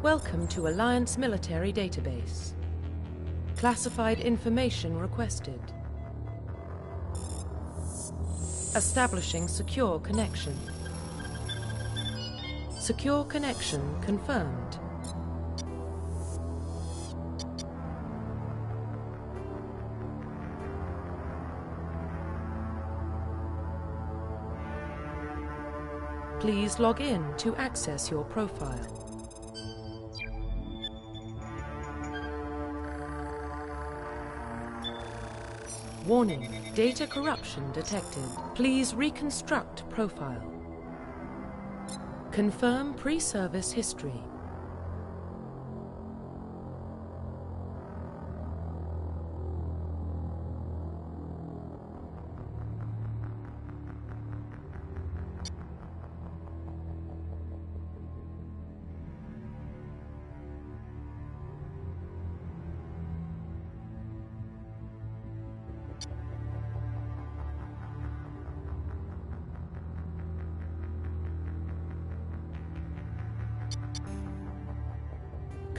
Welcome to Alliance Military Database. Classified information requested. Establishing secure connection. Secure connection confirmed. Please log in to access your profile. Warning, data corruption detected. Please reconstruct profile. Confirm pre-service history.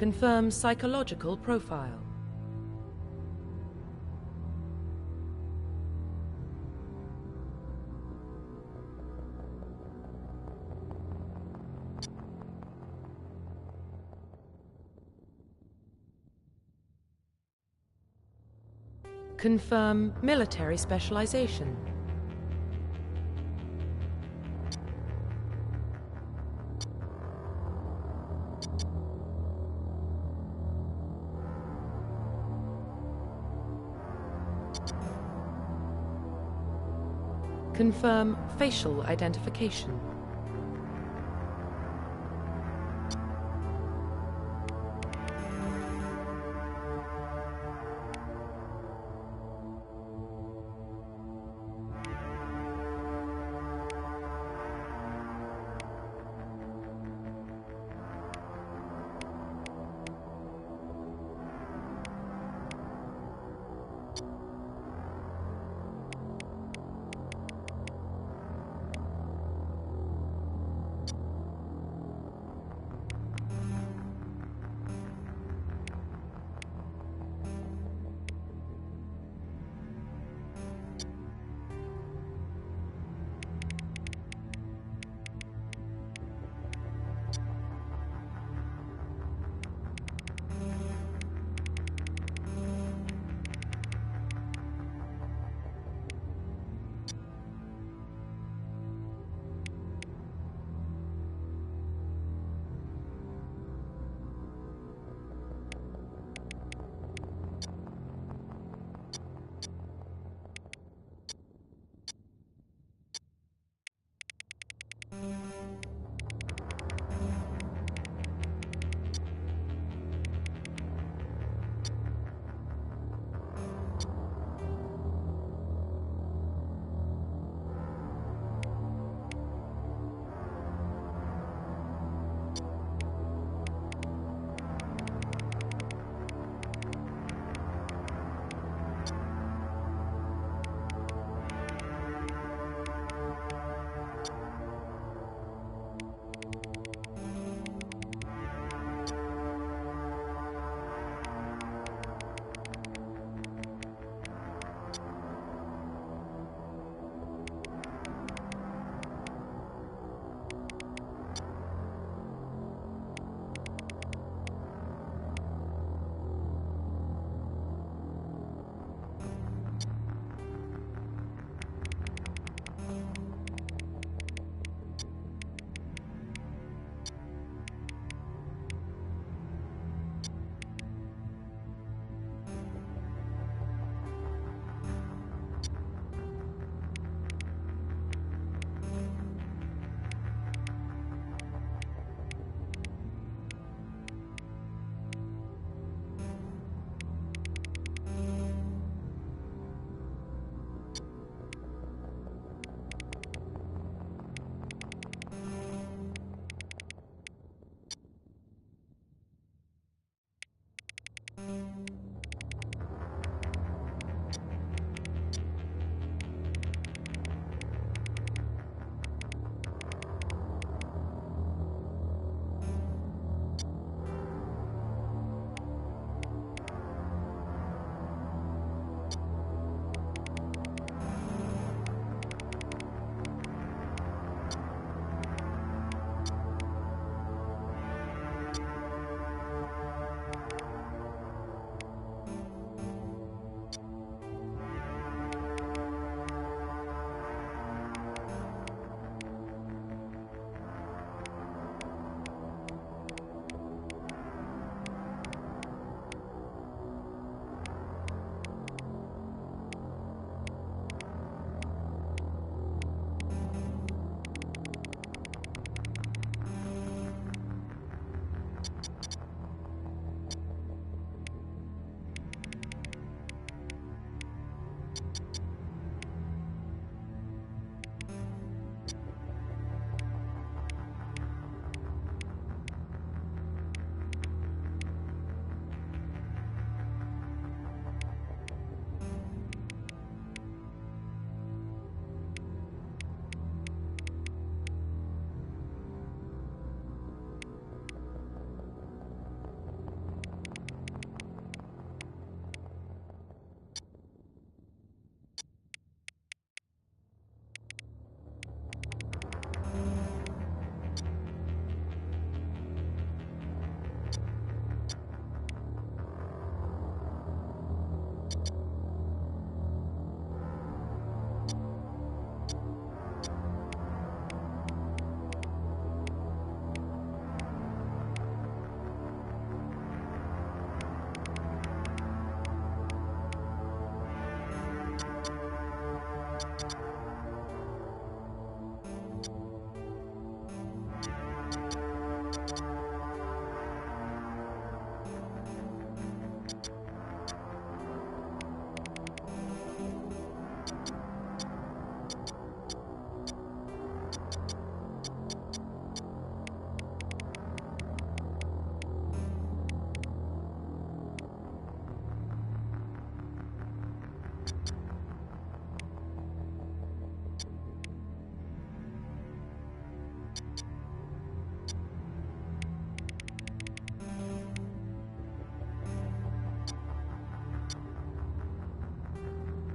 Confirm psychological profile. Confirm military specialization. Confirm facial identification.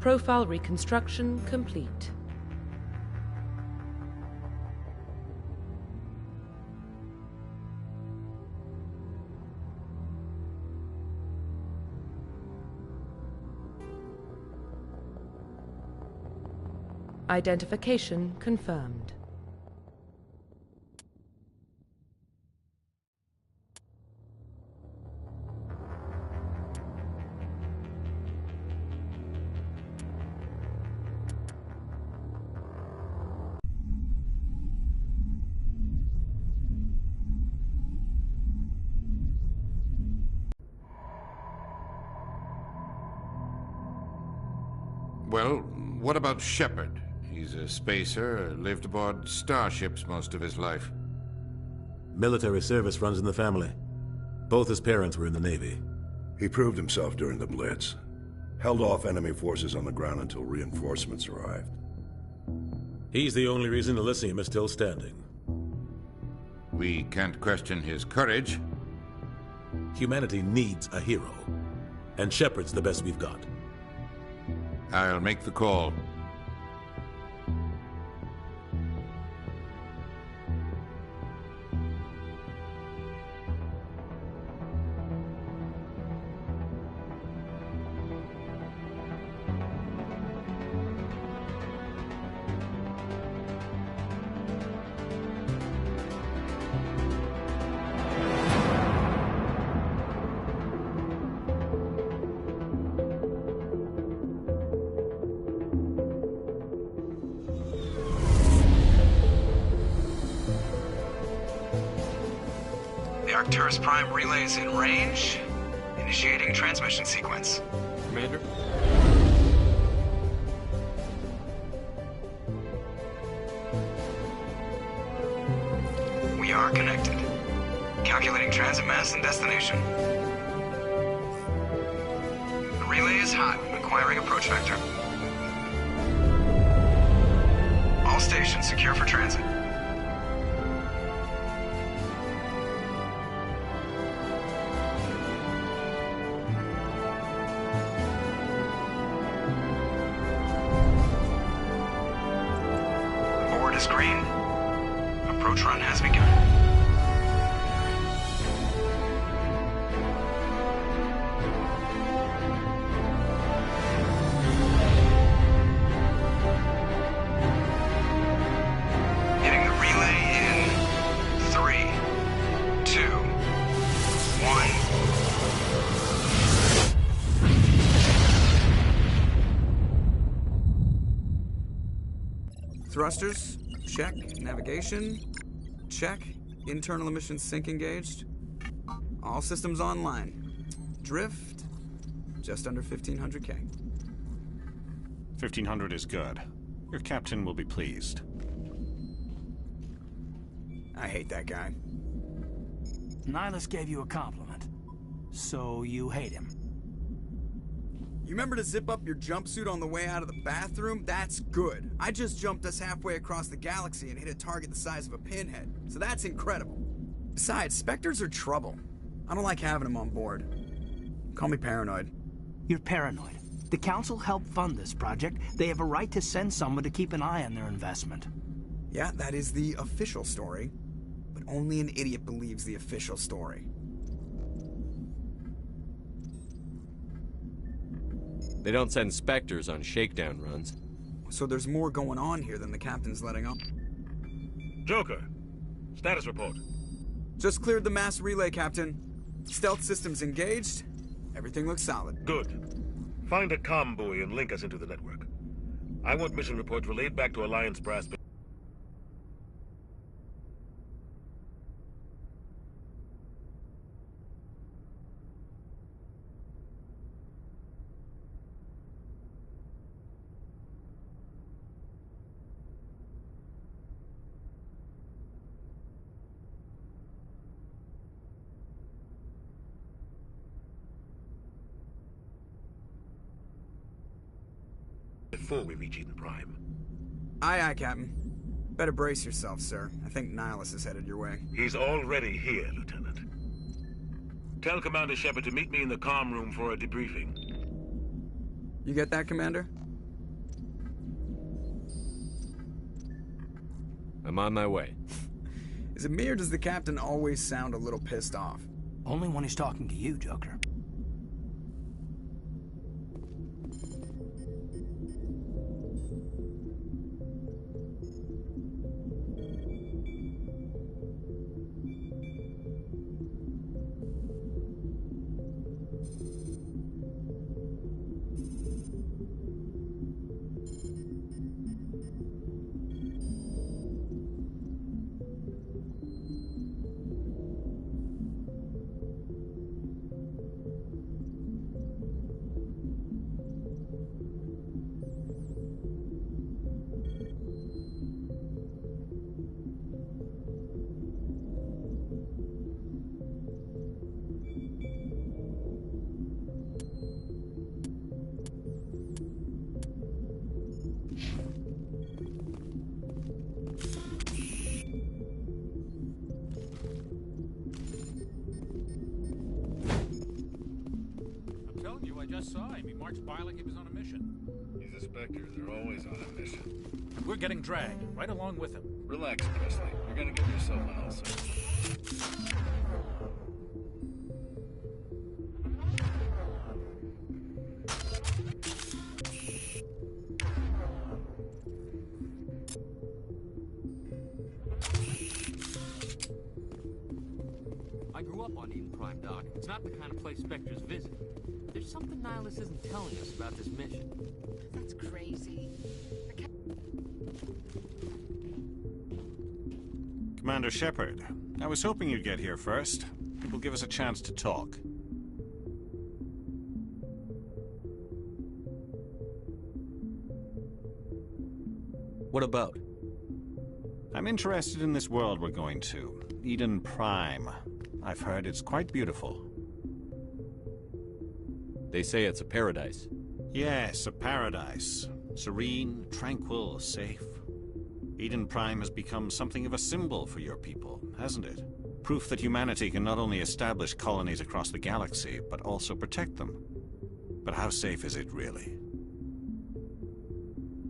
Profile reconstruction complete. Identification confirmed. Well, what about Shepard? He's a spacer, lived aboard starships most of his life. Military service runs in the family. Both his parents were in the Navy. He proved himself during the Blitz. Held off enemy forces on the ground until reinforcements arrived. He's the only reason Elysium is still standing. We can't question his courage. Humanity needs a hero. And Shepard's the best we've got. I'll make the call. The Arcturus Prime relay is in range. Initiating transmission sequence. Commander? We are connected. Calculating transit mass and destination. The relay is hot, acquiring approach vector. All stations secure for transit. Board is green. Approach run has begun. Hitting the relay in 3, 2, 1. Thrusters, check. Navigation, check. Internal emissions sync engaged. All systems online. Drift, just under 1500K. 1500 is good. Your captain will be pleased. I hate that guy. Nihilus gave you a compliment. So you hate him. You remember to zip up your jumpsuit on the way out of the bathroom? That's good. I just jumped us halfway across the galaxy and hit a target the size of a pinhead. So that's incredible. Besides, Spectres are trouble. I don't like having them on board. Call me paranoid. You're paranoid. The Council helped fund this project. They have a right to send someone to keep an eye on their investment. Yeah, that is the official story. But only an idiot believes the official story. They don't send Spectres on shakedown runs. So there's more going on here than the captain's letting on. Joker, status report. Just cleared the mass relay, Captain. Stealth systems engaged. Everything looks solid. Good. Find a comm buoy and link us into the network. I want mission reports relayed back to Alliance Brass. Before we reach Eden Prime. Aye, aye, Captain. Better brace yourself, sir. I think Nihilus is headed your way. He's already here, Lieutenant. Tell Commander Shepard to meet me in the comm room for a debriefing. You get that, Commander? I'm on my way. Is it me or does the Captain always sound a little pissed off? Only when he's talking to you, Joker. I just saw him. He marched by like he was on a mission. He's a Spectre. They're always on a mission. And we're getting dragged right along with him. Relax, Presley. You're gonna give yourself an ulcer. I grew up on Eden Prime, Doc. It's not the kind of place Spectres visit. There's something Nihilus isn't telling us about this mission. That's crazy. Commander Shepard, I was hoping you'd get here first. It will give us a chance to talk. What about? I'm interested in this world we're going to, Eden Prime. I've heard it's quite beautiful. They say it's a paradise. Yes, a paradise. Serene, tranquil, safe. Eden Prime has become something of a symbol for your people, hasn't it? Proof that humanity can not only establish colonies across the galaxy, but also protect them. But how safe is it really?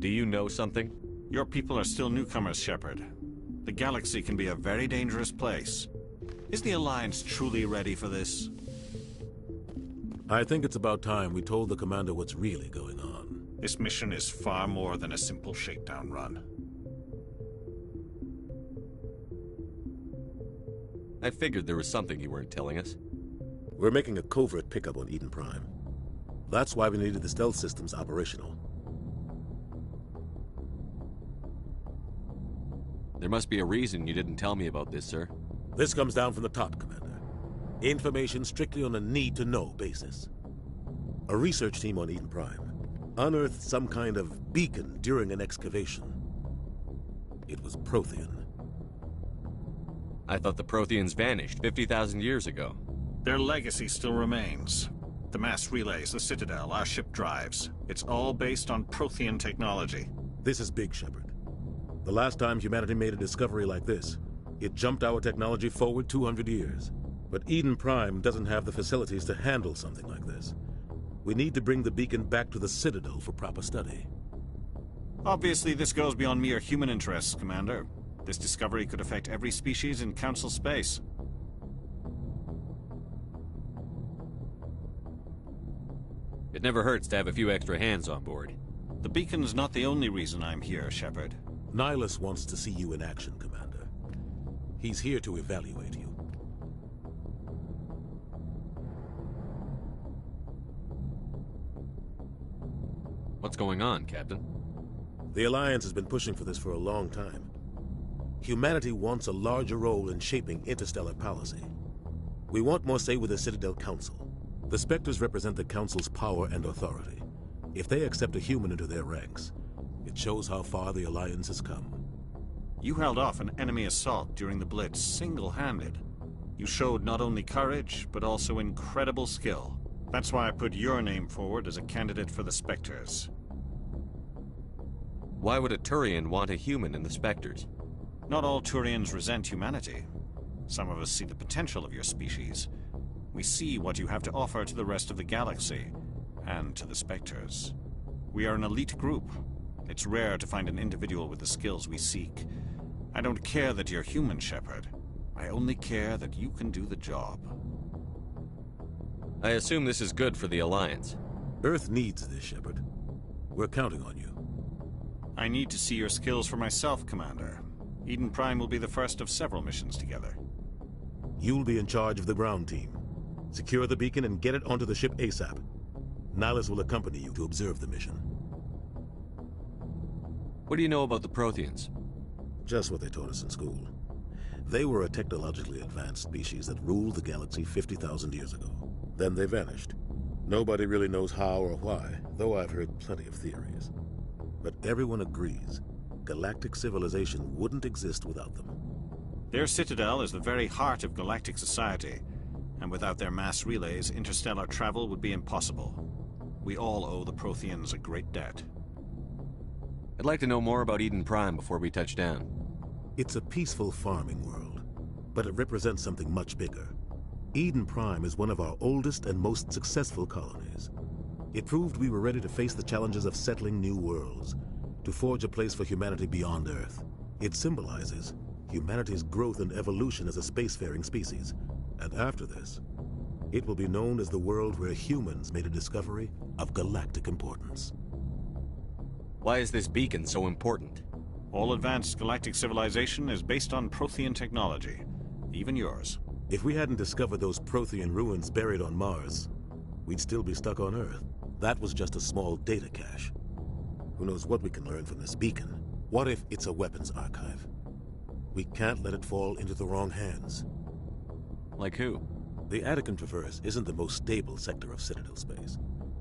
Do you know something? Your people are still newcomers, Shepard. The galaxy can be a very dangerous place. Is the Alliance truly ready for this? I think it's about time we told the Commander what's really going on. This mission is far more than a simple shakedown run. I figured there was something you weren't telling us. We're making a covert pickup on Eden Prime. That's why we needed the stealth systems operational. There must be a reason you didn't tell me about this, sir. This comes down from the top, Commander. Information strictly on a need-to-know basis. A research team on Eden Prime unearthed some kind of beacon during an excavation. It was Prothean. I thought the Protheans vanished 50,000 years ago. Their legacy still remains. The mass relays, the Citadel, our ship drives. It's all based on Prothean technology. This is big, Shepard. The last time humanity made a discovery like this, it jumped our technology forward 200 years. But Eden Prime doesn't have the facilities to handle something like this. We need to bring the beacon back to the Citadel for proper study. Obviously, this goes beyond mere human interests, Commander. This discovery could affect every species in Council space. It never hurts to have a few extra hands on board. The beacon's not the only reason I'm here, Shepard. Nihilus wants to see you in action, Commander. He's here to evaluate you. What's going on, Captain? The Alliance has been pushing for this for a long time. Humanity wants a larger role in shaping interstellar policy. We want more say with the Citadel Council. The Spectres represent the Council's power and authority. If they accept a human into their ranks, it shows how far the Alliance has come. You held off an enemy assault during the Blitz single-handed. You showed not only courage, but also incredible skill. That's why I put your name forward as a candidate for the Spectres. Why would a Turian want a human in the Spectres? Not all Turians resent humanity. Some of us see the potential of your species. We see what you have to offer to the rest of the galaxy, and to the Spectres. We are an elite group. It's rare to find an individual with the skills we seek. I don't care that you're human, Shepard. I only care that you can do the job. I assume this is good for the Alliance. Earth needs this, Shepard. We're counting on you. I need to see your skills for myself, Commander. Eden Prime will be the first of several missions together. You'll be in charge of the ground team. Secure the beacon and get it onto the ship ASAP. Nihilus will accompany you to observe the mission. What do you know about the Protheans? Just what they taught us in school. They were a technologically advanced species that ruled the galaxy 50,000 years ago. Then they vanished. Nobody really knows how or why, though I've heard plenty of theories. But everyone agrees, galactic civilization wouldn't exist without them. Their citadel is the very heart of galactic society, and without their mass relays, interstellar travel would be impossible. We all owe the Protheans a great debt. I'd like to know more about Eden Prime before we touch down. It's a peaceful farming world, but it represents something much bigger. Eden Prime is one of our oldest and most successful colonies. It proved we were ready to face the challenges of settling new worlds, to forge a place for humanity beyond Earth. It symbolizes humanity's growth and evolution as a spacefaring species. And after this, it will be known as the world where humans made a discovery of galactic importance. Why is this beacon so important? All advanced galactic civilization is based on Prothean technology, even yours. If we hadn't discovered those Prothean ruins buried on Mars, we'd still be stuck on Earth. That was just a small data cache. Who knows what we can learn from this beacon? What if it's a weapons archive? We can't let it fall into the wrong hands. Like who? The Attican Traverse isn't the most stable sector of Citadel space.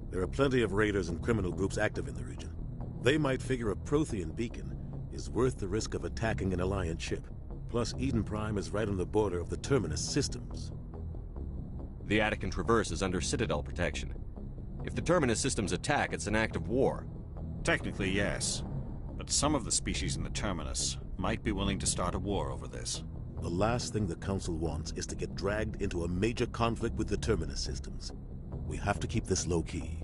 There are plenty of raiders and criminal groups active in the region. They might figure a Prothean beacon is worth the risk of attacking an Alliance ship. Plus, Eden Prime is right on the border of the Terminus systems. The Attican Traverse is under Citadel protection. If the Terminus systems attack, it's an act of war. Technically, yes. But some of the species in the Terminus might be willing to start a war over this. The last thing the Council wants is to get dragged into a major conflict with the Terminus systems. We have to keep this low-key.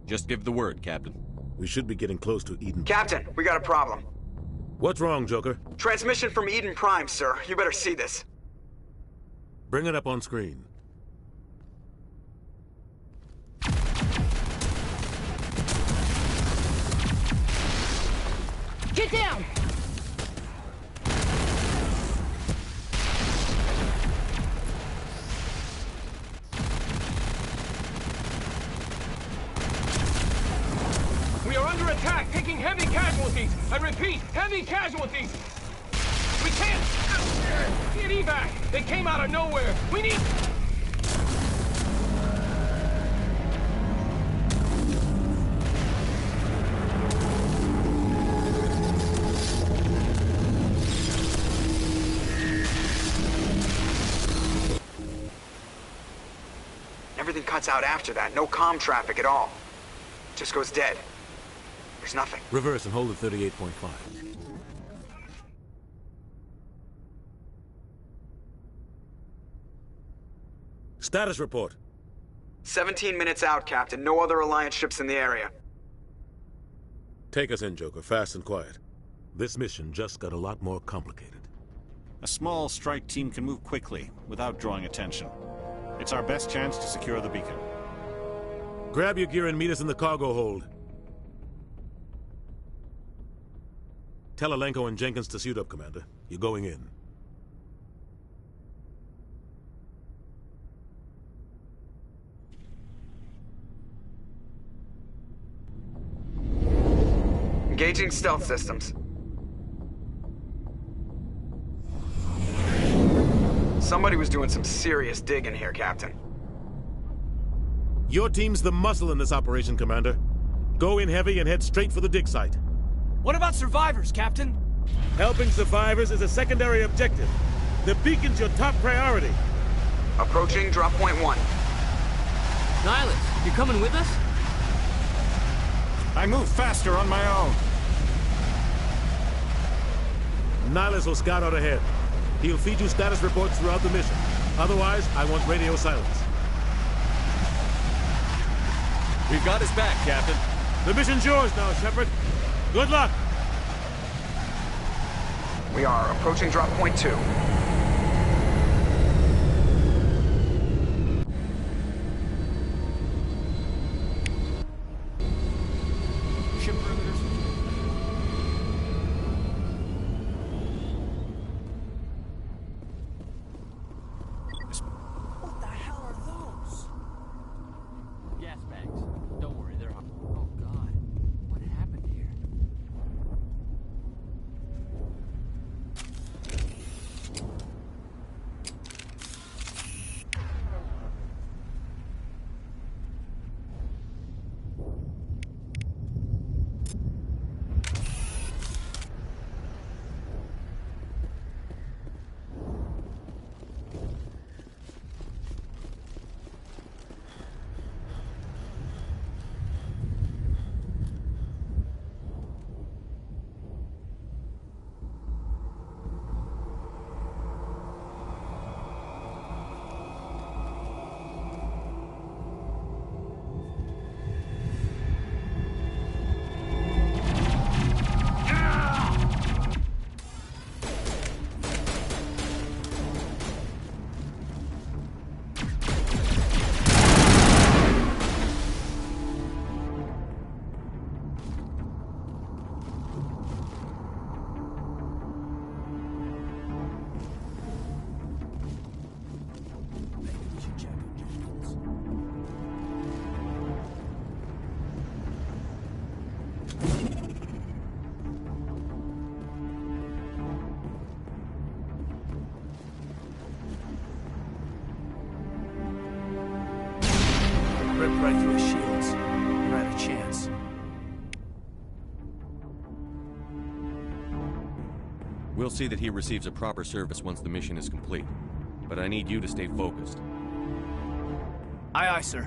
Just give the word, Captain. We should be getting close to Eden. Captain, we got a problem. What's wrong, Joker? Transmission from Eden Prime, sir. You better see this. Bring it up on screen. Get down! We are under attack, taking heavy casualties. I repeat, heavy casualties. We can't get evac. They came out of nowhere. We need... Everything cuts out after that. No comm traffic at all. Just goes dead. There's nothing. Reverse and hold at 38.5. Status report. 17 minutes out, Captain. No other Alliance ships in the area. Take us in, Joker, fast and quiet. This mission just got a lot more complicated. A small strike team can move quickly, without drawing attention. It's our best chance to secure the beacon. Grab your gear and meet us in the cargo hold. Tell Alenko and Jenkins to suit up, Commander. You're going in. Engaging stealth systems. Somebody was doing some serious digging here, Captain. Your team's the muscle in this operation, Commander. Go in heavy and head straight for the dig site. What about survivors, Captain? Helping survivors is a secondary objective. The beacon's your top priority. Approaching drop point 1. Nihilus, you coming with us? I move faster on my own. Nihilus will scout out ahead. He'll feed you status reports throughout the mission. Otherwise, I want radio silence. We've got his back, Captain. The mission's yours now, Shepard. Good luck! We are approaching drop point 2. Ship perimeters. What the hell are those? Gas bags. Don't worry, they're... Oh, God. What happened here? Ripped right through his shields. Never had a chance. We'll see that he receives a proper service once the mission is complete. But I need you to stay focused. Aye, aye, sir.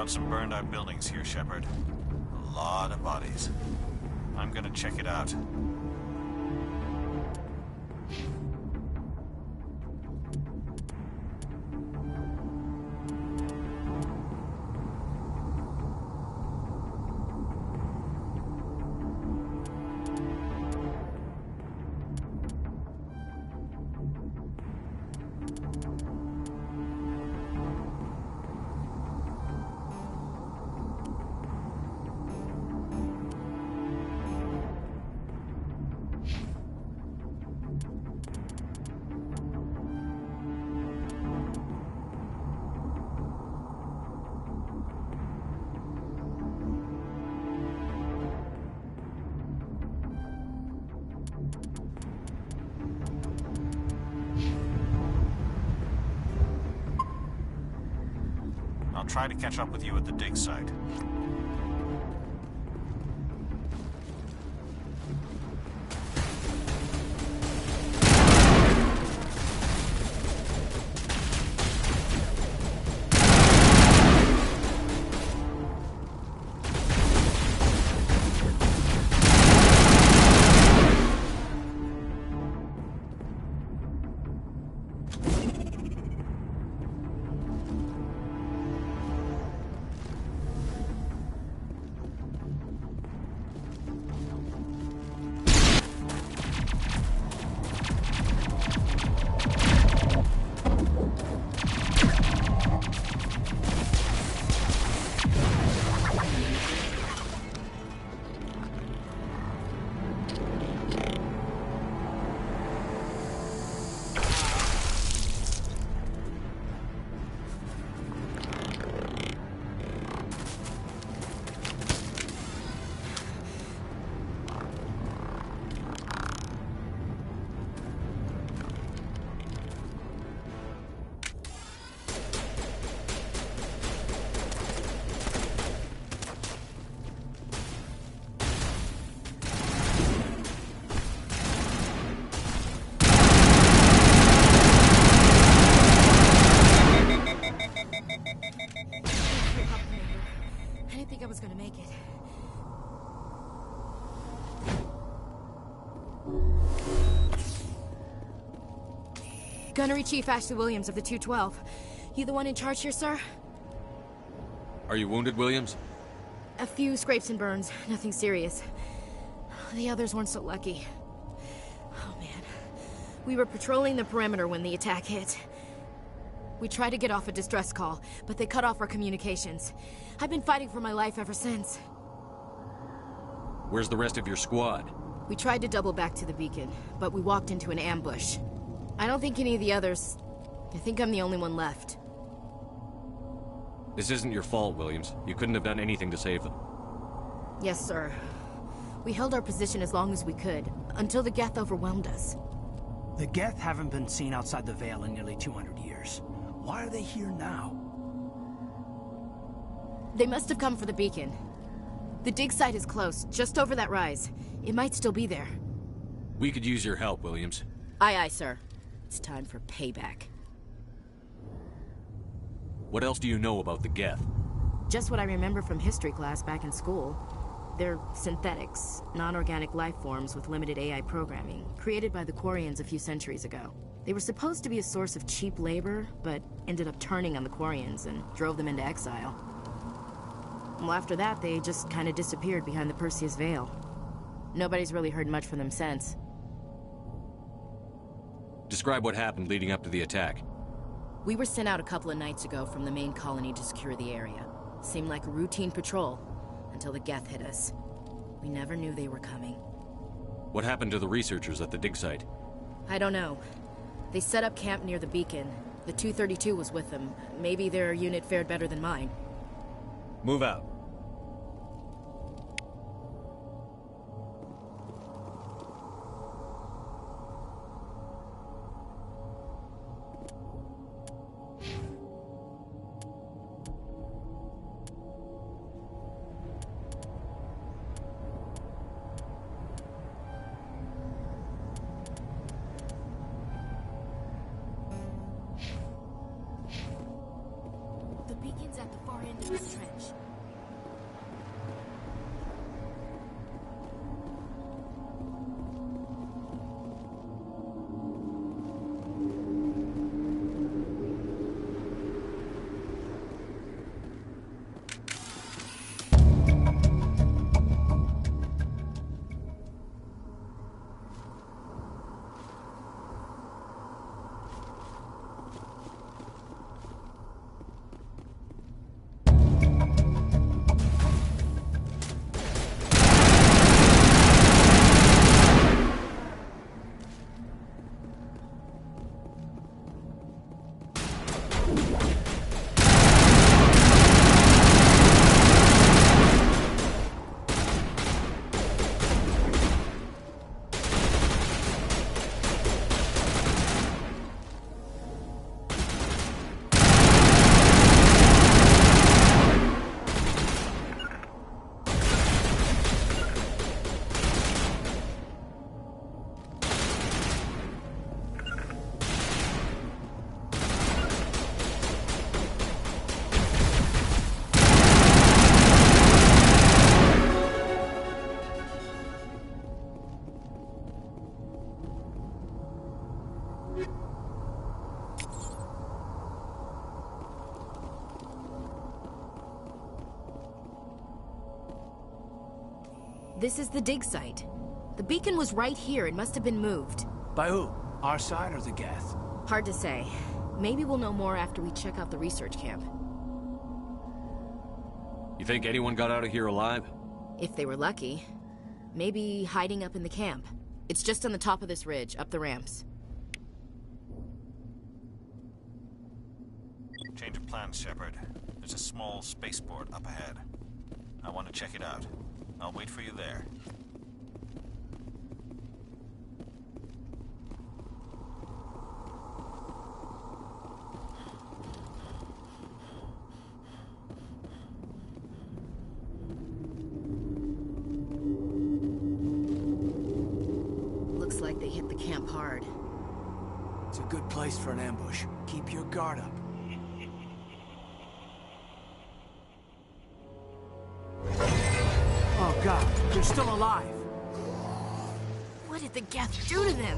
Some burned out buildings here, Shepard. A lot of bodies. I'm gonna check it out. I'll try to catch up with you at the dig site. Gunnery Chief Ashley Williams of the 212. You the one in charge here, sir? Are you wounded, Williams? A few scrapes and burns, nothing serious. The others weren't so lucky. Oh man. We were patrolling the perimeter when the attack hit. We tried to get off a distress call, but they cut off our communications. I've been fighting for my life ever since. Where's the rest of your squad? We tried to double back to the beacon, but we walked into an ambush. I don't think any of the others... I think I'm the only one left. This isn't your fault, Williams. You couldn't have done anything to save them. Yes, sir. We held our position as long as we could, until the Geth overwhelmed us. The Geth haven't been seen outside the Veil in nearly 200 years. Why are they here now? They must have come for the beacon. The dig site is close, just over that rise. It might still be there. We could use your help, Williams. Aye, aye, sir. It's time for payback. What else do you know about the Geth? Just what I remember from history class back in school. They're synthetics, non-organic life forms with limited AI programming, created by the Quarians a few centuries ago. They were supposed to be a source of cheap labor, but ended up turning on the Quarians and drove them into exile. Well, after that, they just kind of disappeared behind the Perseus Veil. Nobody's really heard much from them since. Describe what happened leading up to the attack. We were sent out a couple of nights ago from the main colony to secure the area. Seemed like a routine patrol, until the Geth hit us. We never knew they were coming. What happened to the researchers at the dig site? I don't know. They set up camp near the beacon. The 232 was with them. Maybe their unit fared better than mine. Move out. The beacon's at the far end of this trench. This is the dig site. The beacon was right here. It must have been moved. By who? Our side or the Geth? Hard to say. Maybe we'll know more after we check out the research camp. You think anyone got out of here alive? If they were lucky. Maybe hiding up in the camp. It's just on the top of this ridge, up the ramps. Change of plans, Shepard. There's a small spaceport up ahead. I want to check it out. I'll wait for you there. Looks like they hit the camp hard. It's a good place for an ambush. Keep your guard up. Oh God, they're still alive. What did the Geth do to them?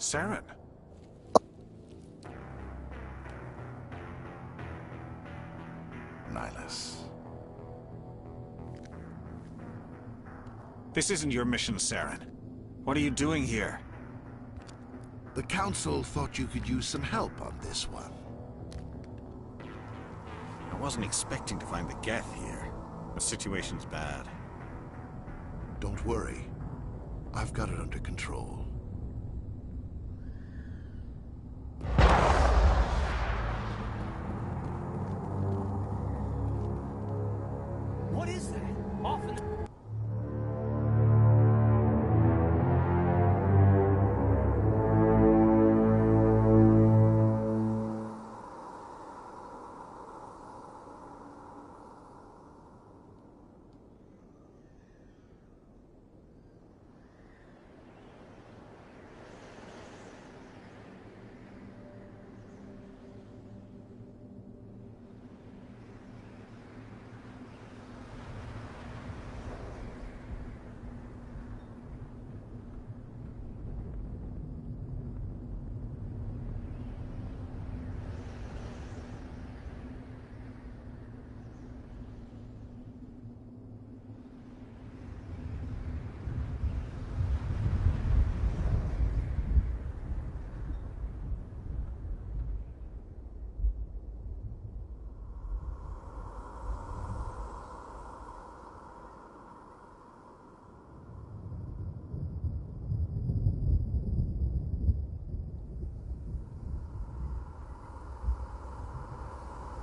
Saren. Nihlus. This isn't your mission, Saren. What are you doing here? The Council thought you could use some help on this one. I wasn't expecting to find the Geth here. The situation's bad. Don't worry. I've got it under control. What is that? Off in the...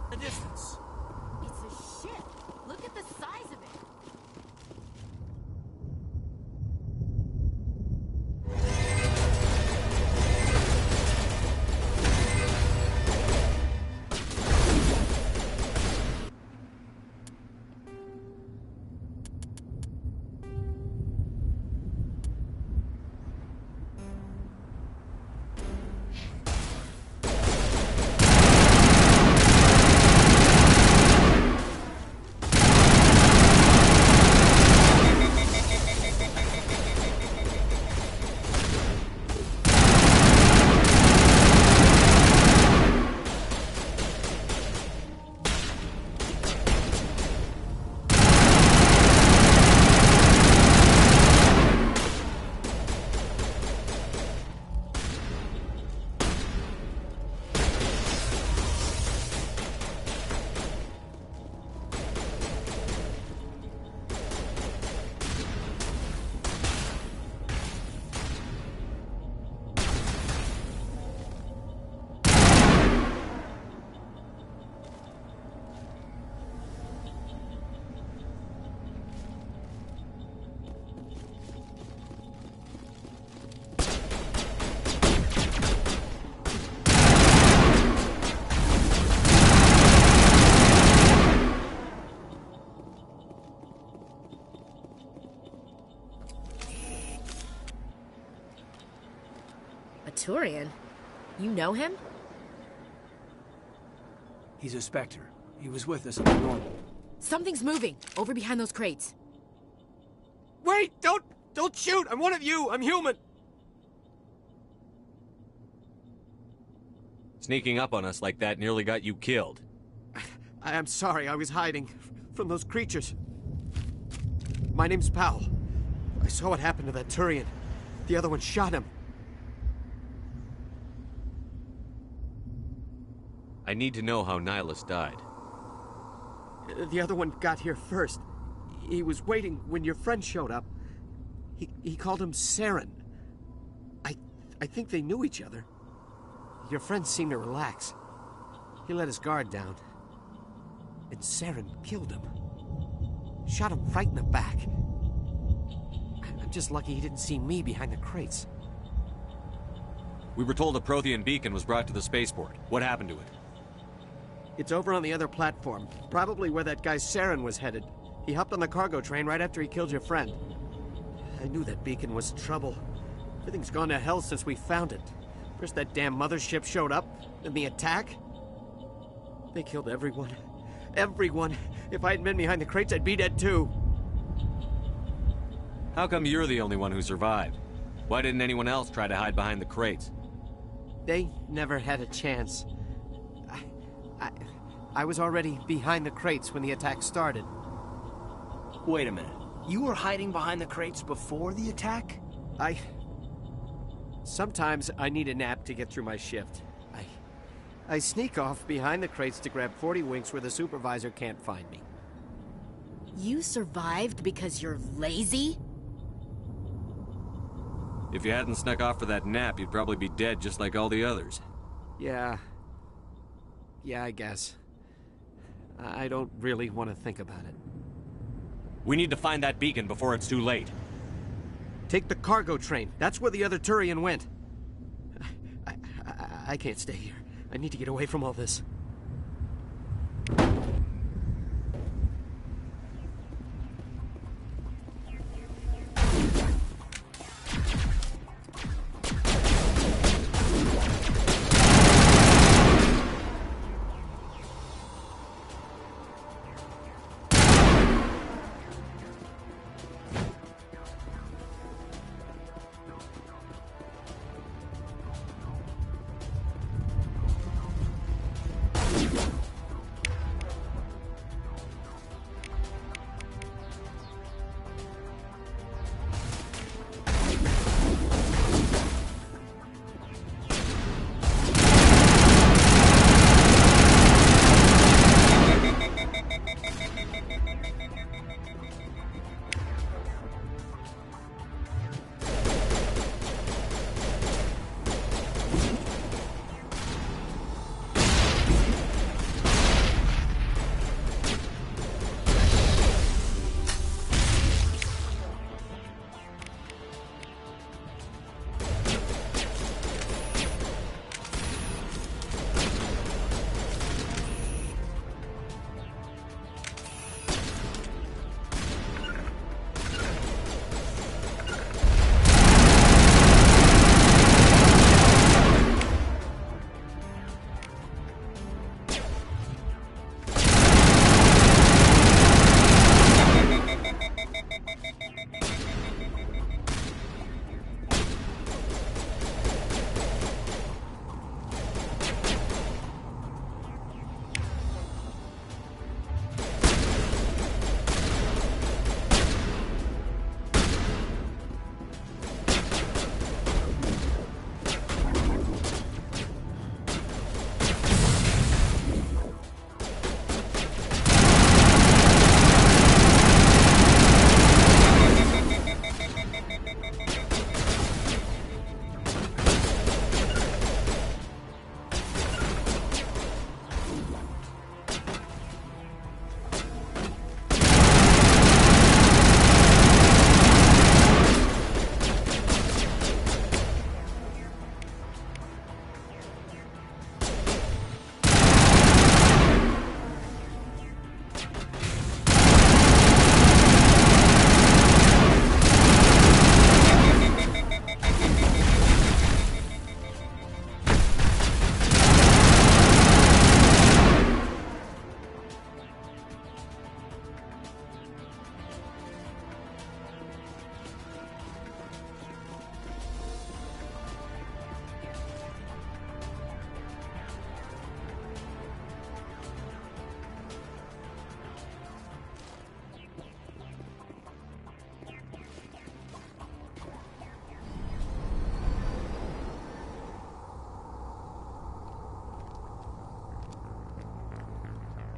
the distance. It's a ship. Look at the size of it. Turian? You know him? He's a Spectre. He was with us at the normal. Something's moving, over behind those crates. Wait! Don't shoot! I'm one of you! I'm human! Sneaking up on us like that nearly got you killed. I'm sorry, I was hiding from those creatures. My name's Powell. I saw what happened to that Turian. The other one shot him. I need to know how Nihlus died. The other one got here first. He was waiting when your friend showed up. He called him Saren. I think they knew each other. Your friend seemed to relax. He let his guard down. And Saren killed him. Shot him right in the back. I'm just lucky he didn't see me behind the crates. We were told a Prothean beacon was brought to the spaceport. What happened to it? It's over on the other platform. Probably where that guy Saren was headed. He hopped on the cargo train right after he killed your friend. I knew that beacon was trouble. Everything's gone to hell since we found it. First that damn mothership showed up, then the attack. They killed everyone. Everyone. If I hadn't been behind the crates, I'd be dead too. How come you're the only one who survived? Why didn't anyone else try to hide behind the crates? They never had a chance. I was already behind the crates when the attack started. Wait a minute. You were hiding behind the crates before the attack? Sometimes I need a nap to get through my shift. I sneak off behind the crates to grab 40 winks where the supervisor can't find me. You survived because you're lazy? If you hadn't snuck off for that nap, you'd probably be dead just like all the others. Yeah, I guess. I don't really want to think about it. We need to find that beacon before it's too late. Take the cargo train. That's where the other Turian went. I can't stay here. I need to get away from all this.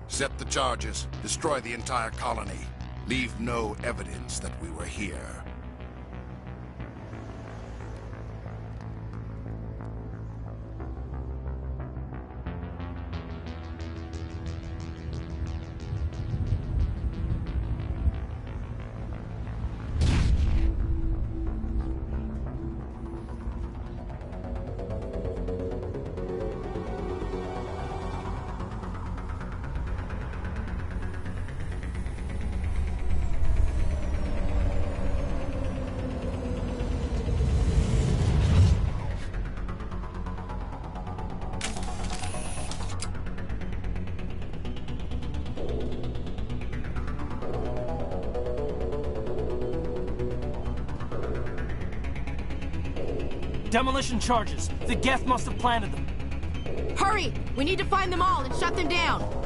Set the charges. Destroy the entire colony. Leave no evidence that we were here. Demolition charges. The Geth must have planted them. Hurry! We need to find them all and shut them down!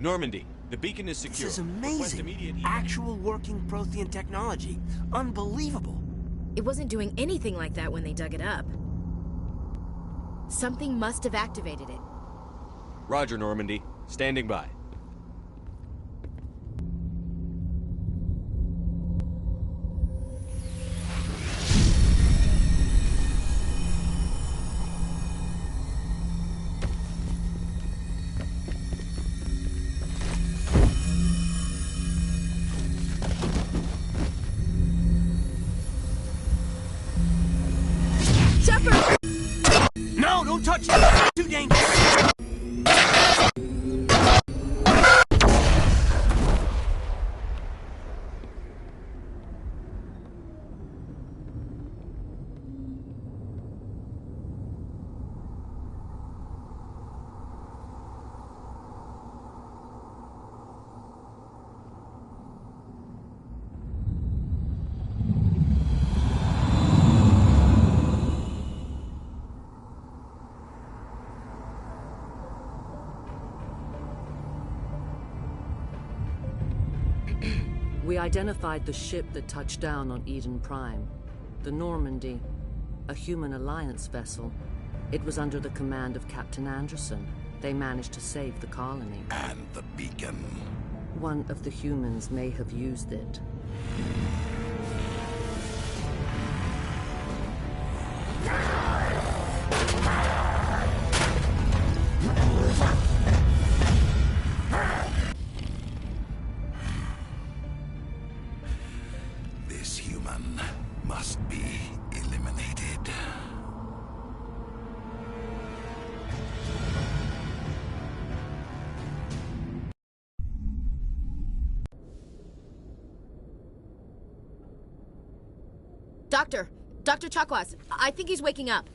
Normandy, the beacon is secure. This is Request amazing. immediate evac. Actual working Prothean technology. Unbelievable. It wasn't doing anything like that when they dug it up. Something must have activated it. Roger, Normandy. Standing by. No, don't touch it! Too dangerous! We identified the ship that touched down on Eden Prime. The Normandy, a human alliance vessel. It was under the command of Captain Anderson. They managed to save the colony. And the beacon. One of the humans may have used it. This human must be eliminated. Dr. Chakwas, I think he's waking up.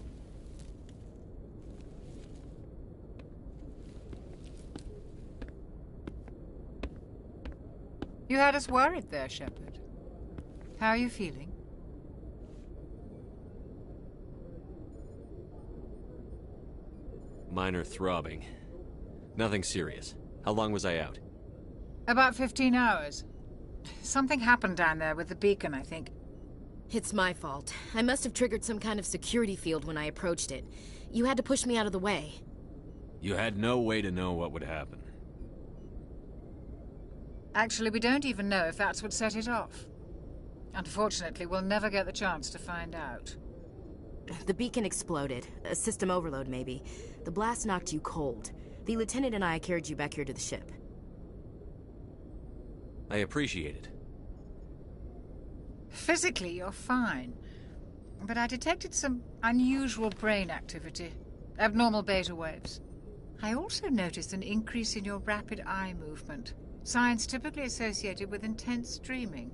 You had us worried there, Shepard. How are you feeling? Minor throbbing. Nothing serious. How long was I out? About 15 hours. Something happened down there with the beacon, I think. It's my fault. I must have triggered some kind of security field when I approached it. You had to push me out of the way. You had no way to know what would happen. Actually, we don't even know if that's what set it off. Unfortunately, we'll never get the chance to find out. The beacon exploded. A system overload, maybe. The blast knocked you cold. The lieutenant and I carried you back here to the ship. I appreciate it. Physically, you're fine. But I detected some unusual brain activity. Abnormal beta waves. I also noticed an increase in your rapid eye movement. Signs typically associated with intense dreaming.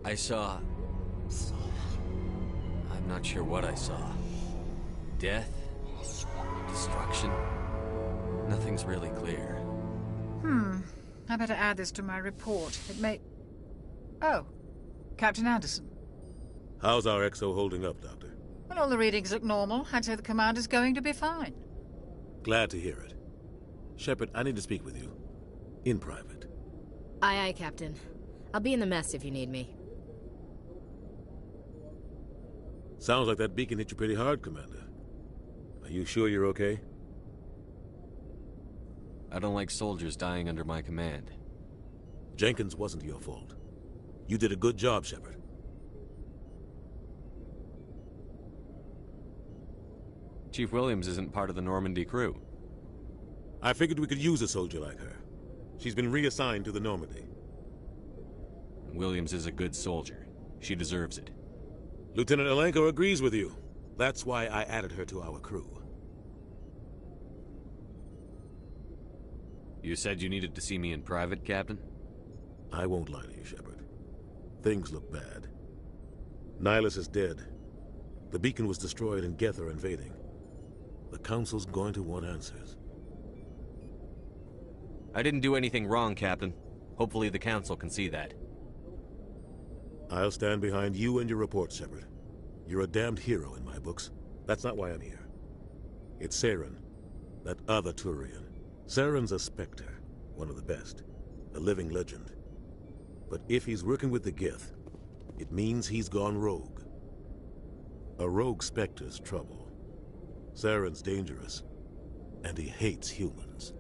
I saw... I'm not sure what I saw. Death? Destruction? Nothing's really clear. I better add this to my report. It may... Oh, Captain Anderson. How's our XO holding up, Doctor? Well, all the readings look normal. I'd say the commander's going to be fine. Glad to hear it. Shepard, I need to speak with you. In private. Aye, aye, Captain. I'll be in the mess if you need me. Sounds like that beacon hit you pretty hard, Commander. Are you sure you're okay? I don't like soldiers dying under my command. Jenkins wasn't your fault. You did a good job, Shepard. Chief Williams isn't part of the Normandy crew. I figured we could use a soldier like her. She's been reassigned to the Normandy. Williams is a good soldier. She deserves it. Lieutenant Alenko agrees with you. That's why I added her to our crew. You said you needed to see me in private, Captain? I won't lie to you, Shepard. Things look bad. Nihilus is dead. The beacon was destroyed and Geth are invading. The Council's going to want answers. I didn't do anything wrong, Captain. Hopefully the Council can see that. I'll stand behind you and your report, Shepard. You're a damned hero in my books. That's not why I'm here. It's Saren, that other Turian. Saren's a Spectre, one of the best, a living legend. But if he's working with the Geth, it means he's gone rogue. A rogue Spectre's trouble. Saren's dangerous, and he hates humans.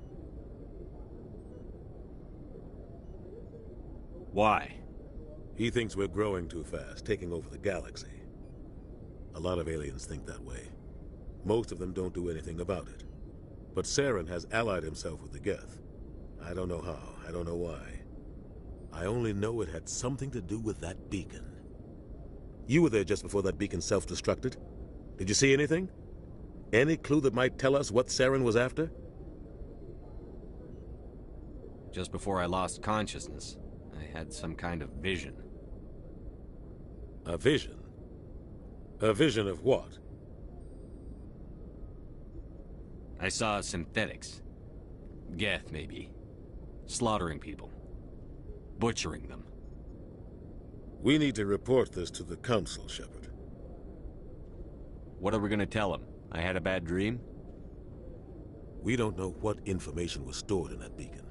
Why? He thinks we're growing too fast, taking over the galaxy. A lot of aliens think that way. Most of them don't do anything about it. But Saren has allied himself with the Geth. I don't know how, I don't know why. I only know it had something to do with that beacon. You were there just before that beacon self-destructed. Did you see anything? Any clue that might tell us what Saren was after? Just before I lost consciousness, I had some kind of vision. A vision? A vision of what? I saw synthetics. Geth, maybe. Slaughtering people. Butchering them. We need to report this to the Council, Shepard. What are we gonna tell them? I had a bad dream? We don't know what information was stored in that beacon.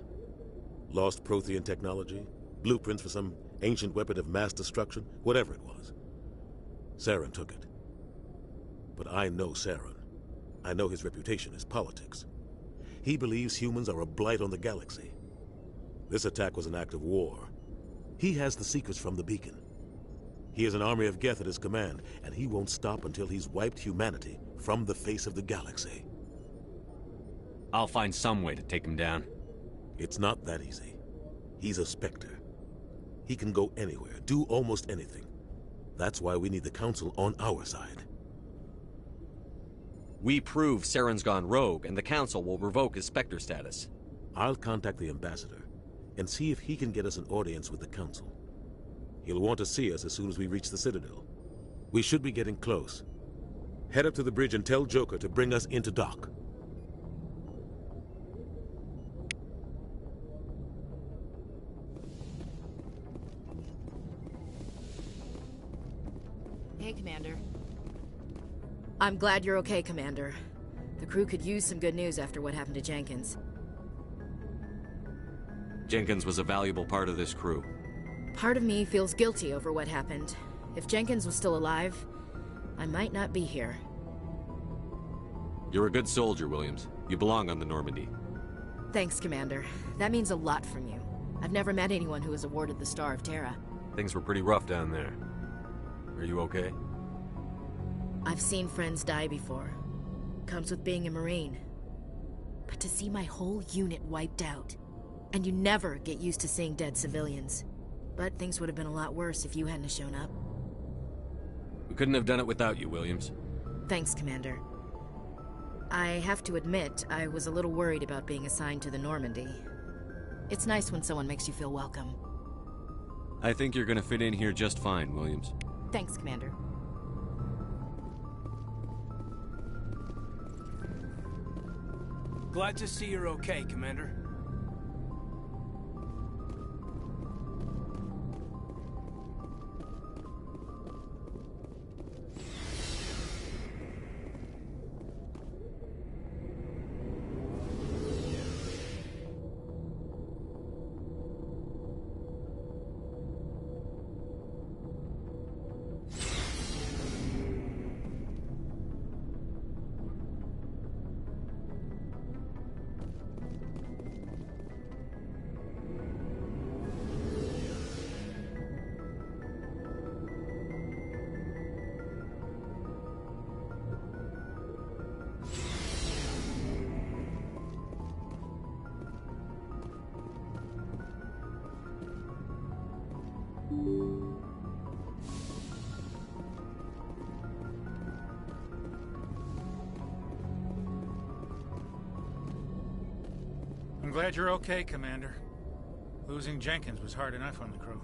Lost Prothean technology? Blueprints for some ancient weapon of mass destruction? Whatever it was. Saren took it. But I know Saren. I know his reputation is politics. He believes humans are a blight on the galaxy. This attack was an act of war. He has the secrets from the beacon. He has an army of Geth at his command, and he won't stop until he's wiped humanity from the face of the galaxy. I'll find some way to take him down. It's not that easy. He's a Spectre. He can go anywhere, do almost anything. That's why we need the Council on our side. We prove Saren's gone rogue, and the Council will revoke his Spectre status. I'll contact the Ambassador and see if he can get us an audience with the Council. He'll want to see us as soon as we reach the Citadel. We should be getting close. Head up to the bridge and tell Joker to bring us into dock. Hey, Commander. I'm glad you're okay, Commander. The crew could use some good news after what happened to Jenkins. Jenkins was a valuable part of this crew. Part of me feels guilty over what happened. If Jenkins was still alive, I might not be here. You're a good soldier, Williams. You belong on the Normandy. Thanks, Commander. That means a lot from you. I've never met anyone who was awarded the Star of Terra. Things were pretty rough down there. Are you okay? I've seen friends die before. Comes with being a Marine. But to see my whole unit wiped out, and you never get used to seeing dead civilians. But things would have been a lot worse if you hadn't shown up. We couldn't have done it without you, Williams. Thanks, Commander. I have to admit, I was a little worried about being assigned to the Normandy. It's nice when someone makes you feel welcome. I think you're gonna fit in here just fine, Williams. Thanks, Commander. Glad to see you're okay, Commander. I'm glad you're okay, Commander. Losing Jenkins was hard enough on the crew.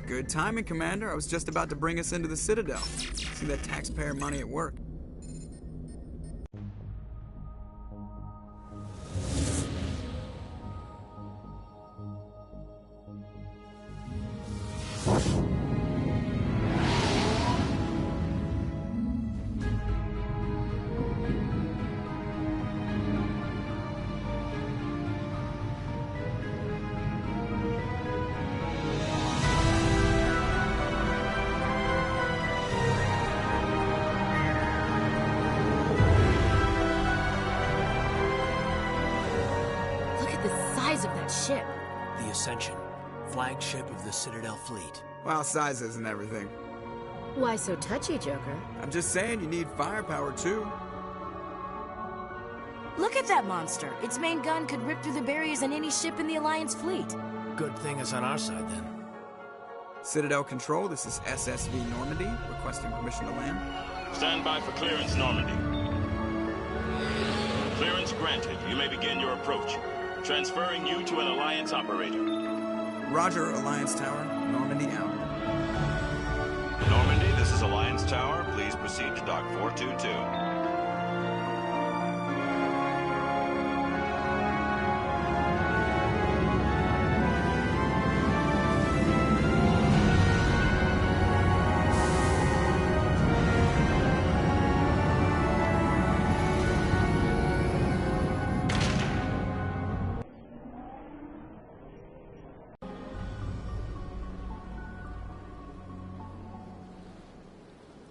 Good timing, Commander. I was just about to bring us into the Citadel. See that taxpayer money at work. Ship. The Ascension, flagship of the Citadel fleet. Well, size isn't everything. Why so touchy, Joker? I'm just saying you need firepower, too. Look at that monster. Its main gun could rip through the barriers in any ship in the Alliance fleet. Good thing it's on our side, then. Citadel Control, this is SSV Normandy, requesting permission to land. Stand by for clearance, Normandy. Clearance granted. You may begin your approach. Transferring you to an Alliance operator. Roger, Alliance Tower. Normandy out. Normandy, this is Alliance Tower. Please proceed to Dock 422.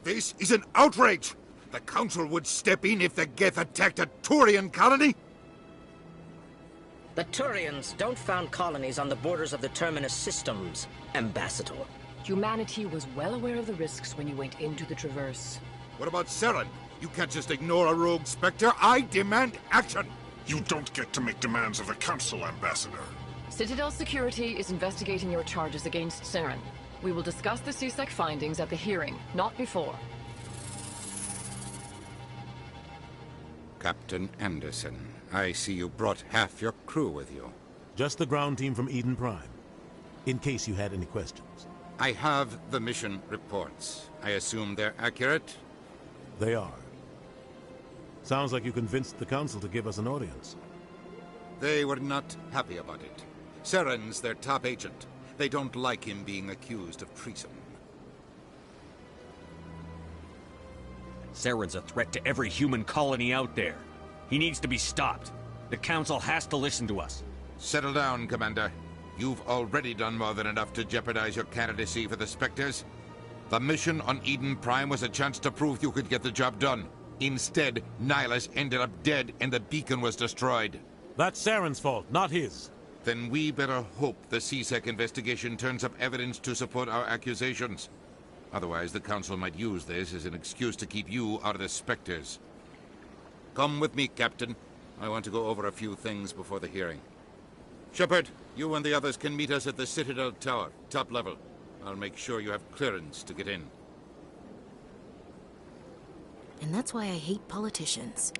This is an outrage! The Council would step in if the Geth attacked a Turian colony? The Turians don't found colonies on the borders of the Terminus systems, Ambassador. Humanity was well aware of the risks when you went into the Traverse. What about Saren? You can't just ignore a rogue Spectre. I demand action! You don't get to make demands of the Council, Ambassador. Citadel Security is investigating your charges against Saren. We will discuss the CSEC findings at the hearing, not before. Captain Anderson, I see you brought half your crew with you. Just the ground team from Eden Prime, in case you had any questions. I have the mission reports. I assume they're accurate? They are. Sounds like you convinced the Council to give us an audience. They were not happy about it. Saren's their top agent. They don't like him being accused of treason. Saren's a threat to every human colony out there. He needs to be stopped. The Council has to listen to us. Settle down, Commander. You've already done more than enough to jeopardize your candidacy for the Spectres. The mission on Eden Prime was a chance to prove you could get the job done. Instead, Nihilus ended up dead and the beacon was destroyed. That's Saren's fault, not his. Then we better hope the CSEC investigation turns up evidence to support our accusations. Otherwise, the Council might use this as an excuse to keep you out of the Spectres. Come with me, Captain. I want to go over a few things before the hearing. Shepard, you and the others can meet us at the Citadel Tower, top level. I'll make sure you have clearance to get in. And that's why I hate politicians.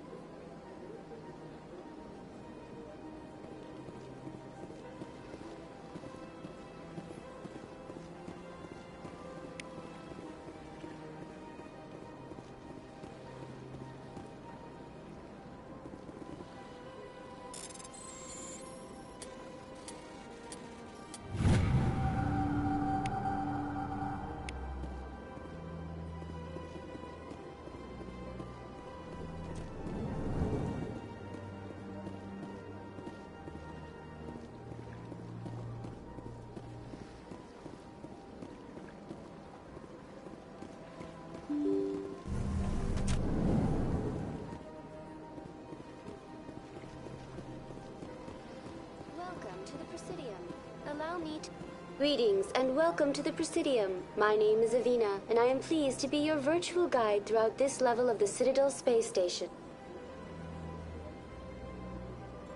Greetings and welcome to the Presidium. My name is Avina, and I am pleased to be your virtual guide throughout this level of the Citadel space station.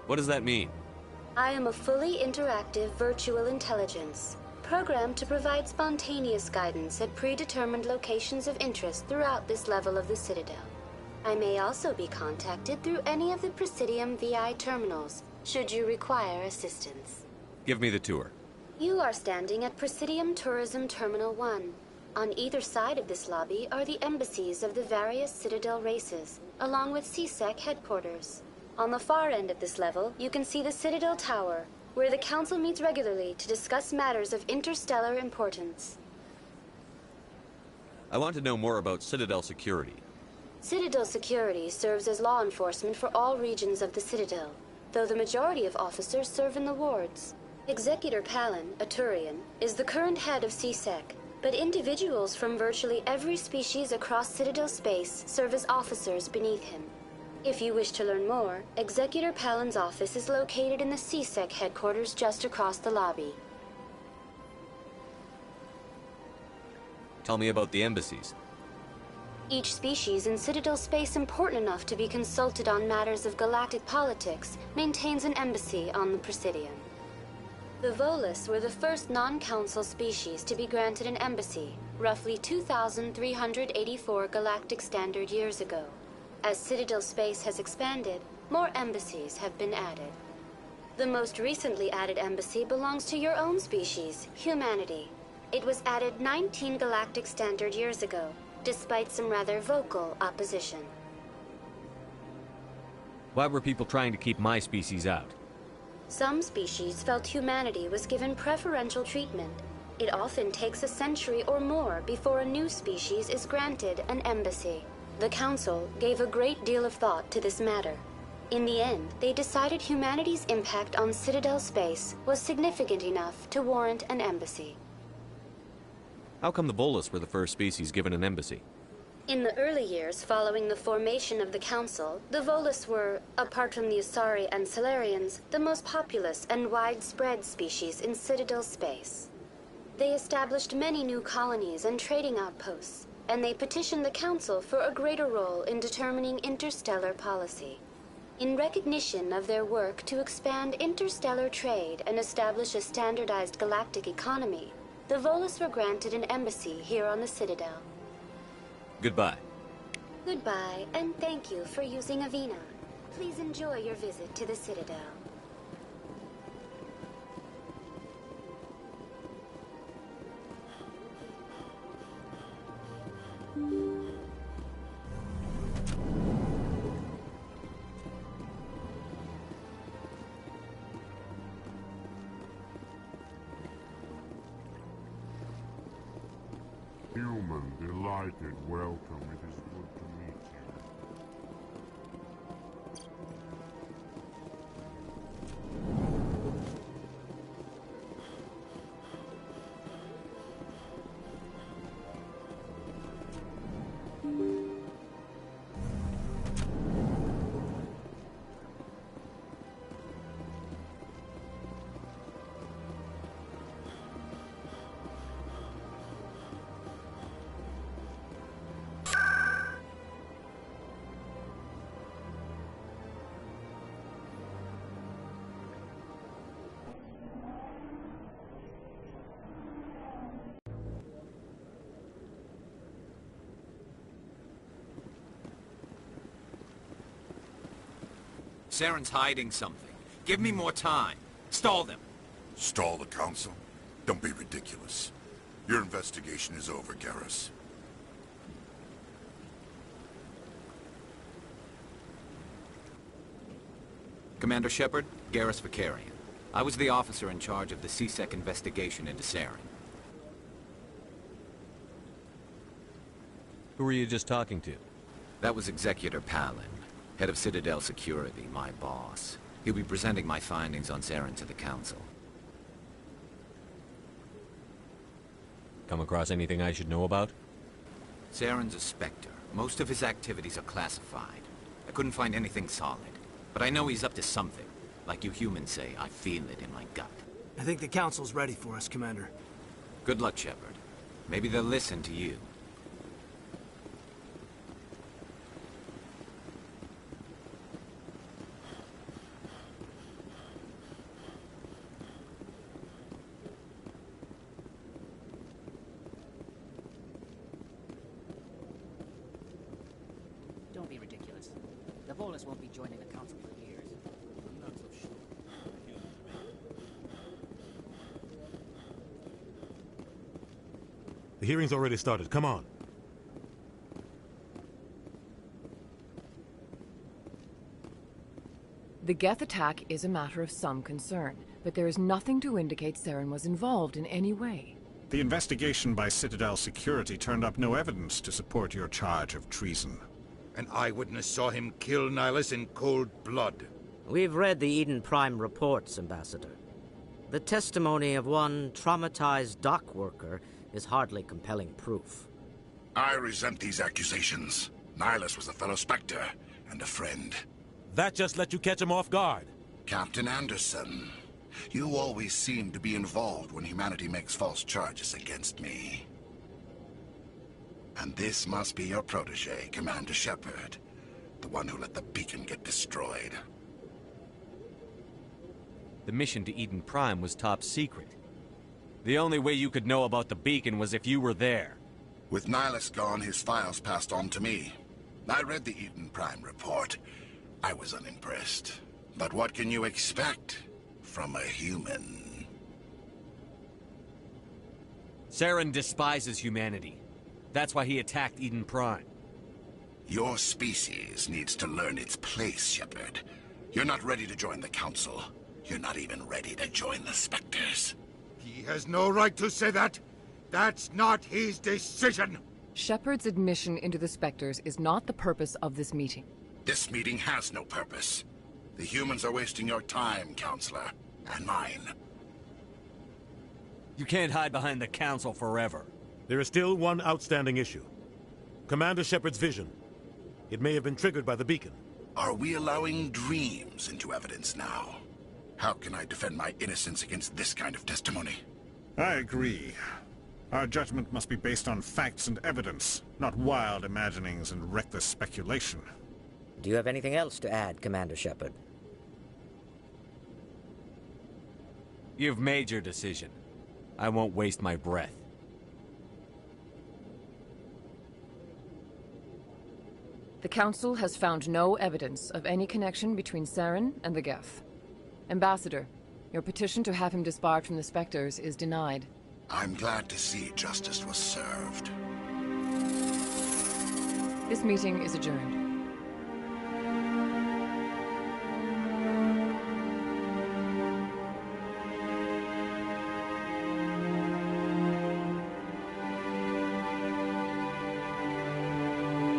What does that mean? I am a fully interactive virtual intelligence, programmed to provide spontaneous guidance at predetermined locations of interest throughout this level of the Citadel. I may also be contacted through any of the Presidium VI terminals, should you require assistance. Give me the tour. You are standing at Presidium Tourism Terminal 1. On either side of this lobby are the embassies of the various Citadel races, along with CSEC headquarters. On the far end of this level, you can see the Citadel Tower, where the Council meets regularly to discuss matters of interstellar importance. I want to know more about Citadel security. Citadel security serves as law enforcement for all regions of the Citadel, though the majority of officers serve in the wards. Executor Palin, a Turian, is the current head of CSEC, but individuals from virtually every species across Citadel space serve as officers beneath him. If you wish to learn more, Executor Palin's office is located in the CSEC headquarters just across the lobby. Tell me about the embassies. Each species in Citadel space important enough to be consulted on matters of galactic politics maintains an embassy on the Presidium. The Volus were the first non-council species to be granted an embassy, roughly 2,384 galactic standard years ago. As Citadel space has expanded, more embassies have been added. The most recently added embassy belongs to your own species, humanity. It was added 19 galactic standard years ago, despite some rather vocal opposition. Why were people trying to keep my species out? Some species felt humanity was given preferential treatment. It often takes a century or more before a new species is granted an embassy. The Council gave a great deal of thought to this matter. In the end, they decided humanity's impact on Citadel space was significant enough to warrant an embassy. How come the Volus were the first species given an embassy? In the early years following the formation of the Council, the Volus were, apart from the Asari and Salarians, the most populous and widespread species in Citadel space. They established many new colonies and trading outposts, and they petitioned the Council for a greater role in determining interstellar policy. In recognition of their work to expand interstellar trade and establish a standardized galactic economy, the Volus were granted an embassy here on the Citadel. Goodbye. Goodbye, and thank you for using Avina. Please enjoy your visit to the Citadel. Human, delighted welcome. It is good to meet you. Saren's hiding something. Give me more time. Stall them. Stall the Council? Don't be ridiculous. Your investigation is over, Garrus. Commander Shepard, Garrus Vakarian. I was the officer in charge of the CSEC investigation into Saren. Who were you just talking to? That was Executor Palin, head of Citadel Security, my boss. He'll be presenting my findings on Saren to the Council. Come across anything I should know about? Saren's a Spectre. Most of his activities are classified. I couldn't find anything solid. But I know he's up to something. Like you humans say, I feel it in my gut. I think the Council's ready for us, Commander. Good luck, Shepard. Maybe they'll listen to you. Don't be ridiculous. The Volus won't be joining the Council for years. I'm not so sure. The hearing's already started. Come on. The Geth attack is a matter of some concern, but there is nothing to indicate Saren was involved in any way. The investigation by Citadel Security turned up no evidence to support your charge of treason. An eyewitness saw him kill Nihilus in cold blood. We've read the Eden Prime reports, Ambassador. The testimony of one traumatized dock worker is hardly compelling proof. I resent these accusations. Nihilus was a fellow Spectre and a friend. That just let you catch him off guard. Captain Anderson, you always seem to be involved when humanity makes false charges against me. And this must be your protege, Commander Shepard, the one who let the beacon get destroyed. The mission to Eden Prime was top secret. The only way you could know about the beacon was if you were there. With Nihilus gone, his files passed on to me. I read the Eden Prime report. I was unimpressed. But what can you expect from a human? Saren despises humanity. That's why he attacked Eden Prime. Your species needs to learn its place, Shepard. You're not ready to join the Council. You're not even ready to join the Spectres. He has no right to say that. That's not his decision. Shepard's admission into the Spectres is not the purpose of this meeting. This meeting has no purpose. The humans are wasting your time, Counselor, and mine. You can't hide behind the Council forever. There is still one outstanding issue. Commander Shepard's vision. It may have been triggered by the beacon. Are we allowing dreams into evidence now? How can I defend my innocence against this kind of testimony? I agree. Our judgment must be based on facts and evidence, not wild imaginings and reckless speculation. Do you have anything else to add, Commander Shepard? You've made your decision. I won't waste my breath. The Council has found no evidence of any connection between Saren and the Geth. Ambassador, your petition to have him disbarred from the Spectres is denied. I'm glad to see justice was served. This meeting is adjourned.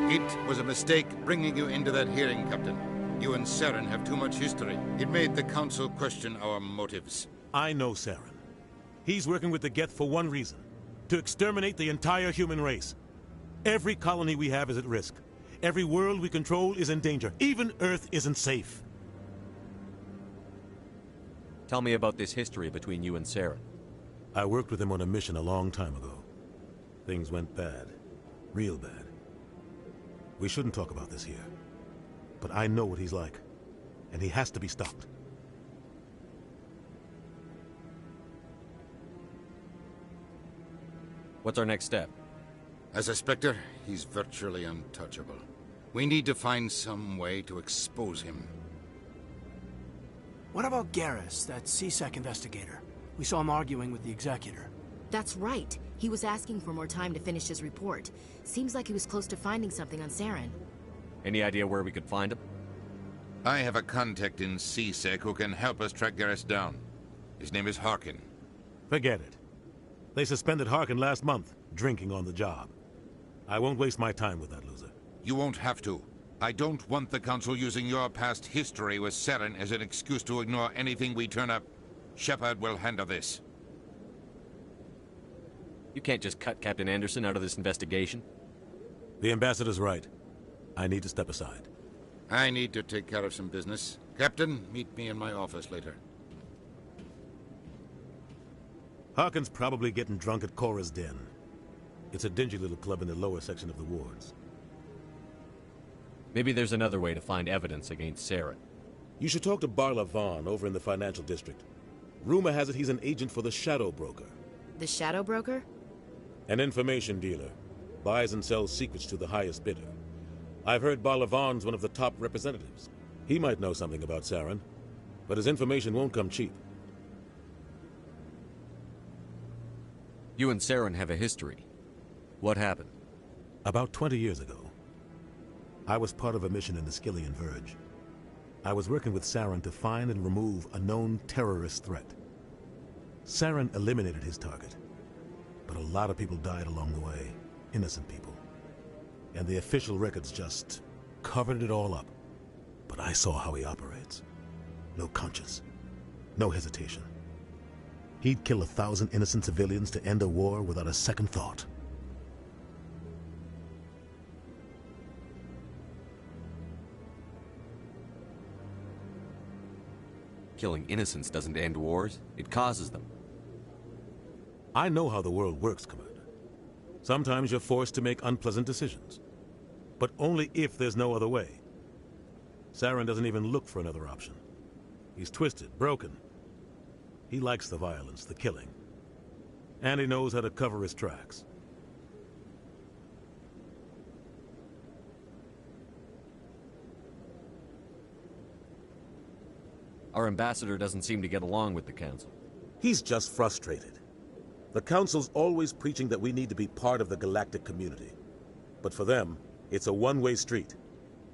It was a mistake bringing you into that hearing, Captain. You and Saren have too much history. It made the Council question our motives. I know Saren. He's working with the Geth for one reason. To exterminate the entire human race. Every colony we have is at risk. Every world we control is in danger. Even Earth isn't safe. Tell me about this history between you and Saren. I worked with him on a mission a long time ago. Things went bad. Real bad. We shouldn't talk about this here. But I know what he's like. And he has to be stopped. What's our next step? As a Spectre, he's virtually untouchable. We need to find some way to expose him. What about Garrus, that CSEC investigator? We saw him arguing with the Executor. That's right. He was asking for more time to finish his report. Seems like he was close to finding something on Saren. Any idea where we could find him? I have a contact in CSEC who can help us track Garrus down. His name is Harkin. Forget it. They suspended Harkin last month, drinking on the job. I won't waste my time with that loser. You won't have to. I don't want the Council using your past history with Saren as an excuse to ignore anything we turn up. Shepard will handle this. You can't just cut Captain Anderson out of this investigation. The Ambassador's right. I need to step aside. I need to take care of some business. Captain, meet me in my office later. Harkin's probably getting drunk at Cora's Den. It's a dingy little club in the lower section of the wards. Maybe there's another way to find evidence against Saren. You should talk to Barla Vaughn over in the financial district. Rumor has it he's an agent for the Shadow Broker. The Shadow Broker? An information dealer. Buys and sells secrets to the highest bidder. I've heard Barla Vaughn's one of the top representatives. He might know something about Saren, but his information won't come cheap. You and Saren have a history. What happened? About 20 years ago, I was part of a mission in the Skillian Verge. I was working with Saren to find and remove a known terrorist threat. Saren eliminated his target, but a lot of people died along the way, innocent people. And the official records just covered it all up. But I saw how he operates. No conscience, no hesitation. He'd kill 1,000 innocent civilians to end a war without a second thought. Killing innocents doesn't end wars, it causes them. I know how the world works, Commander. Sometimes you're forced to make unpleasant decisions. But only if there's no other way. Saren doesn't even look for another option. He's twisted, broken. He likes the violence, the killing. And he knows how to cover his tracks. Our ambassador doesn't seem to get along with the Council. He's just frustrated. The Council's always preaching that we need to be part of the galactic community. But for them, it's a one-way street.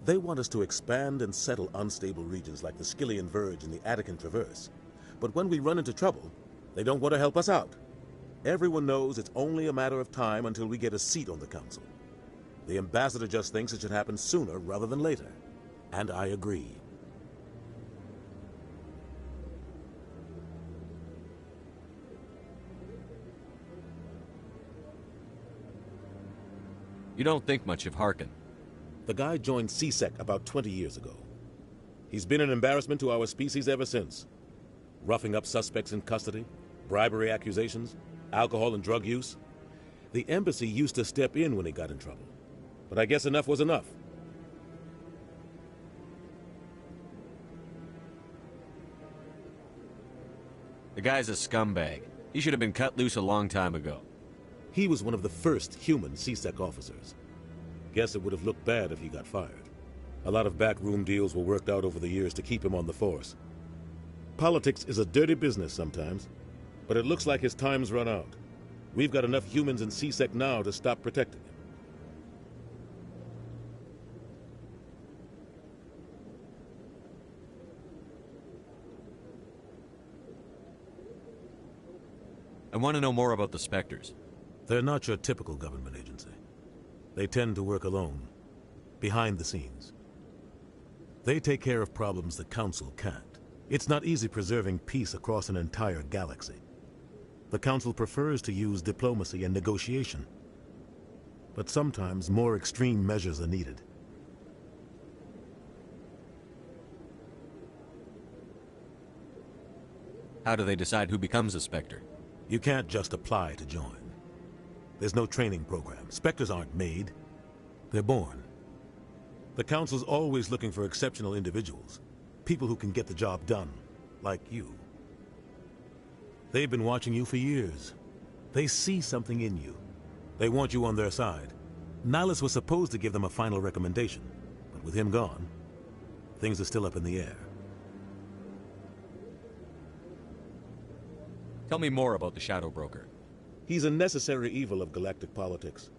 They want us to expand and settle unstable regions like the Skillian Verge and the Attican Traverse. But when we run into trouble, they don't want to help us out. Everyone knows it's only a matter of time until we get a seat on the Council. The ambassador just thinks it should happen sooner rather than later. And I agree. You don't think much of Harkin. The guy joined C-Sec about 20 years ago. He's been an embarrassment to our species ever since. Roughing up suspects in custody, bribery accusations, alcohol and drug use. The embassy used to step in when he got in trouble. But I guess enough was enough. The guy's a scumbag. He should have been cut loose a long time ago. He was one of the first human C-Sec officers. Guess it would have looked bad if he got fired. A lot of backroom deals were worked out over the years to keep him on the force. Politics is a dirty business sometimes, but it looks like his time's run out. We've got enough humans in C-Sec now to stop protecting him. I want to know more about the Spectres. They're not your typical government agency. They tend to work alone, behind the scenes. They take care of problems the Council can't. It's not easy preserving peace across an entire galaxy. The Council prefers to use diplomacy and negotiation. But sometimes more extreme measures are needed. How do they decide who becomes a Spectre? You can't just apply to join. There's no training program. Spectres aren't made. They're born. The Council's always looking for exceptional individuals. People who can get the job done, like you. They've been watching you for years. They see something in you. They want you on their side. Nihilus was supposed to give them a final recommendation, but with him gone, things are still up in the air. Tell me more about the Shadow Broker. He's a necessary evil of galactic politics.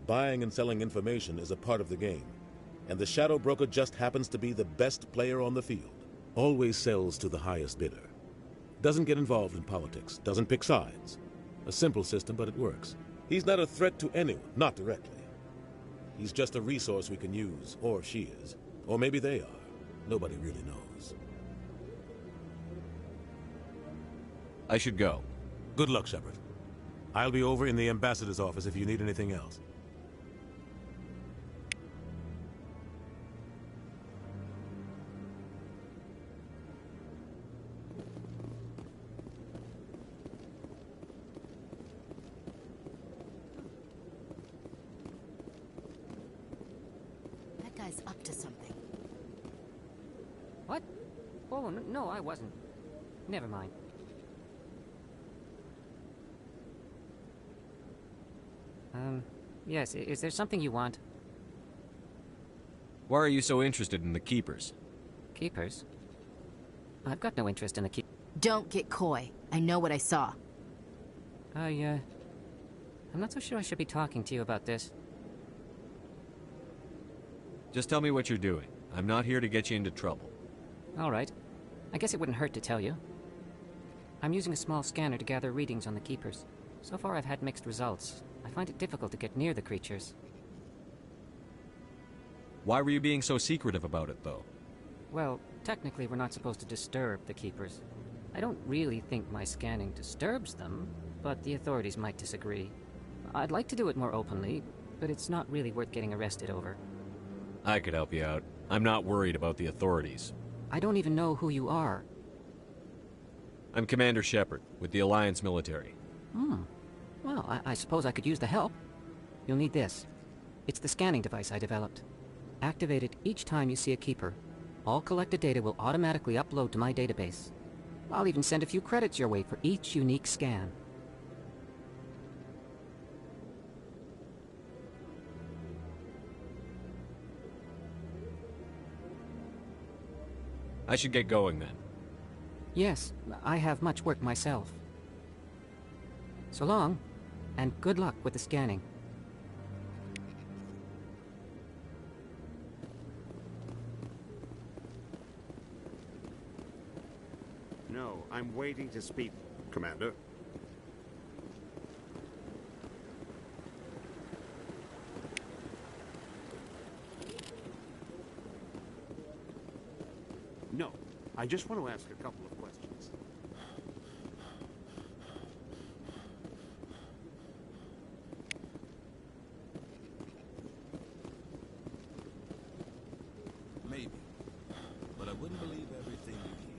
Buying and selling information is a part of the game. And the Shadow Broker just happens to be the best player on the field. Always sells to the highest bidder. Doesn't get involved in politics. Doesn't pick sides. A simple system, but it works. He's not a threat to anyone, not directly. He's just a resource we can use, or she is. Or maybe they are. Nobody really knows. I should go. Good luck, Shepard. I'll be over in the ambassador's office if you need anything else. That guy's up to something. What? Oh, no, I wasn't. Never mind. Yes, is there something you want? Why are you so interested in the Keepers? Keepers? I've got no interest in the Keepers. Don't get coy. I know what I saw. I I'm not so sure I should be talking to you about this. Just tell me what you're doing. I'm not here to get you into trouble. All right. I guess it wouldn't hurt to tell you. I'm using a small scanner to gather readings on the Keepers. So far I've had mixed results. I find it difficult to get near the creatures. Why were you being so secretive about it, though? Well, technically we're not supposed to disturb the Keepers. I don't really think my scanning disturbs them, but the authorities might disagree. I'd like to do it more openly, but it's not really worth getting arrested over. I could help you out. I'm not worried about the authorities. I don't even know who you are. I'm Commander Shepard, with the Alliance military. Well, I suppose I could use the help. You'll need this. It's the scanning device I developed. Activate it each time you see a Keeper. All collected data will automatically upload to my database. I'll even send a few credits your way for each unique scan. I should get going then. Yes, I have much work myself. So long, and good luck with the scanning. No, I'm waiting to speak, Commander. No, I just want to ask a couple of questions. Maybe. But I wouldn't believe everything you hear.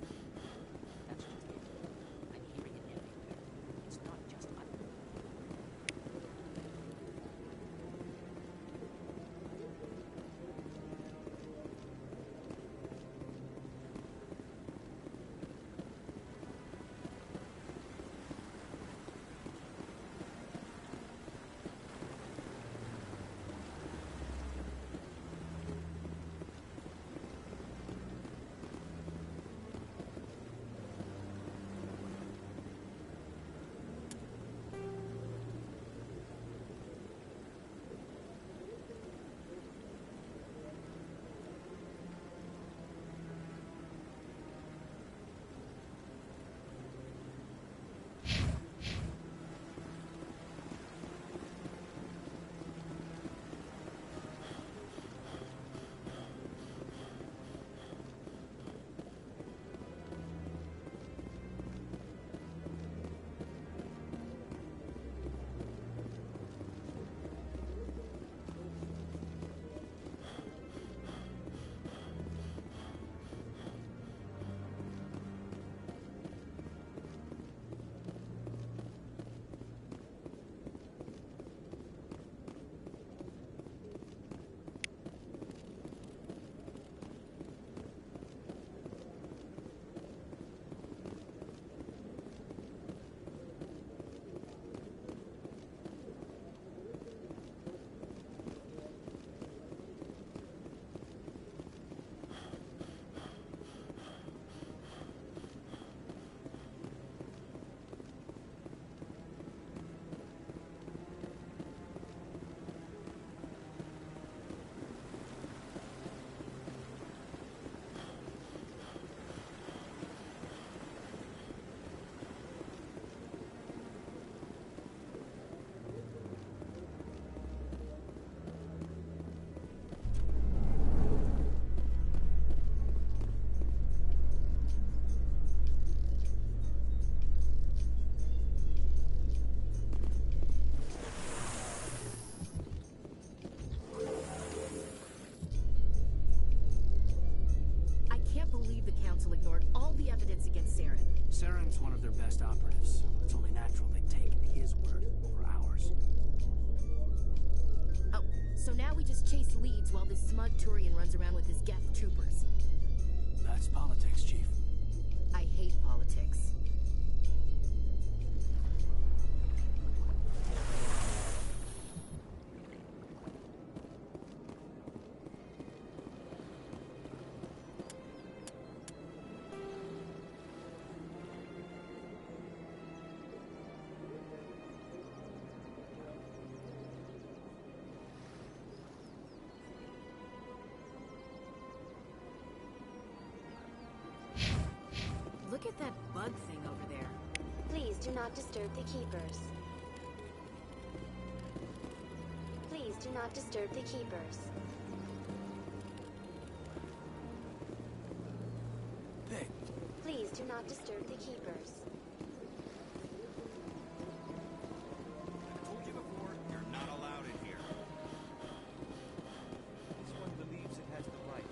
Saren's one of their best operatives. It's only natural they'd take his word over ours. Oh, so now we just chase leads while this smug Turian runs around with his Geth troopers. That's politics, Chief. I hate politics. bug thing over there. Please do not disturb the keepers. Please do not disturb the keepers. Hey. Please do not disturb the keepers. I told you before, you're not allowed in here. This one believes it has the right.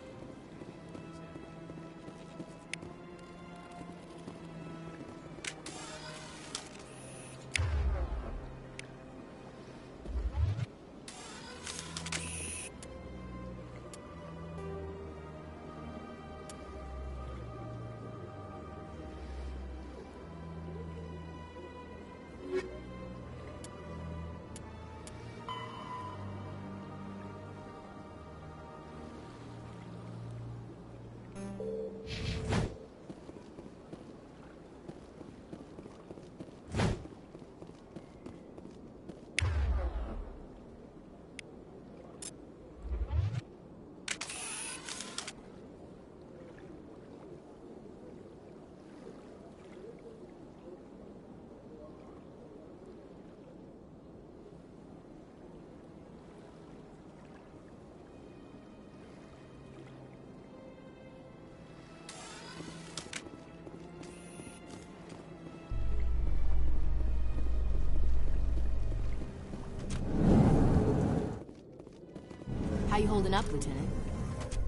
How you holding up, Lieutenant?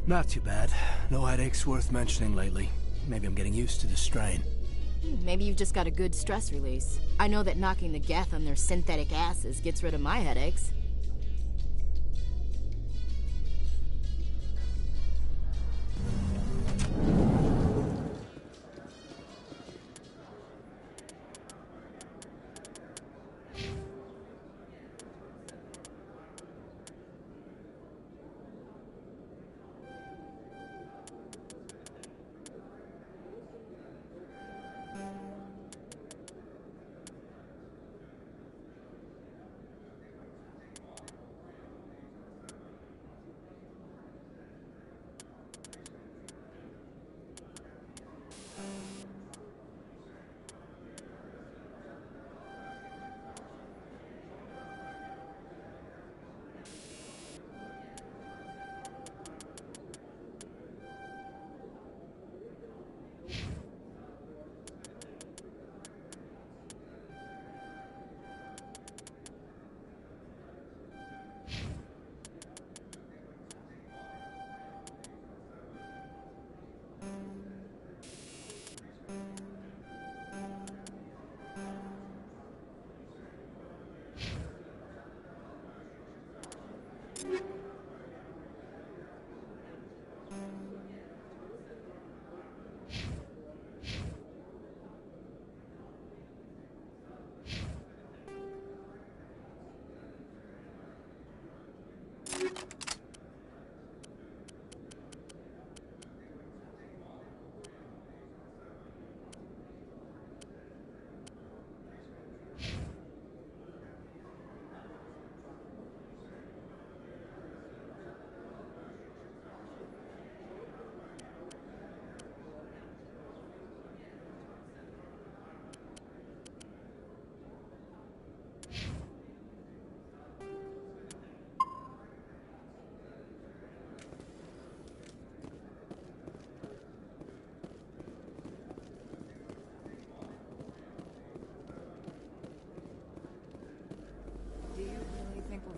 Not too bad. No headaches worth mentioning lately. Maybe I'm getting used to the strain. Maybe you've just got a good stress release. I know that knocking the Geth on their synthetic asses gets rid of my headaches.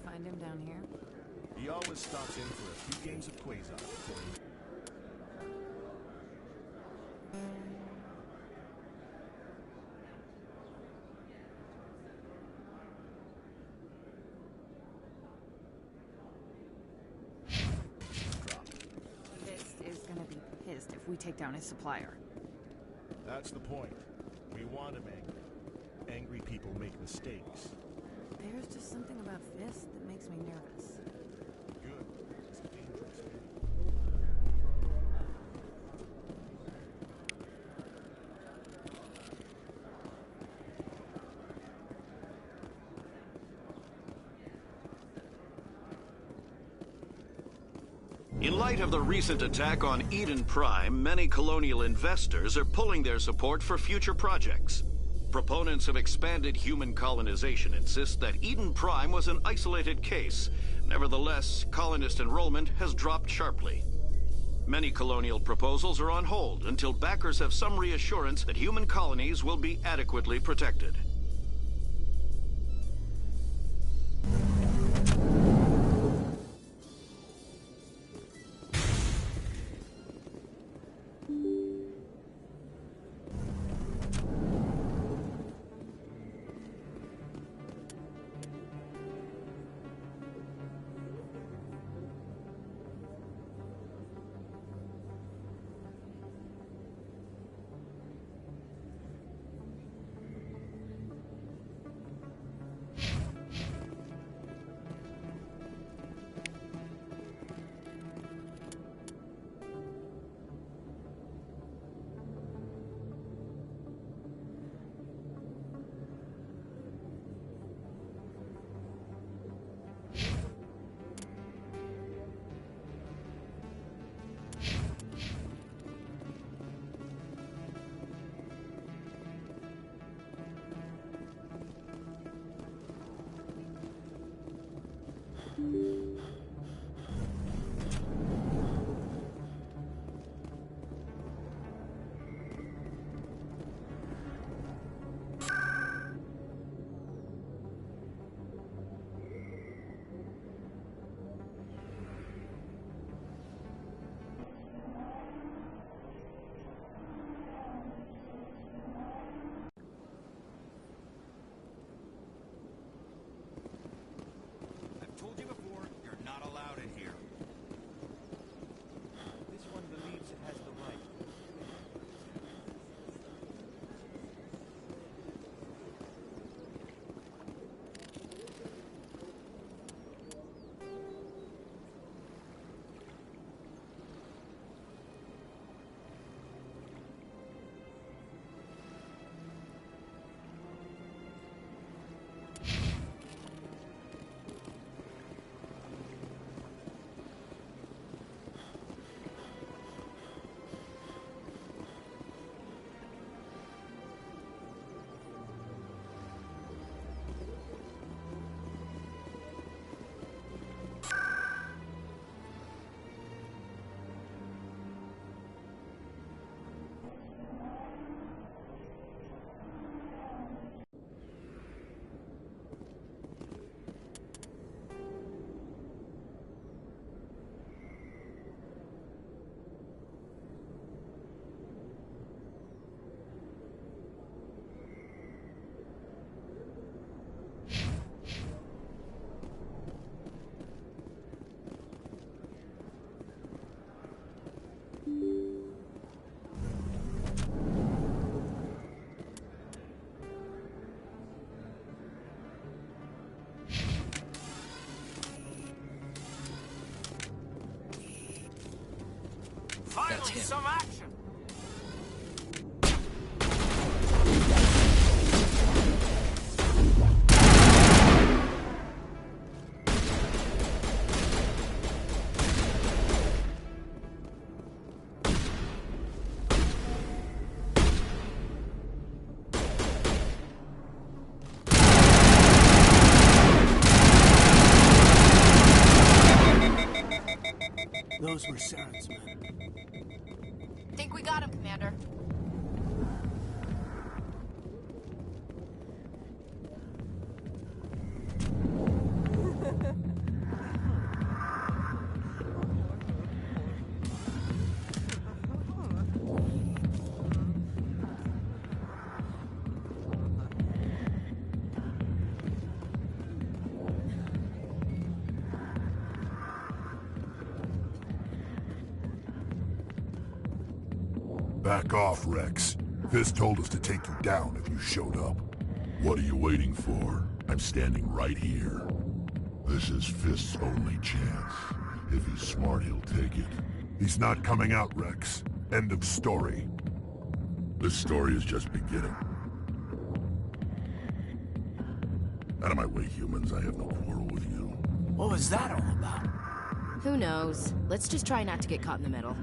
Find him down here? He always stops in for a few games of Quasar. Fist is gonna be pissed if we take down his supplier. That's the point. We want him angry. Angry people make mistakes. There's just something about Fist that makes me nervous. Good. It's dangerous. In light of the recent attack on Eden Prime, many colonial investors are pulling their support for future projects. Proponents of expanded human colonization insist that Eden Prime was an isolated case. Nevertheless, colonist enrollment has dropped sharply. Many colonial proposals are on hold until backers have some reassurance that human colonies will be adequately protected. That's him. Some action. Those were Saren's men. Think we got him, Commander. Back off, Rex. Fisk told us to take you down if you showed up. What are you waiting for? I'm standing right here. This is Fisk's only chance. If he's smart, he'll take it. He's not coming out, Rex. End of story. This story is just beginning. Out of my way, humans. I have no quarrel with you. What was that all about? Who knows? Let's just try not to get caught in the middle.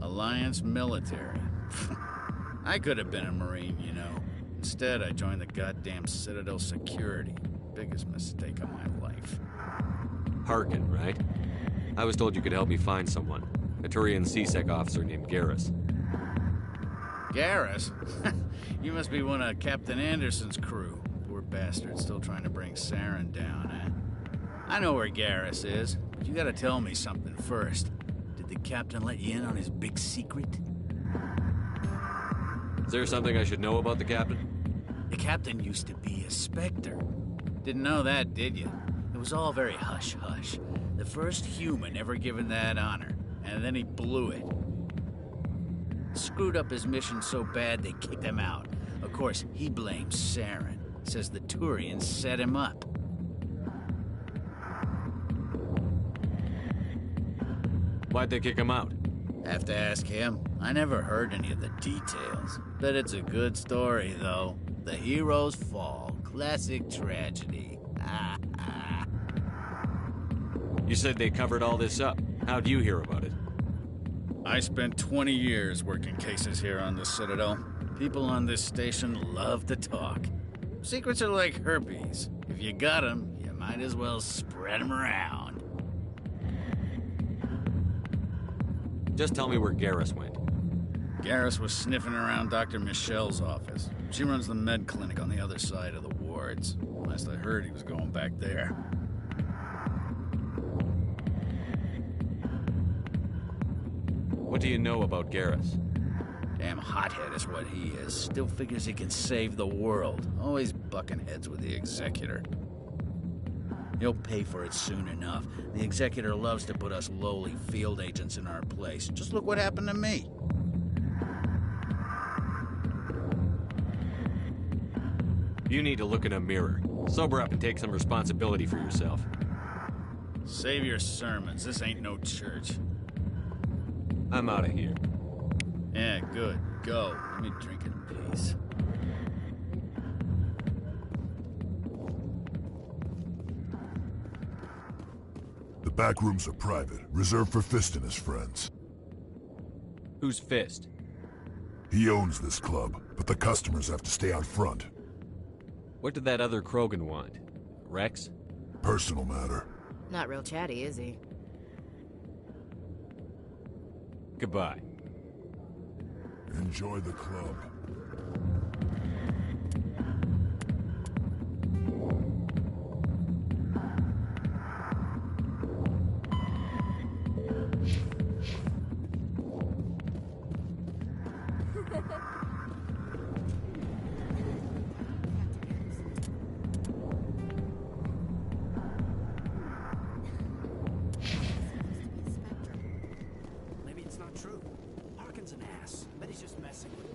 Alliance military. I could have been a Marine, you know. Instead, I joined the goddamn Citadel security. Biggest mistake of my life. Harkin, right? I was told you could help me find someone. A Turian C-Sec officer named Garrus. Garrus? You must be one of Captain Anderson's crew. Poor bastard, still trying to bring Saren down, eh? I know where Garrus is, but you gotta tell me something first. Did the captain let you in on his big secret? Is there something I should know about the captain? The captain used to be a Spectre. Didn't know that, did you? It was all very hush-hush. The first human ever given that honor, and then he blew it. Screwed up his mission so bad they kicked him out. Of course, he blames Saren. Says the Turians set him up. Why'd they kick him out? Have to ask him. I never heard any of the details. Bet it's a good story, though. The hero's fall. Classic tragedy. You said they covered all this up. How'd you hear about it? I spent 20 years working cases here on the Citadel. People on this station love to talk. Secrets are like herpes. If you got them, you might as well spread them around. Just tell me where Garrus went. Garrus was sniffing around Dr. Michelle's office. She runs the med clinic on the other side of the wards. Last I heard, he was going back there. What do you know about Garrus? Damn hothead is what he is. Still figures he can save the world. Always bucking heads with the Executor. He'll pay for it soon enough. The Executor loves to put us lowly field agents in our place. Just look what happened to me. You need to look in a mirror. Sober up and take some responsibility for yourself. Save your sermons. This ain't no church. I'm out of here. Yeah, good. Go. Let me drink in peace. The back rooms are private, reserved for Fist and his friends. Who's Fist? He owns this club, but the customers have to stay out front. What did that other Krogan want? Rex? Personal matter. Not real chatty, is he? Goodbye. Enjoy the club. Maybe it's not true. Harkin's an ass. I bet he's just messing with me.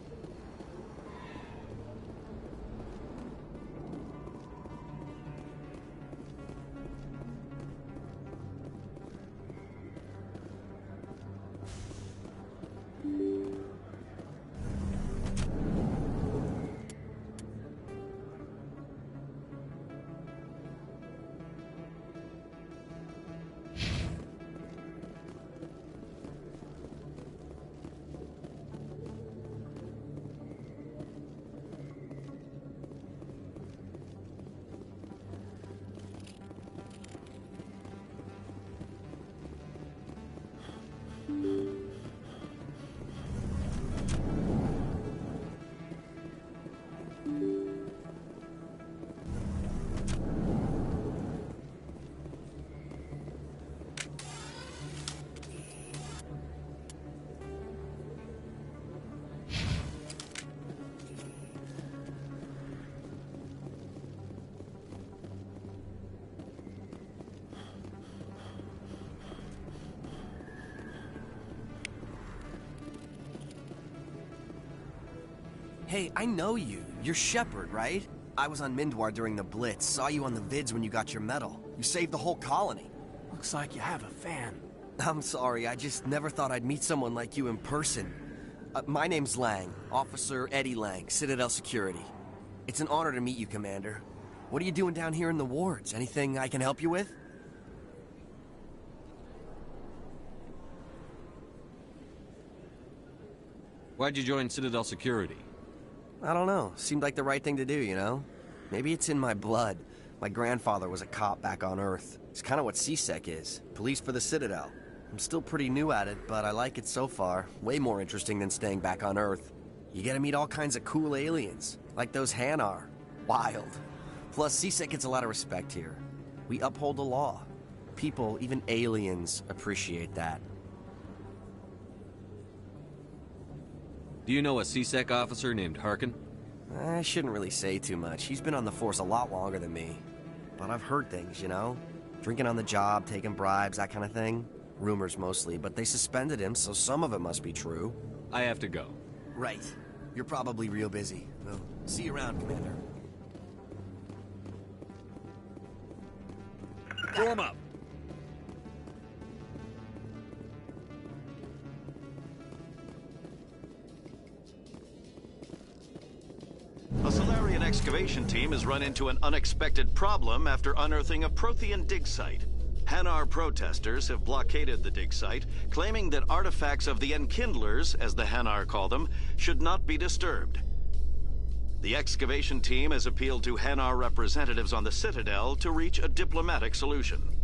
Hey, I know you. You're Shepard, right? I was on Mindwar during the Blitz. Saw you on the vids when you got your medal. You saved the whole colony. Looks like you have a fan. I'm sorry, I just never thought I'd meet someone like you in person. My name's Lang. Officer Eddie Lang, Citadel Security. It's an honor to meet you, Commander. What are you doing down here in the wards? Anything I can help you with? Why'd you join Citadel Security? I don't know. Seemed like the right thing to do, you know? Maybe it's in my blood. My grandfather was a cop back on Earth. It's kind of what CSEC is. Police for the Citadel. I'm still pretty new at it, but I like it so far. Way more interesting than staying back on Earth. You get to meet all kinds of cool aliens, like those Hanar. Wild. Plus, CSEC gets a lot of respect here. We uphold the law. People, even aliens, appreciate that. Do you know a CSEC officer named Harkin? I shouldn't really say too much. He's been on the force a lot longer than me. But I've heard things, you know? Drinking on the job, taking bribes, that kind of thing. Rumors mostly, but they suspended him, so some of it must be true. I have to go. Right. You're probably real busy. Well, see you around, Commander. Form up! A Solarian excavation team has run into an unexpected problem after unearthing a Prothean dig site. Hanar protesters have blockaded the dig site, claiming that artifacts of the Enkindlers, as the Hanar call them, should not be disturbed. The excavation team has appealed to Hanar representatives on the Citadel to reach a diplomatic solution.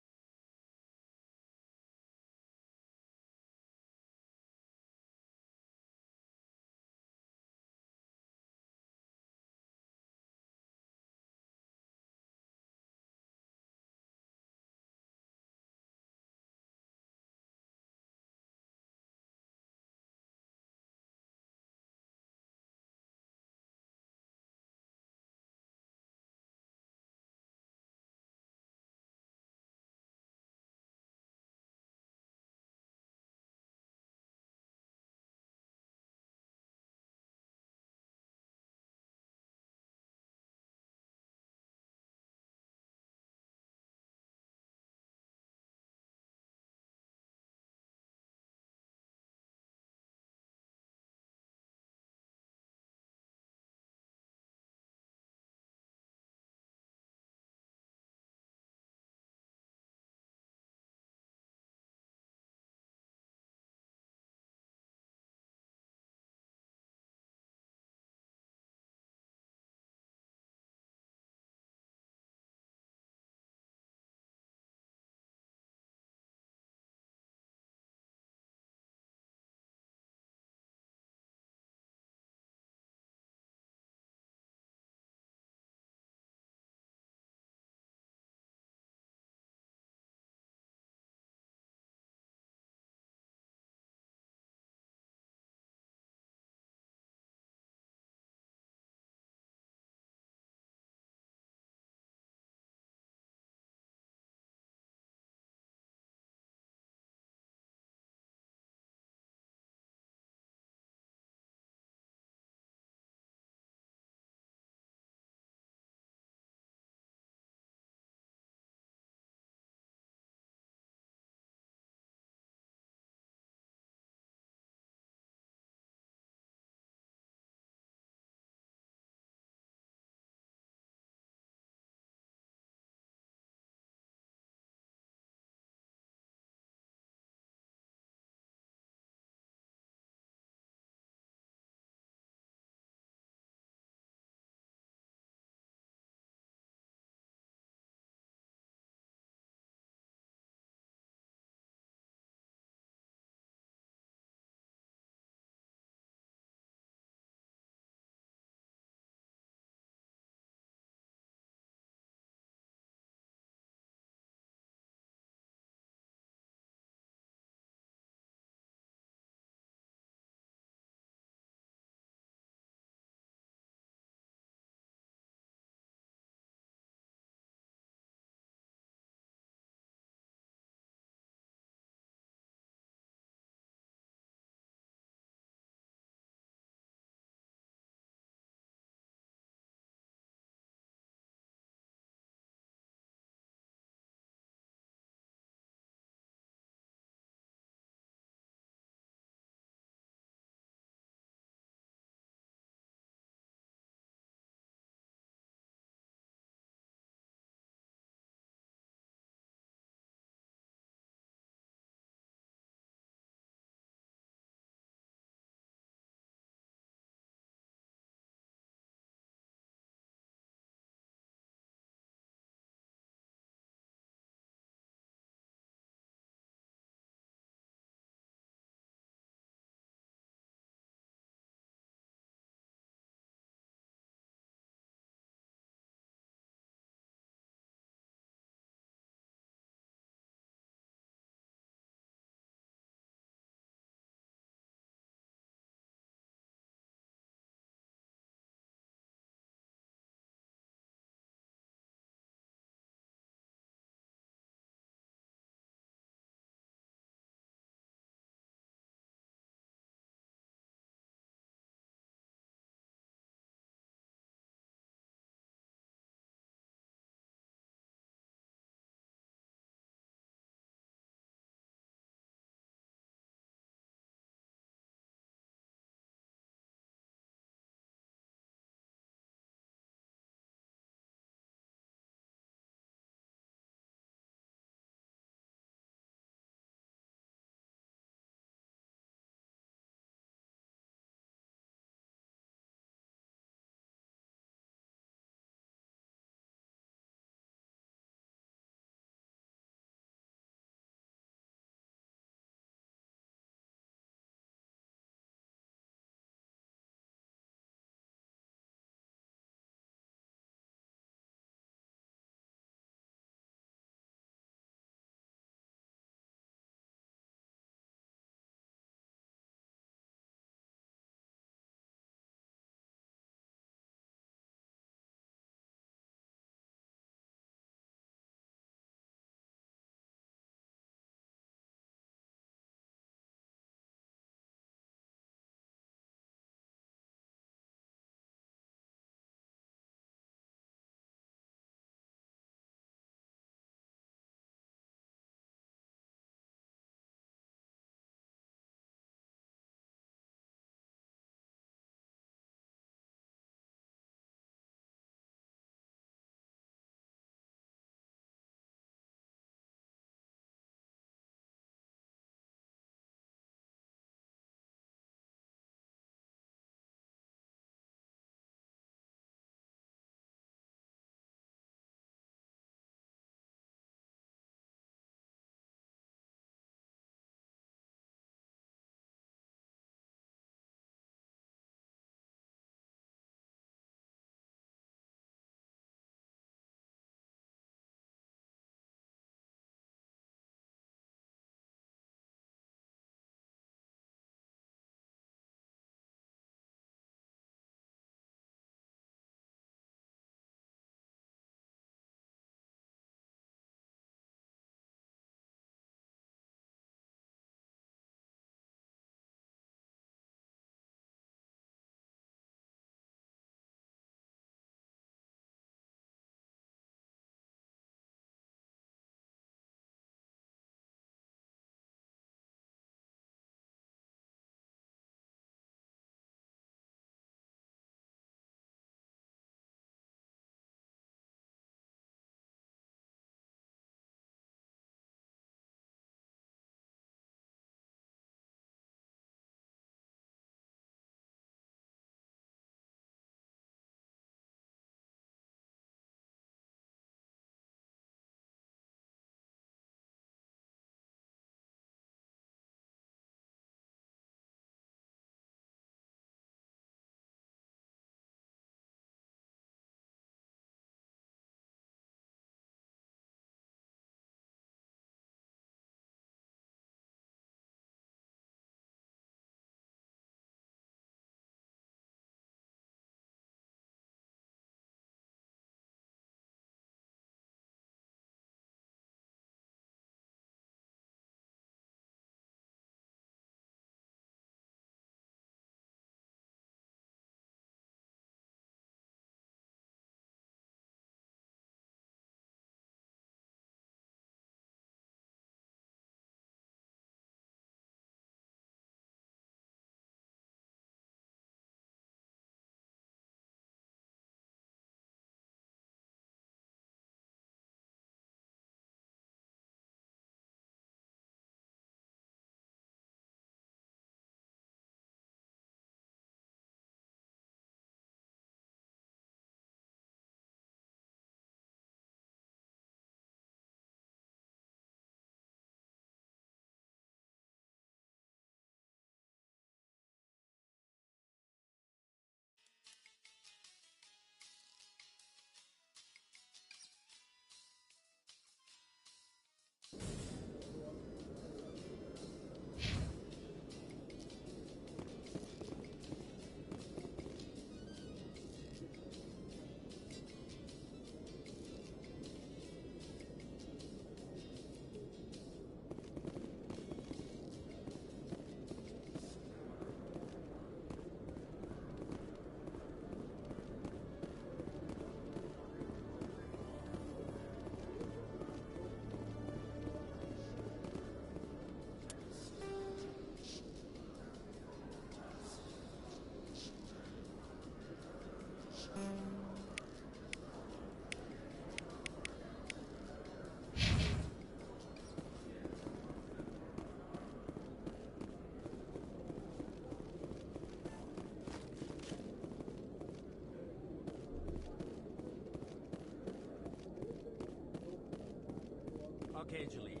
Okay, Jalid.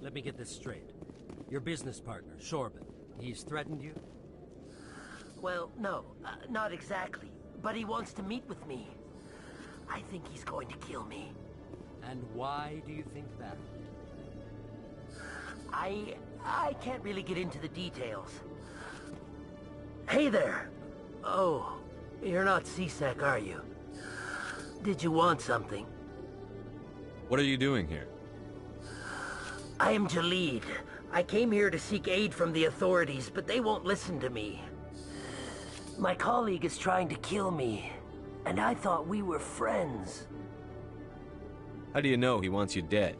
Let me get this straight. Your business partner, Shorban, he's threatened you? Well, no, not exactly. But he wants to meet with me. I think he's going to kill me. And why do you think that? I can't really get into the details. Hey there! Oh, you're not C-Sec, are you? Did you want something? What are you doing here? I am Jalid. I came here to seek aid from the authorities, but they won't listen to me. My colleague is trying to kill me, and I thought we were friends. How do you know he wants you dead?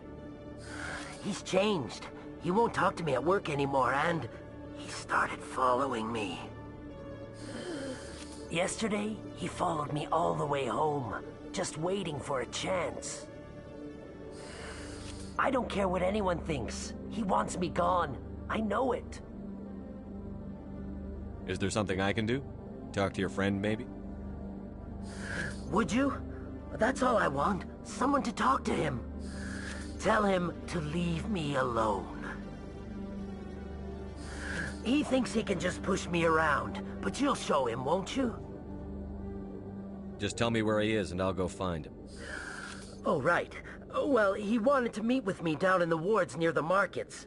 He's changed. He won't talk to me at work anymore, and he started following me. Yesterday, he followed me all the way home, just waiting for a chance. I don't care what anyone thinks. He wants me gone. I know it. Is there something I can do? Talk to your friend, maybe? Would you? That's all I want. Someone to talk to him. Tell him to leave me alone. He thinks he can just push me around, but you'll show him, won't you? Just tell me where he is and I'll go find him. Oh, right. Well, he wanted to meet with me down in the wards near the markets.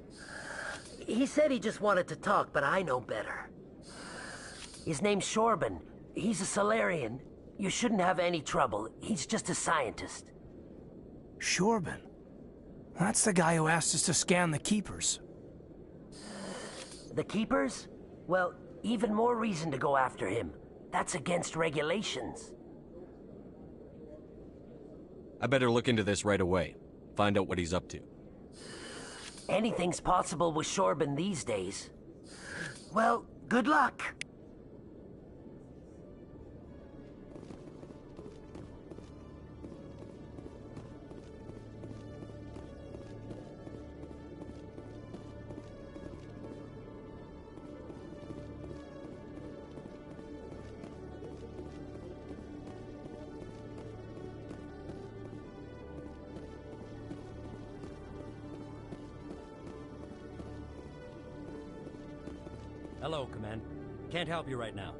He said he just wanted to talk, but I know better. His name's Shorban. He's a Salarian. You shouldn't have any trouble. He's just a scientist. Shorban? That's the guy who asked us to scan the Keepers. The Keepers? Well, even more reason to go after him. That's against regulations. I better look into this right away. Find out what he's up to. Anything's possible with Shorban these days. Well, good luck. Hello, Command. Can't help you right now.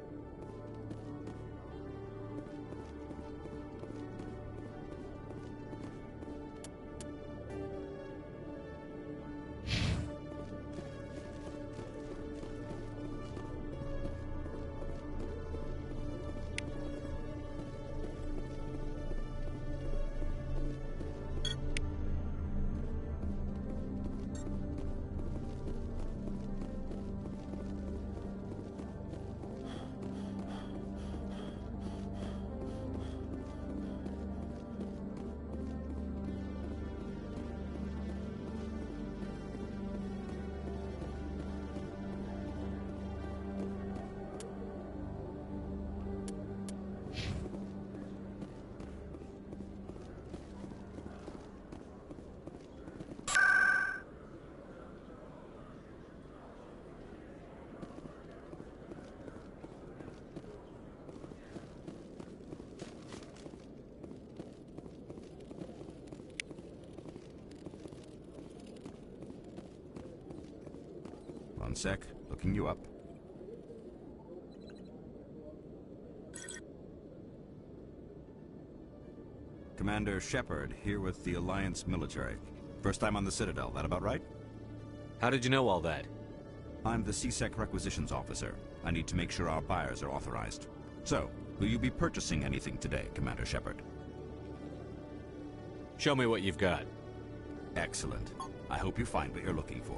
One sec, looking you up. Commander Shepard, here with the Alliance military. First time on the Citadel, that about right? How did you know all that? I'm the C-Sec requisitions officer. I need to make sure our buyers are authorized. So, will you be purchasing anything today, Commander Shepard? Show me what you've got. Excellent. I hope you find what you're looking for.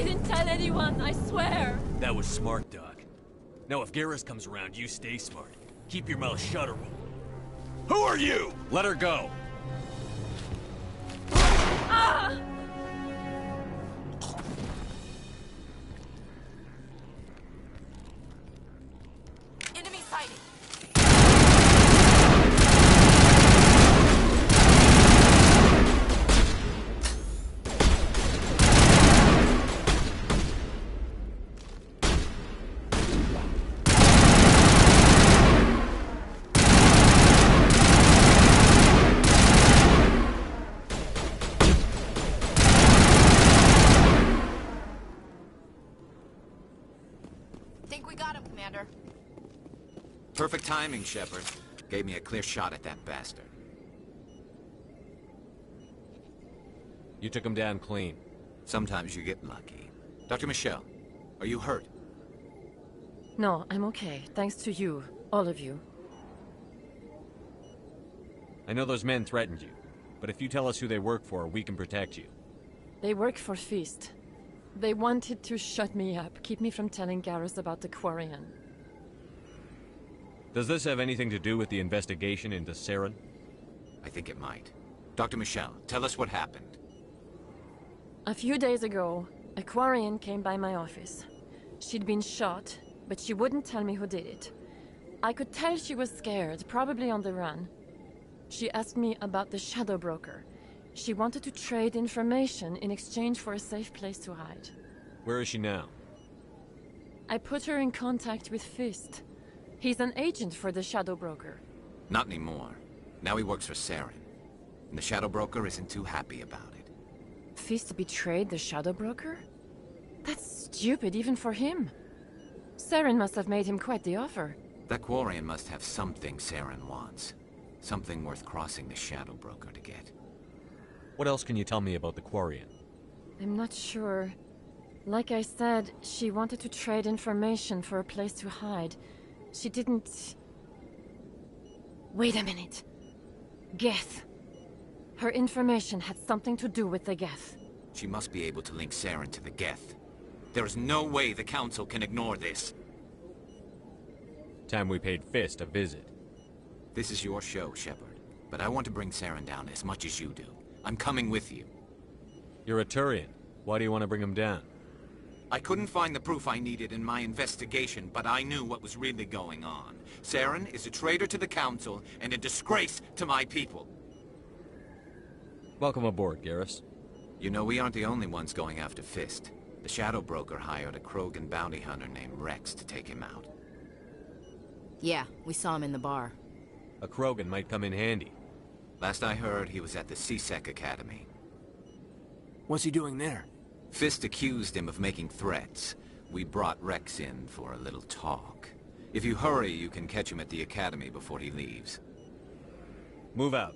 didn't tell anyone, I swear. That was smart, Doc. Now if Garrus comes around, you stay smart. Keep your mouth shut or we'll... Who are you? Let her go. Ah! Enemy sighting. Think we got him, Commander. Perfect timing, Shepard. Gave me a clear shot at that bastard. You took him down clean. Sometimes you get lucky. Dr. Michelle, are you hurt? No, I'm okay. Thanks to you. All of you. I know those men threatened you, but if you tell us who they work for, we can protect you. They work for Feast. They wanted to shut me up, keep me from telling Garrus about the Quarian. Does this have anything to do with the investigation into Saren? I think it might. Dr. Michelle, tell us what happened. A few days ago, a Quarian came by my office. She'd been shot, but she wouldn't tell me who did it. I could tell she was scared, probably on the run. She asked me about the Shadow Broker. She wanted to trade information in exchange for a safe place to hide. Where is she now? I put her in contact with Fist. He's an agent for the Shadow Broker. Not anymore. Now he works for Saren. And the Shadow Broker isn't too happy about it. Fist betrayed the Shadow Broker? That's stupid even for him. Saren must have made him quite the offer. That Quarian must have something Saren wants. Something worth crossing the Shadow Broker to get. What else can you tell me about the Quarian? I'm not sure. Like I said, she wanted to trade information for a place to hide. She didn't... Wait a minute. Geth. Her information had something to do with the Geth. She must be able to link Saren to the Geth. There is no way the Council can ignore this. Time we paid Fist a visit. This is your show, Shepard. But I want to bring Saren down as much as you do. I'm coming with you. You're a Turian. Why do you want to bring him down? I couldn't find the proof I needed in my investigation, but I knew what was really going on. Saren is a traitor to the Council and a disgrace to my people. Welcome aboard, Garrus. You know, we aren't the only ones going after Fist. The Shadow Broker hired a Krogan bounty hunter named Rex to take him out. Yeah, we saw him in the bar. A Krogan might come in handy. Last I heard, he was at the C-Sec Academy. What's he doing there? Fist accused him of making threats. We brought Rex in for a little talk. If you hurry, you can catch him at the Academy before he leaves. Move out.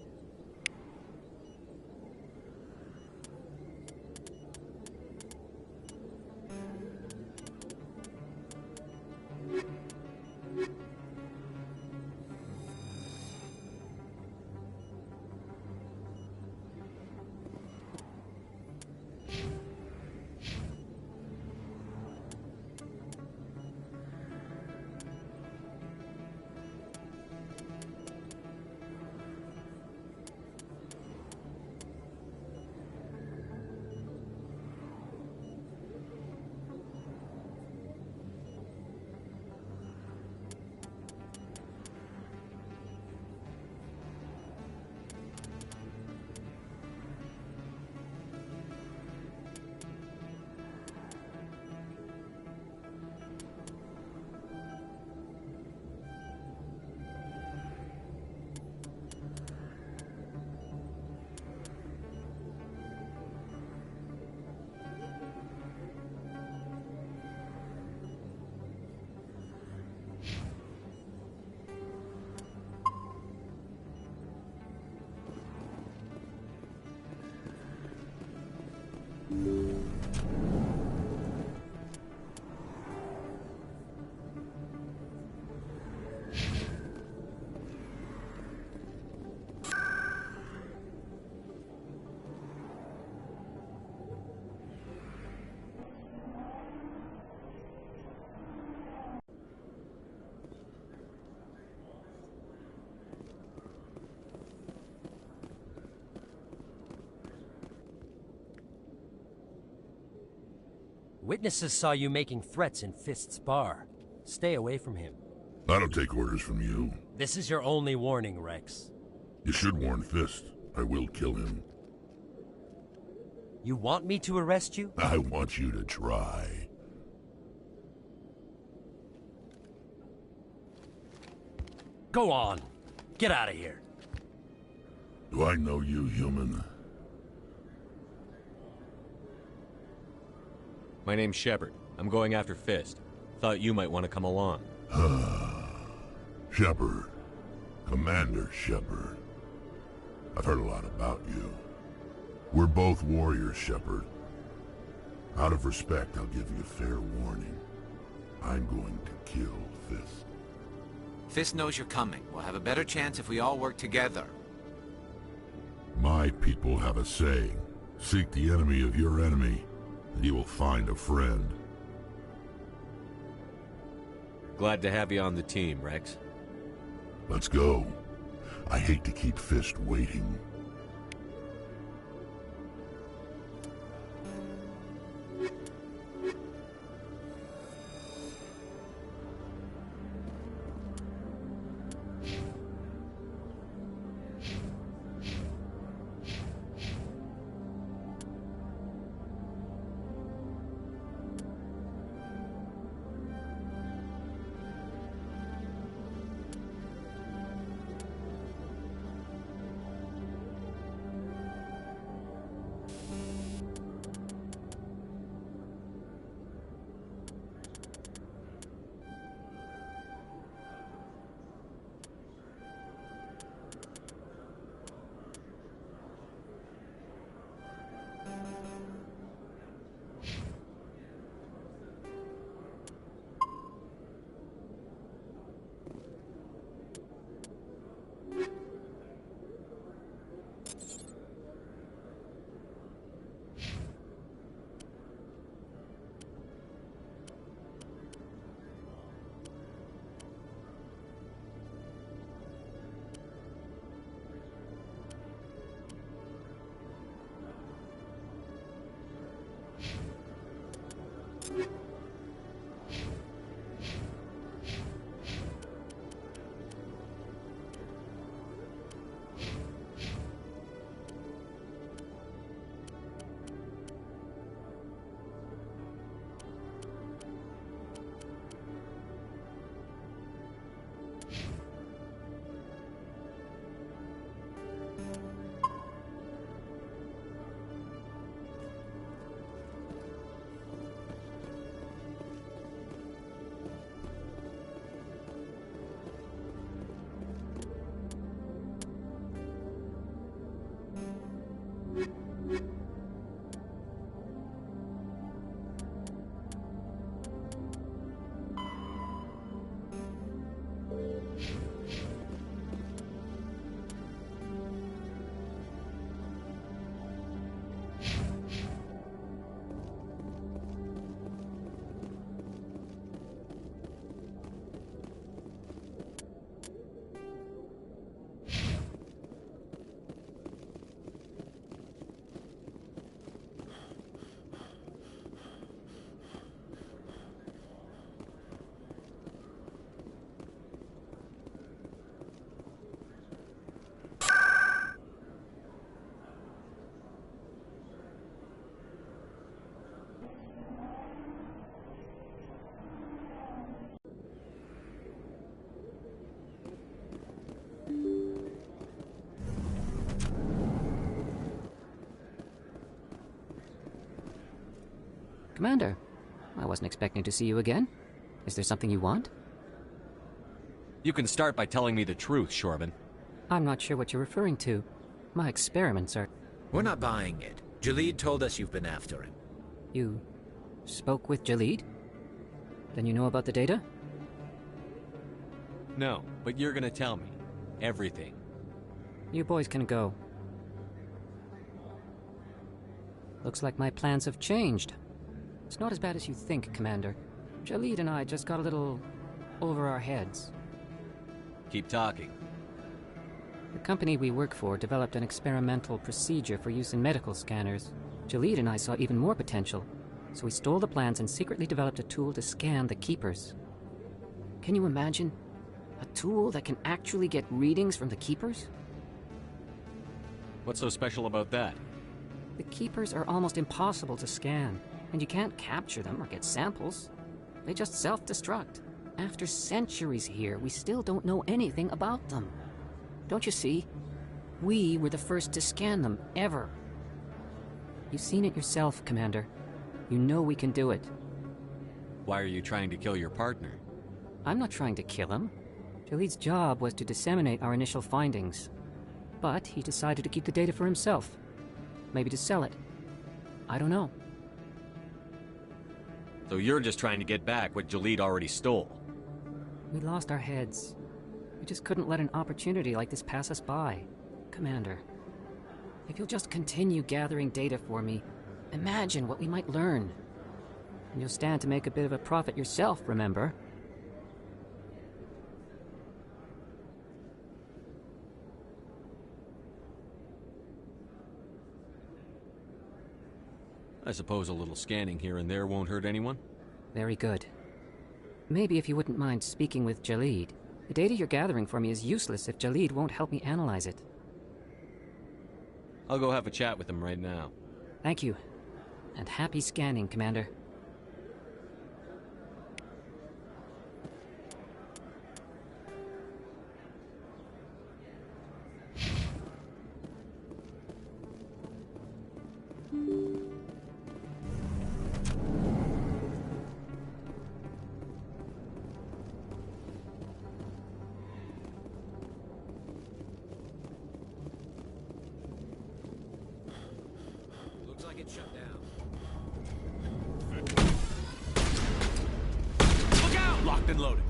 Witnesses saw you making threats in Fist's bar. Stay away from him. I don't take orders from you. This is your only warning, Rex. You should warn Fist. I will kill him. You want me to arrest you? I want you to try. Go on. Get out of here. Do I know you, human? My name's Shepard. I'm going after Fist. Thought you might want to come along. Shepard. Commander Shepard. I've heard a lot about you. We're both warriors, Shepard. Out of respect, I'll give you a fair warning. I'm going to kill Fist. Fist knows you're coming. We'll have a better chance if we all work together. My people have a saying. Seek the enemy of your enemy, and you will find a friend. Glad to have you on the team, Rex. Let's go. I hate to keep Fist waiting. Commander, I wasn't expecting to see you again. Is there something you want? You can start by telling me the truth, Shorban. I'm not sure what you're referring to. My experiments are... We're not buying it. Jalid told us you've been after him. You spoke with Jalid? Then you know about the data? No, but you're gonna tell me. Everything. You boys can go. Looks like my plans have changed. It's not as bad as you think, Commander. Jalid and I just got a little over our heads. Keep talking. The company we work for developed an experimental procedure for use in medical scanners. Jalid and I saw even more potential. So we stole the plans and secretly developed a tool to scan the Keepers. Can you imagine? A tool that can actually get readings from the Keepers? What's so special about that? The Keepers are almost impossible to scan, and you can't capture them or get samples. They just self-destruct. After centuries here, we still don't know anything about them. Don't you see? We were the first to scan them, ever. You've seen it yourself, Commander. You know we can do it. Why are you trying to kill your partner? I'm not trying to kill him. Jaleed's job was to disseminate our initial findings. But he decided to keep the data for himself. Maybe to sell it. I don't know. So you're just trying to get back what Jaleed already stole? We lost our heads. We just couldn't let an opportunity like this pass us by. Commander, if you'll just continue gathering data for me, imagine what we might learn. And you'll stand to make a bit of a profit yourself, remember? I suppose a little scanning here and there won't hurt anyone? Very good. Maybe if you wouldn't mind speaking with Jaleed. The data you're gathering for me is useless if Jaleed won't help me analyze it. I'll go have a chat with him right now. Thank you. And happy scanning, Commander. Looks like it's shut down. Look out! Locked and loaded.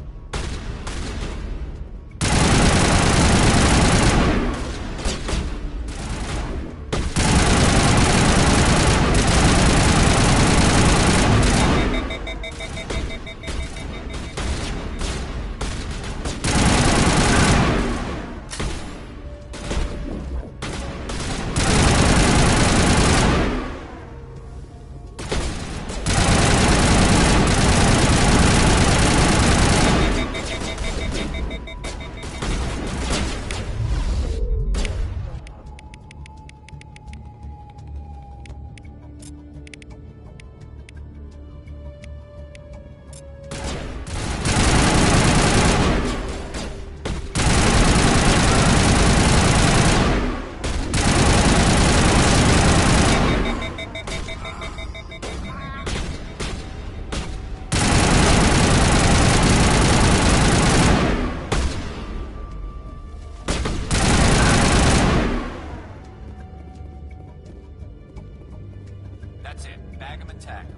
That's it. Bag 'em and tag 'em.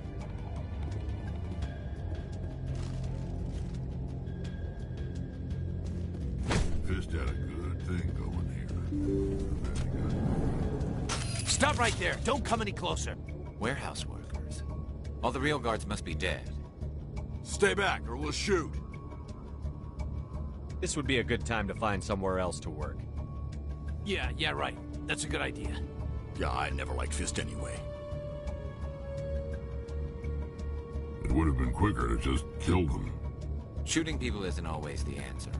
Fist had a good thing going here. Stop right there! Don't come any closer! Warehouse workers. All the real guards must be dead. Stay back, or we'll shoot. This would be a good time to find somewhere else to work. Yeah, right. That's a good idea. Yeah, I never liked Fist anyway. It would have been quicker to just kill them. Shooting people isn't always the answer.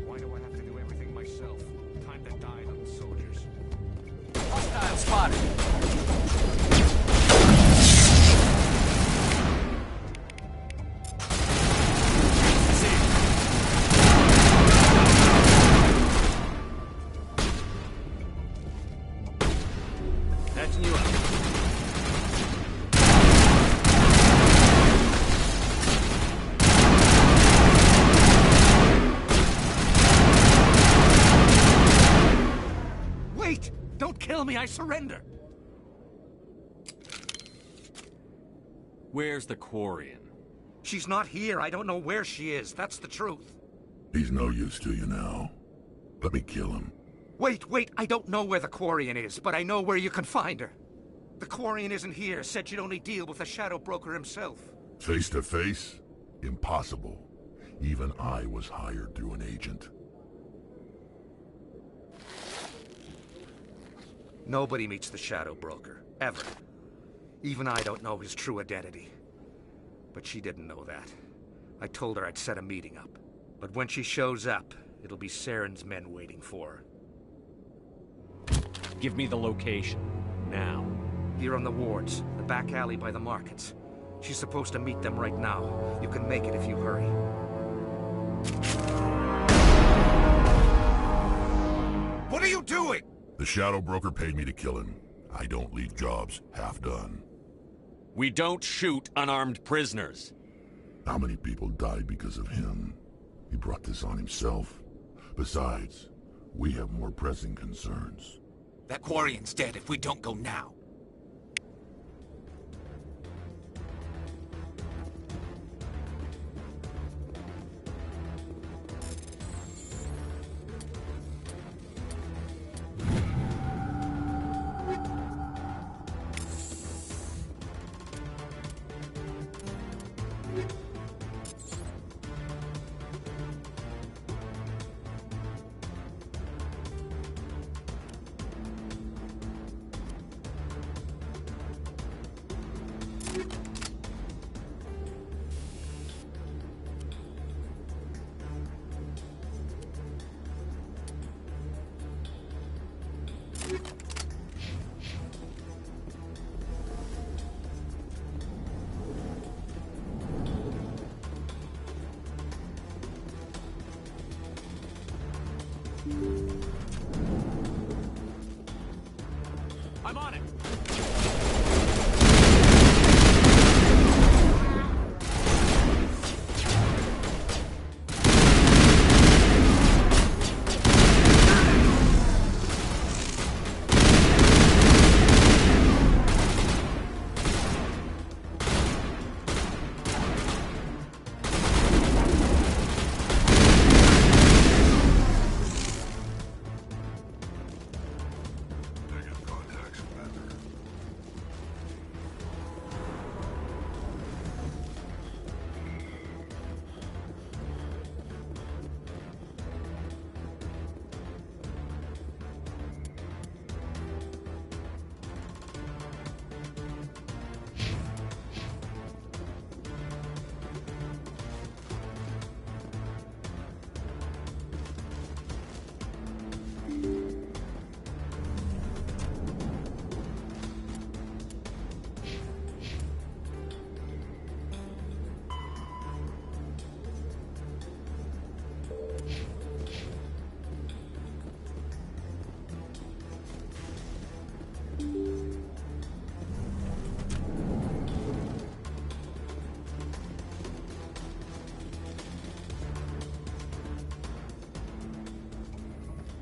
Why do I have to do everything myself? Time to die on the soldiers. Hostile spotted! Patching you up. Wait! Don't kill me, I surrender! Where's the Quarian? She's not here. I don't know where she is. That's the truth. He's no use to you now. Let me kill him. Wait. I don't know where the Quarian is, but I know where you can find her. The Quarian isn't here. Said she'd only deal with the Shadow Broker himself. Face to face? Impossible. Even I was hired through an agent. Nobody meets the Shadow Broker. Ever. Even I don't know his true identity. But she didn't know that. I told her I'd set a meeting up. But when she shows up, it'll be Saren's men waiting for her. Give me the location. Now. Here on the wards, the back alley by the markets. She's supposed to meet them right now. You can make it if you hurry. What are you doing? The Shadow Broker paid me to kill him. I don't leave jobs half done. We don't shoot unarmed prisoners. How many people died because of him? He brought this on himself. Besides, we have more pressing concerns. That Quarian's dead if we don't go now. I'm on it.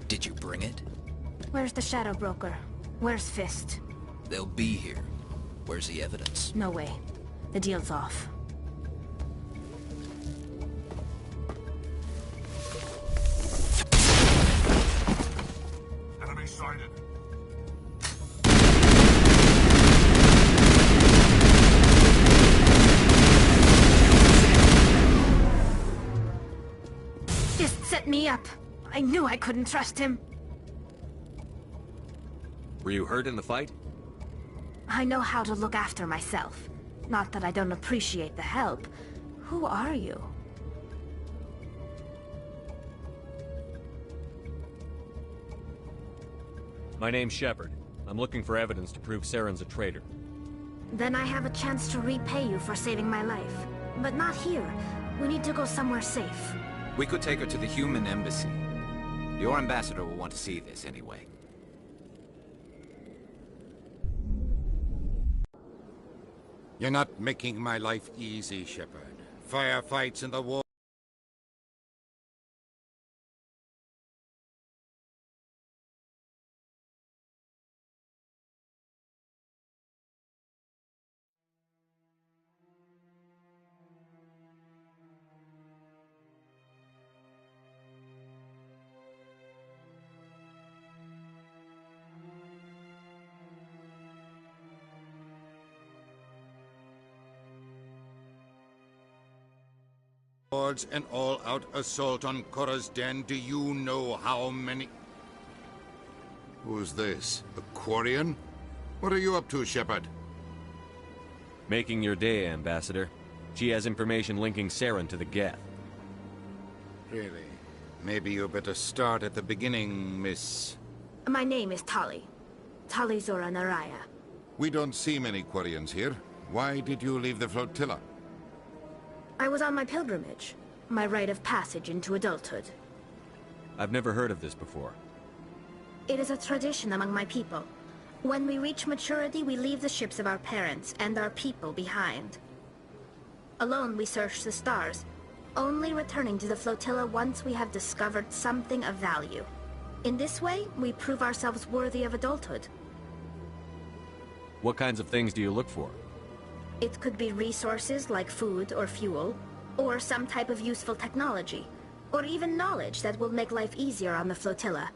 Did you bring it? Where's the Shadow Broker? Where's Fist? They'll be here. Where's the evidence? No way. The deal's off. Enemy sighted. Fist set me up. I knew I couldn't trust him. Were you hurt in the fight? I know how to look after myself. Not that I don't appreciate the help. Who are you? My name's Shepard. I'm looking for evidence to prove Saren's a traitor. Then I have a chance to repay you for saving my life. But not here. We need to go somewhere safe. We could take her to the human embassy. Your ambassador will want to see this anyway. You're not making my life easy, Shepard. Firefights in the war. Lords, an all-out assault on Korra's den. Do you know how many... Who's this? A Quarian? What are you up to, Shepard? Making your day, Ambassador. She has information linking Saren to the Geth. Really? Maybe you better start at the beginning, Miss... My name is Tali. Tali Zora Naraya. We don't see many Quarians here. Why did you leave the flotilla? I was on my pilgrimage. My rite of passage into adulthood. I've never heard of this before. It is a tradition among my people. When we reach maturity, we leave the ships of our parents and our people behind. Alone, we search the stars, only returning to the flotilla once we have discovered something of value. In this way, we prove ourselves worthy of adulthood. What kinds of things do you look for? It could be resources like food or fuel, or some type of useful technology, or even knowledge that will make life easier on the flotilla.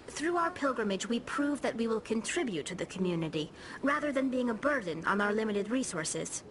Through our pilgrimage, we prove that we will contribute to the community, rather than being a burden on our limited resources.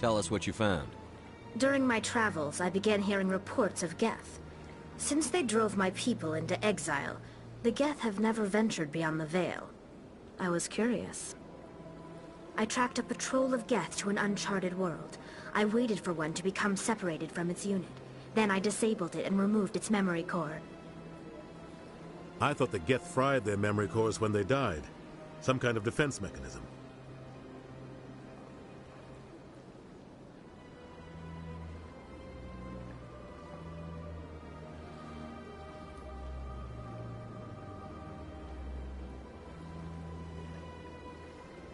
Tell us what you found. During my travels, I began hearing reports of Geth. Since they drove my people into exile, the Geth have never ventured beyond the Veil. I was curious. I tracked a patrol of Geth to an uncharted world. I waited for one to become separated from its unit. Then I disabled it and removed its memory core. I thought the Geth fried their memory cores when they died. Some kind of defense mechanism.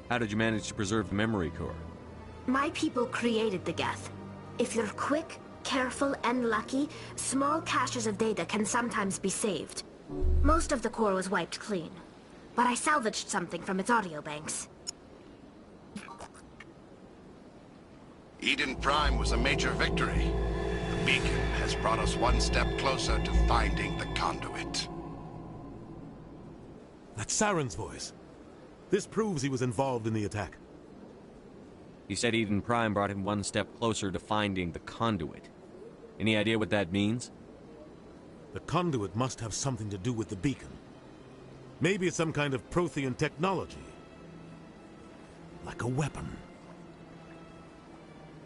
How did you manage to preserve the memory core? My people created the Geth. If you're quick, careful, and lucky, small caches of data can sometimes be saved. Most of the core was wiped clean, but I salvaged something from its audio banks. Eden Prime was a major victory. The beacon has brought us one step closer to finding the conduit. That's Saren's voice. This proves he was involved in the attack. He said Eden Prime brought him one step closer to finding the conduit. Any idea what that means? The conduit must have something to do with the beacon. Maybe it's some kind of Prothean technology. Like a weapon.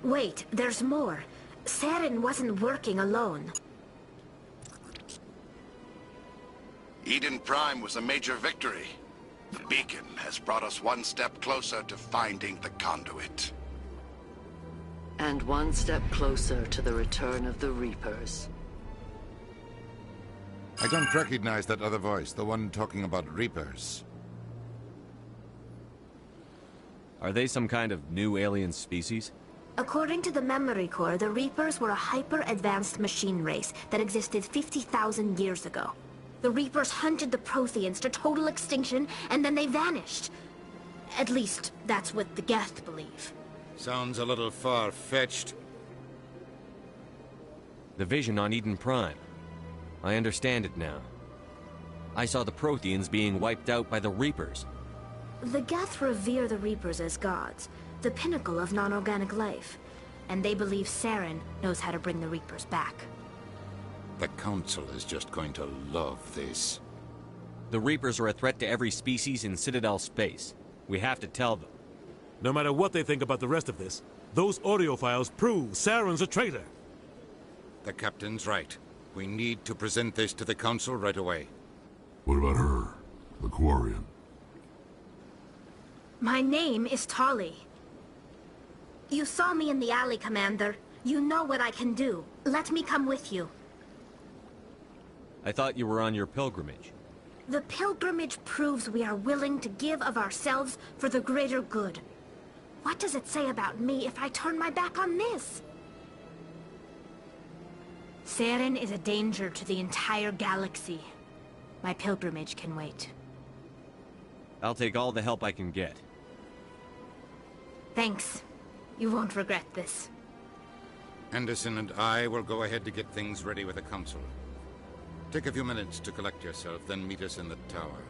Wait, there's more. Saren wasn't working alone. Eden Prime was a major victory. The beacon has brought us one step closer to finding the conduit. And one step closer to the return of the Reapers. I don't recognize that other voice, the one talking about Reapers. Are they some kind of new alien species? According to the Memory Core, the Reapers were a hyper-advanced machine race that existed 50,000 years ago. The Reapers hunted the Protheans to total extinction, and then they vanished. At least, that's what the Geth believe. Sounds a little far-fetched. The vision on Eden Prime. I understand it now. I saw the Protheans being wiped out by the Reapers. The Geth revere the Reapers as gods, the pinnacle of non-organic life. And they believe Saren knows how to bring the Reapers back. The Council is just going to love this. The Reapers are a threat to every species in Citadel space. We have to tell them. No matter what they think about the rest of this, those audio files prove Saren's a traitor. The Captain's right. We need to present this to the Council right away. What about her? The Quarian? My name is Tali. You saw me in the alley, Commander. You know what I can do. Let me come with you. I thought you were on your pilgrimage. The pilgrimage proves we are willing to give of ourselves for the greater good. What does it say about me if I turn my back on this? Saren is a danger to the entire galaxy. My pilgrimage can wait. I'll take all the help I can get. Thanks. You won't regret this. Anderson and I will go ahead to get things ready with the Council. Take a few minutes to collect yourself, then meet us in the tower.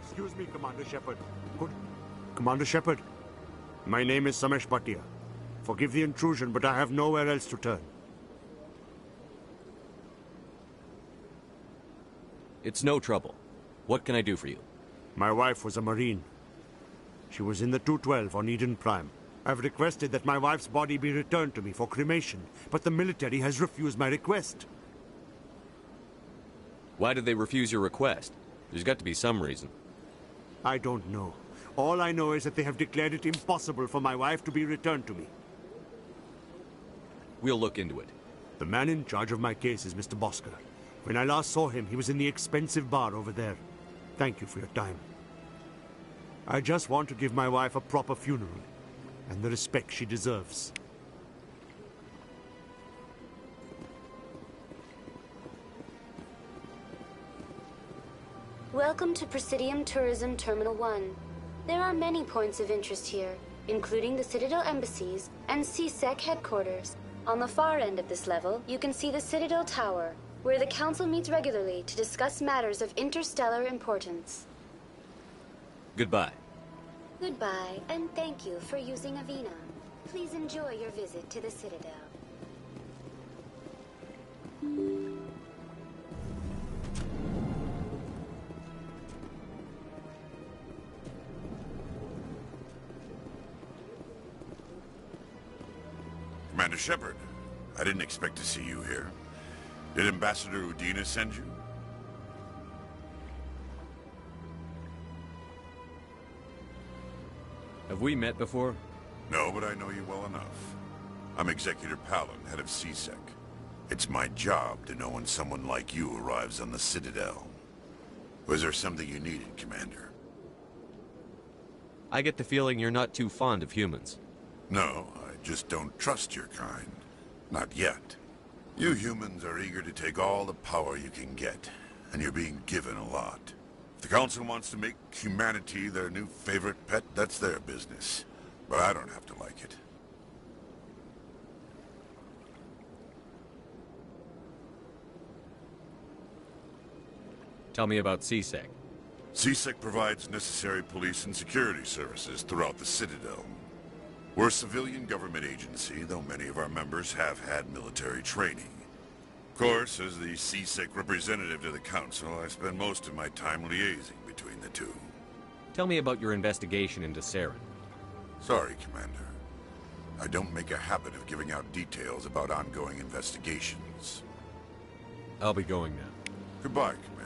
Excuse me, Commander Shepard. Commander Shepard, my name is Samesh Bhatia. Forgive the intrusion, but I have nowhere else to turn. It's no trouble. What can I do for you? My wife was a Marine. She was in the 212 on Eden Prime. I've requested that my wife's body be returned to me for cremation, but the military has refused my request. Why did they refuse your request? There's got to be some reason. I don't know. All I know is that they have declared it impossible for my wife to be returned to me. We'll look into it. The man in charge of my case is Mr. Bosker. When I last saw him, he was in the expensive bar over there. Thank you for your time. I just want to give my wife a proper funeral, and the respect she deserves. Welcome to Presidium Tourism Terminal 1. There are many points of interest here, including the Citadel embassies and CSEC headquarters. On the far end of this level, you can see the Citadel Tower, where the Council meets regularly to discuss matters of interstellar importance. Goodbye. Goodbye, and thank you for using Avina. Please enjoy your visit to the Citadel. Commander Shepard, I didn't expect to see you here. Did Ambassador Udina send you? Have we met before? No, but I know you well enough. I'm Executor Palin, head of CSEC. It's my job to know when someone like you arrives on the Citadel. Was there something you needed, Commander? I get the feeling you're not too fond of humans. No, I just don't trust your kind. Not yet. You humans are eager to take all the power you can get, and you're being given a lot. If the Council wants to make humanity their new favorite pet, that's their business. But I don't have to like it. Tell me about CSEC. CSEC provides necessary police and security services throughout the Citadel. We're a civilian government agency, though many of our members have had military training. Of course, as the CSEC representative to the Council, I spend most of my time liaising between the two. Tell me about your investigation into Saren. Sorry, Commander. I don't make a habit of giving out details about ongoing investigations. I'll be going now. Goodbye, Commander.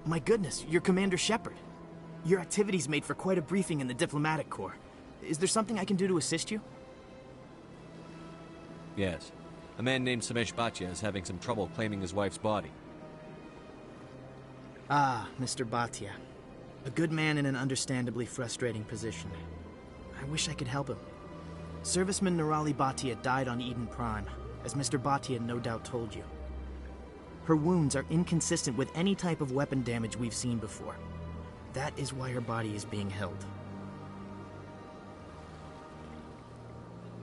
My goodness, you're Commander Shepard. Your activities made for quite a briefing in the Diplomatic Corps. Is there something I can do to assist you? Yes. A man named Samesh Bhatia is having some trouble claiming his wife's body. Ah, Mr. Bhatia. A good man in an understandably frustrating position. I wish I could help him. Serviceman Nirali Bhatia died on Eden Prime, as Mr. Bhatia no doubt told you. Her wounds are inconsistent with any type of weapon damage we've seen before. That is why her body is being held.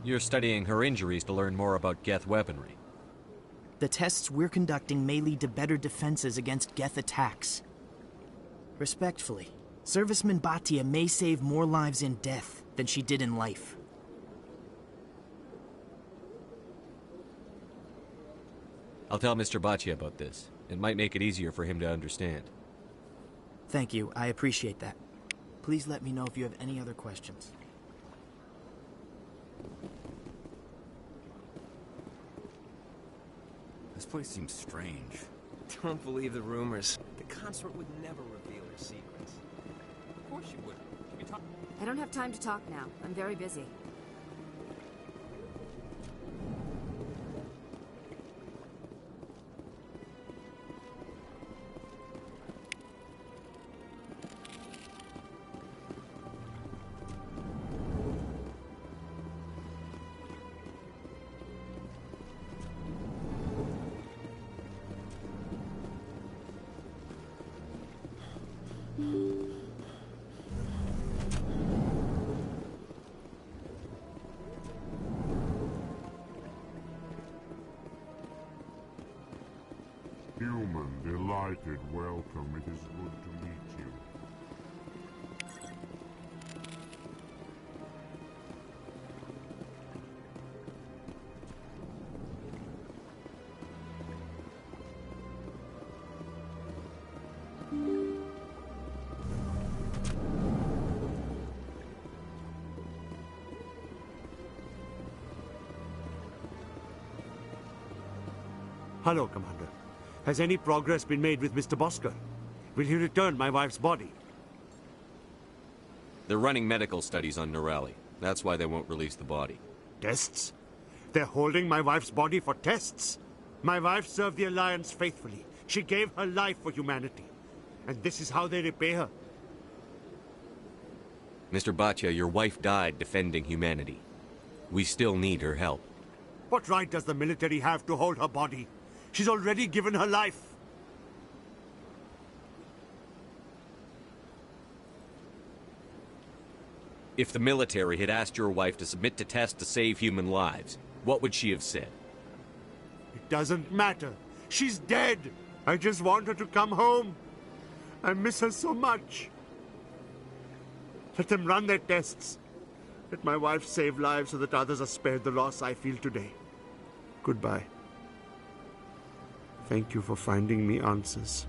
You're studying her injuries to learn more about Geth weaponry. The tests we're conducting may lead to better defenses against Geth attacks. Respectfully, Serviceman Bhatia may save more lives in death than she did in life. I'll tell Mr. Bhatia about this. It might make it easier for him to understand. Thank you. I appreciate that. Please let me know if you have any other questions. This place seems strange. Don't believe the rumors. The consort would never reveal her secrets. Of course she would. I don't have time to talk now. I'm very busy. Human, delighted, welcome. It is good to meet you. Hello, Commander. Has any progress been made with Mr. Bosker? Will he return my wife's body? They're running medical studies on Norali. That's why they won't release the body. Tests? They're holding my wife's body for tests? My wife served the Alliance faithfully. She gave her life for humanity. And this is how they repay her. Mr. Bhatia, your wife died defending humanity. We still need her help. What right does the military have to hold her body? She's already given her life. If the military had asked your wife to submit to tests to save human lives, what would she have said? It doesn't matter. She's dead. I just want her to come home. I miss her so much. Let them run their tests. Let my wife save lives so that others are spared the loss I feel today. Goodbye. Thank you for finding me answers.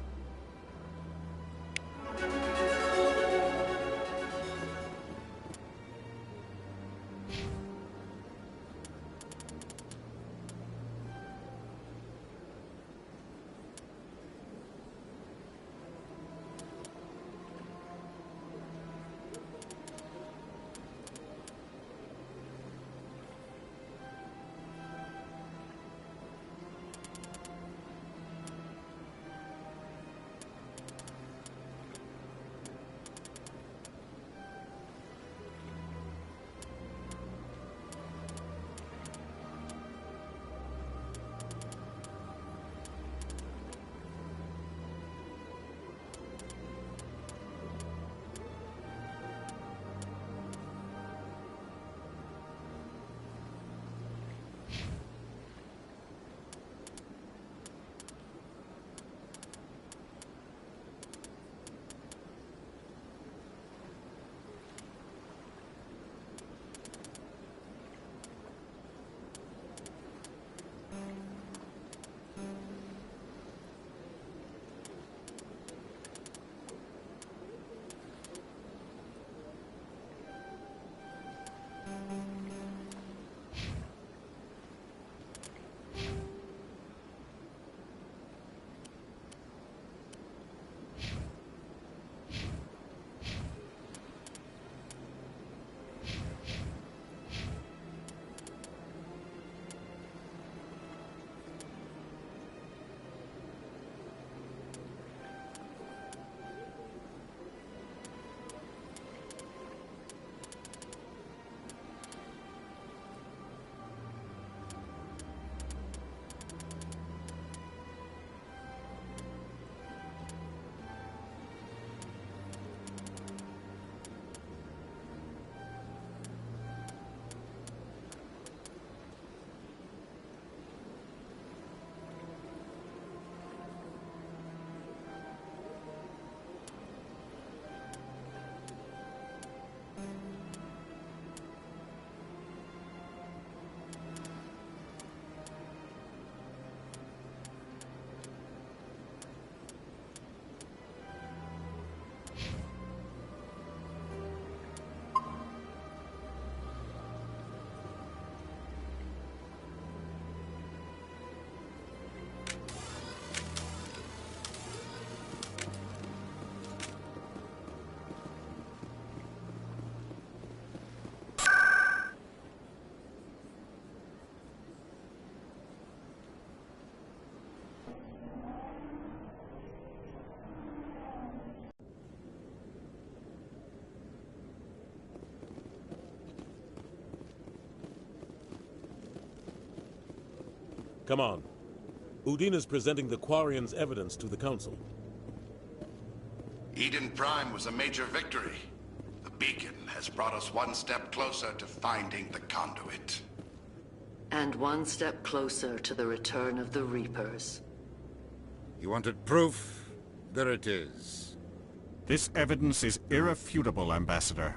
Come on. Udina's presenting the Quarians' evidence to the Council. Eden Prime was a major victory. The beacon has brought us one step closer to finding the conduit. And one step closer to the return of the Reapers. You wanted proof? There it is. This evidence is irrefutable, Ambassador.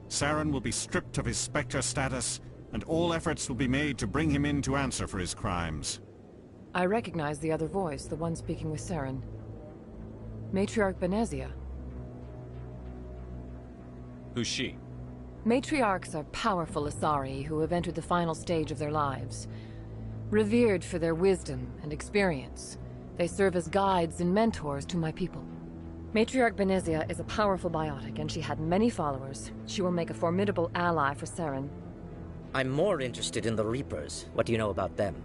Saren will be stripped of his Spectre status, and all efforts will be made to bring him in to answer for his crimes. I recognize the other voice, the one speaking with Saren. Matriarch Benezia. Who's she? Matriarchs are powerful Asari who have entered the final stage of their lives. Revered for their wisdom and experience, they serve as guides and mentors to my people. Matriarch Benezia is a powerful biotic, and she had many followers. She will make a formidable ally for Saren. I'm more interested in the Reapers. What do you know about them?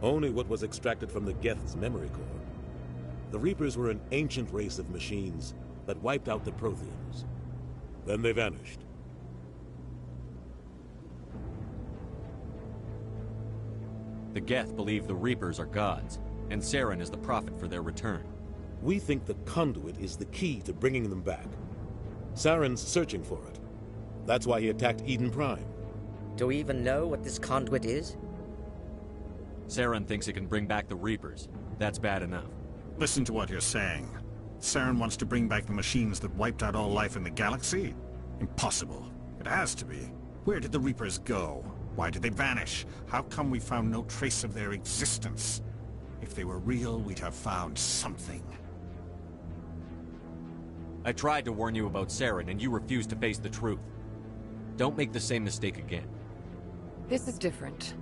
Only what was extracted from the Geth's memory core. The Reapers were an ancient race of machines that wiped out the Protheans. Then they vanished. The Geth believe the Reapers are gods, and Saren is the prophet for their return. We think the Conduit is the key to bringing them back. Saren's searching for it. That's why he attacked Eden Prime. Do we even know what this Conduit is? Saren thinks it can bring back the Reapers. That's bad enough. Listen to what you're saying. Saren wants to bring back the machines that wiped out all life in the galaxy? Impossible. It has to be. Where did the Reapers go? Why did they vanish? How come we found no trace of their existence? If they were real, we'd have found something. I tried to warn you about Saren, and you refused to face the truth. Don't make the same mistake again. This is different.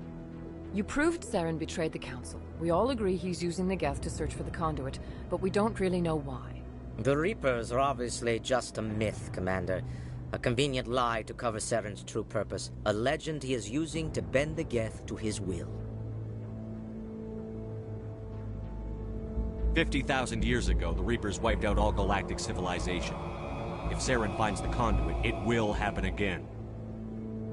You proved Saren betrayed the Council. We all agree he's using the Geth to search for the Conduit, but we don't really know why. The Reapers are obviously just a myth, Commander. A convenient lie to cover Saren's true purpose. A legend he is using to bend the Geth to his will. 50,000 years ago, the Reapers wiped out all galactic civilization. If Saren finds the Conduit, it will happen again.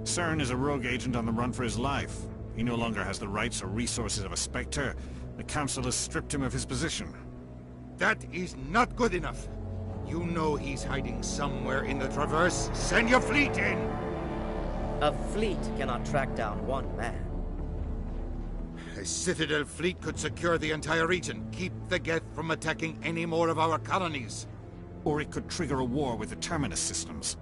Saren is a rogue agent on the run for his life. He no longer has the rights or resources of a Spectre. The Council has stripped him of his position. That is not good enough. You know he's hiding somewhere in the Traverse. Send your fleet in! A fleet cannot track down one man. A Citadel fleet could secure the entire region, keep the Geth from attacking any more of our colonies. Or it could trigger a war with the Terminus systems.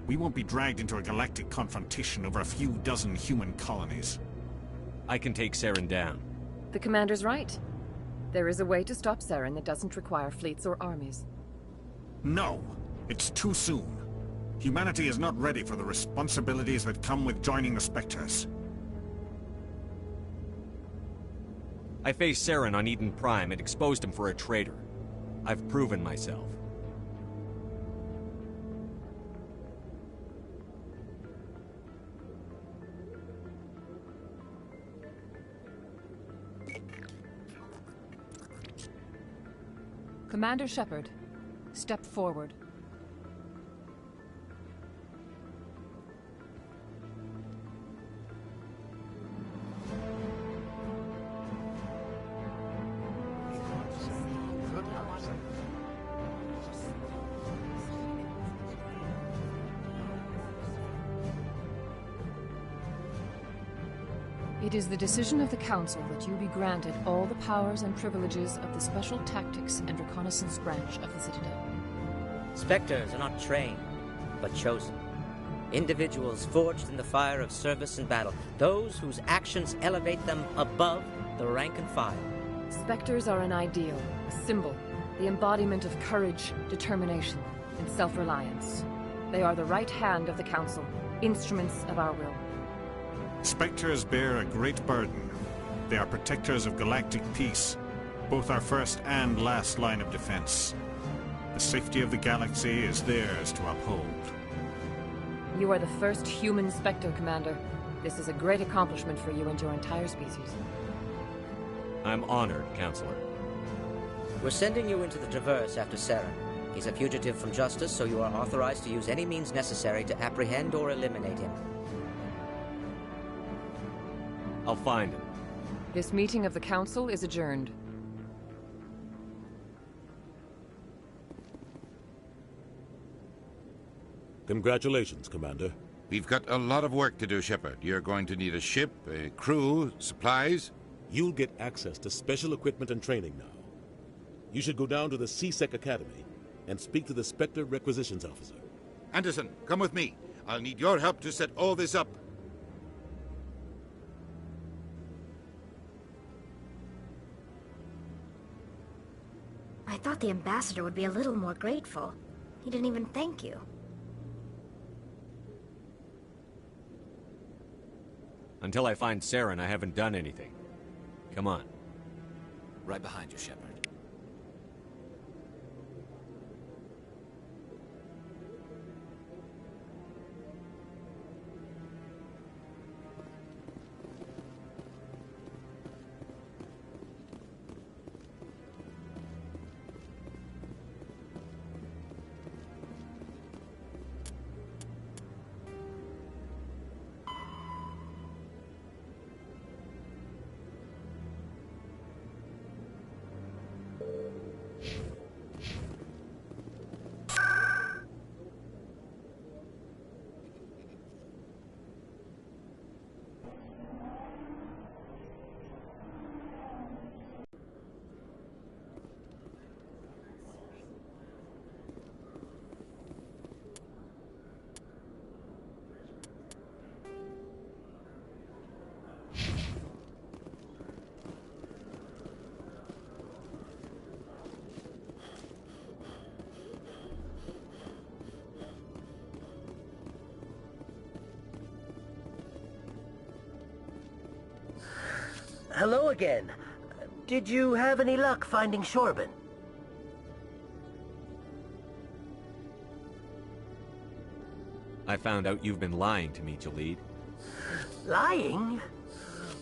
We won't be dragged into a galactic confrontation over a few dozen human colonies. I can take Saren down. The Commander's right. There is a way to stop Saren that doesn't require fleets or armies. No, it's too soon. Humanity is not ready for the responsibilities that come with joining the Spectres. I faced Saren on Eden Prime and exposed him for a traitor. I've proven myself. Commander Shepard, step forward. It is the decision of the Council that you be granted all the powers and privileges of the Special Tactics and Reconnaissance branch of the Citadel. Spectres are not trained, but chosen. Individuals forged in the fire of service and battle. Those whose actions elevate them above the rank and file. Spectres are an ideal, a symbol, the embodiment of courage, determination, and self-reliance. They are the right hand of the Council, instruments of our will. Spectres bear a great burden. They are protectors of galactic peace, both our first and last line of defense. The safety of the galaxy is theirs to uphold. You are the first human Spectre, Commander. This is a great accomplishment for you and your entire species. I'm honored, Counselor. We're sending you into the Traverse after Saren. He's a fugitive from justice, so you are authorized to use any means necessary to apprehend or eliminate him. I'll find him. This meeting of the Council is adjourned. Congratulations, Commander. We've got a lot of work to do, Shepard. You're going to need a ship, a crew, supplies. You'll get access to special equipment and training now. You should go down to the CSEC Academy and speak to the Spectre Requisitions Officer. Anderson, come with me. I'll need your help to set all this up. I thought the ambassador would be a little more grateful. He didn't even thank you. Until I find Saren, I haven't done anything. Come on. Right behind you, Shepard. Hello again. Did you have any luck finding Shorben? I found out you've been lying to me, Jalid. Lying?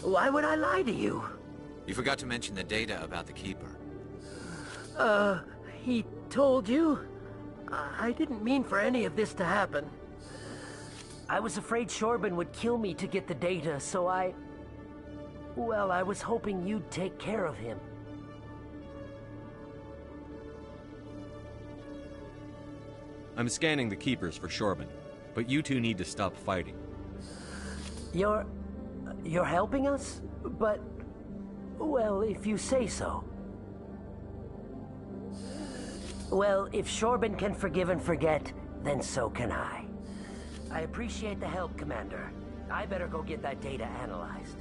Why would I lie to you? You forgot to mention the data about the Keeper. He told you? I didn't mean for any of this to happen. I was afraid Shorben would kill me to get the data, so well, I was hoping you'd take care of him. I'm scanning the Keepers for Shorben, but you two need to stop fighting. You're helping us? But, well, if you say so. Well, if Shorben can forgive and forget, then so can I. I appreciate the help, Commander. I better go get that data analyzed.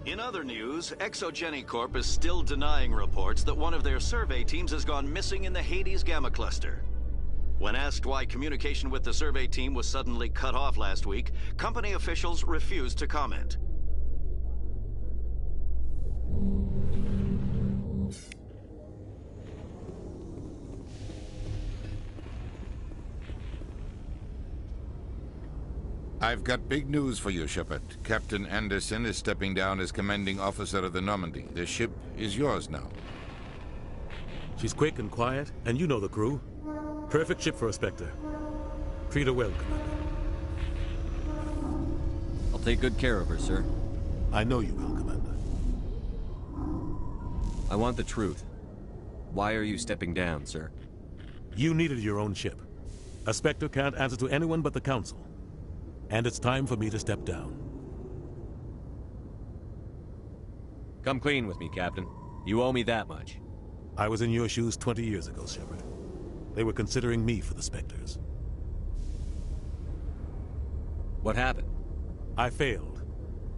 In other news, Exogeny Corp is still denying reports that one of their survey teams has gone missing in the Hades Gamma Cluster. When asked why communication with the survey team was suddenly cut off last week, company officials refused to comment. I've got big news for you, Shepard. Captain Anderson is stepping down as commanding officer of the Normandy. The ship is yours now. She's quick and quiet, and you know the crew. Perfect ship for a Spectre. Treat her well, Commander. I'll take good care of her, sir. I know you will, Commander. I want the truth. Why are you stepping down, sir? You needed your own ship. A Spectre can't answer to anyone but the Council. And it's time for me to step down. Come clean with me, Captain. You owe me that much. I was in your shoes 20 years ago, Shepard. They were considering me for the Spectres. What happened? I failed.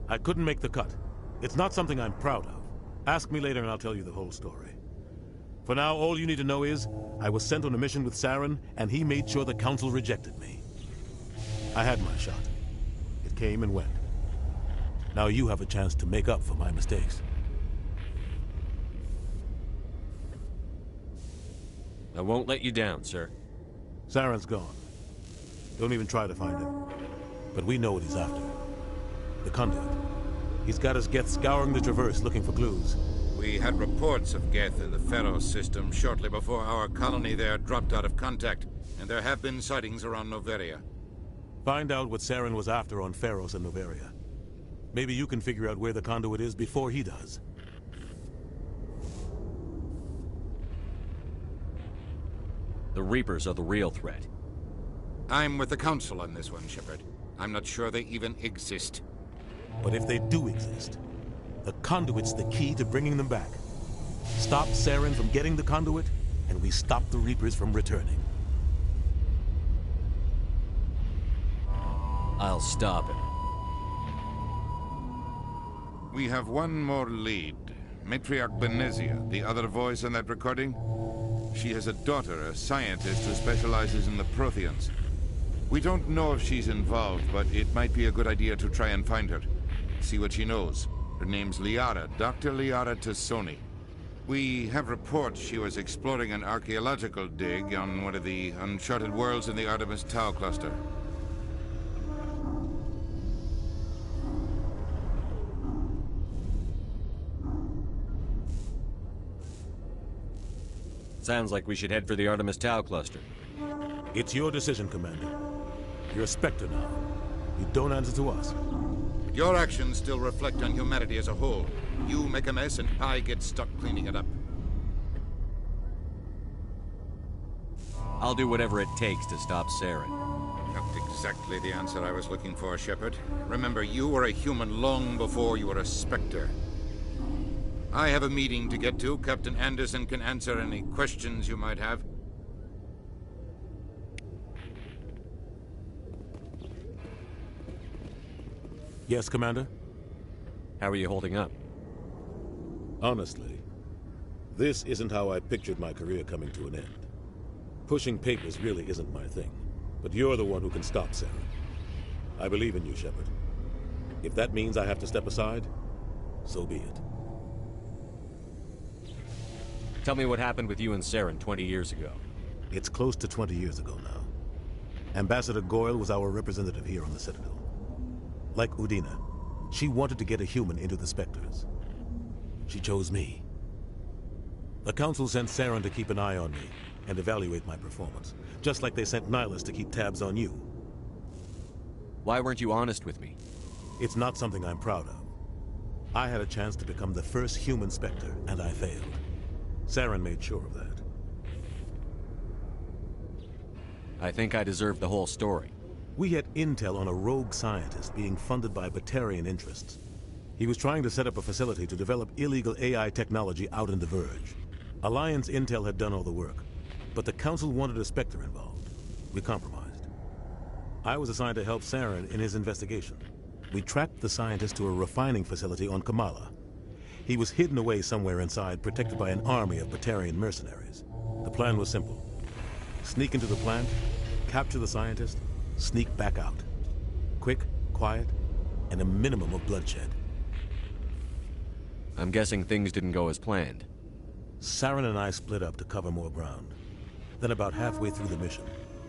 I couldn't make the cut. It's not something I'm proud of. Ask me later and I'll tell you the whole story. For now, all you need to know is, I was sent on a mission with Saren, and he made sure the Council rejected me. I had my shot. It came and went. Now you have a chance to make up for my mistakes. I won't let you down, sir. Saren's gone. Don't even try to find him. But we know what he's after. The Conduit. He's got his Geth scouring the Traverse looking for clues. We had reports of Geth in the Pharos system shortly before our colony there dropped out of contact, and there have been sightings around Noveria. Find out what Saren was after on Pharos and Noveria. Maybe you can figure out where the Conduit is before he does. The Reapers are the real threat. I'm with the Council on this one, Shepard. I'm not sure they even exist. But if they do exist, the Conduit's the key to bringing them back. Stop Saren from getting the Conduit, and we stop the Reapers from returning. I'll stop him. We have one more lead. Matriarch Benezia, the other voice in that recording. She has a daughter, a scientist who specializes in the Protheans. We don't know if she's involved, but it might be a good idea to try and find her. See what she knows. Her name's Liara, Dr. Liara Tassoni. We have reports she was exploring an archaeological dig on one of the uncharted worlds in the Artemis Tau cluster. Sounds like we should head for the Artemis Tau cluster. It's your decision, Commander. You're a Spectre now. You don't answer to us. Your actions still reflect on humanity as a whole. You make a mess and I get stuck cleaning it up. I'll do whatever it takes to stop Saren. Not exactly the answer I was looking for, Shepard. Remember, you were a human long before you were a Spectre. I have a meeting to get to. Captain Anderson can answer any questions you might have. Yes, Commander? How are you holding up? Honestly, this isn't how I pictured my career coming to an end. Pushing papers really isn't my thing, but you're the one who can stop Saren. I believe in you, Shepard. If that means I have to step aside, so be it. Tell me what happened with you and Saren 20 years ago. It's close to 20 years ago now. Ambassador Goyle was our representative here on the Citadel. Like Udina, she wanted to get a human into the Spectres. She chose me. The Council sent Saren to keep an eye on me and evaluate my performance, just like they sent Nihilus to keep tabs on you. Why weren't you honest with me? It's not something I'm proud of. I had a chance to become the first human Spectre, and I failed. Saren made sure of that. I think I deserve the whole story. We had intel on a rogue scientist being funded by Batarian interests. He was trying to set up a facility to develop illegal AI technology out in the Verge. Alliance intel had done all the work, but the Council wanted a Spectre involved. We compromised. I was assigned to help Saren in his investigation. We tracked the scientist to a refining facility on Kamala. He was hidden away somewhere inside, protected by an army of Batarian mercenaries. The plan was simple. Sneak into the plant, capture the scientist, sneak back out. Quick, quiet, and a minimum of bloodshed. I'm guessing things didn't go as planned. Saren and I split up to cover more ground. Then about halfway through the mission,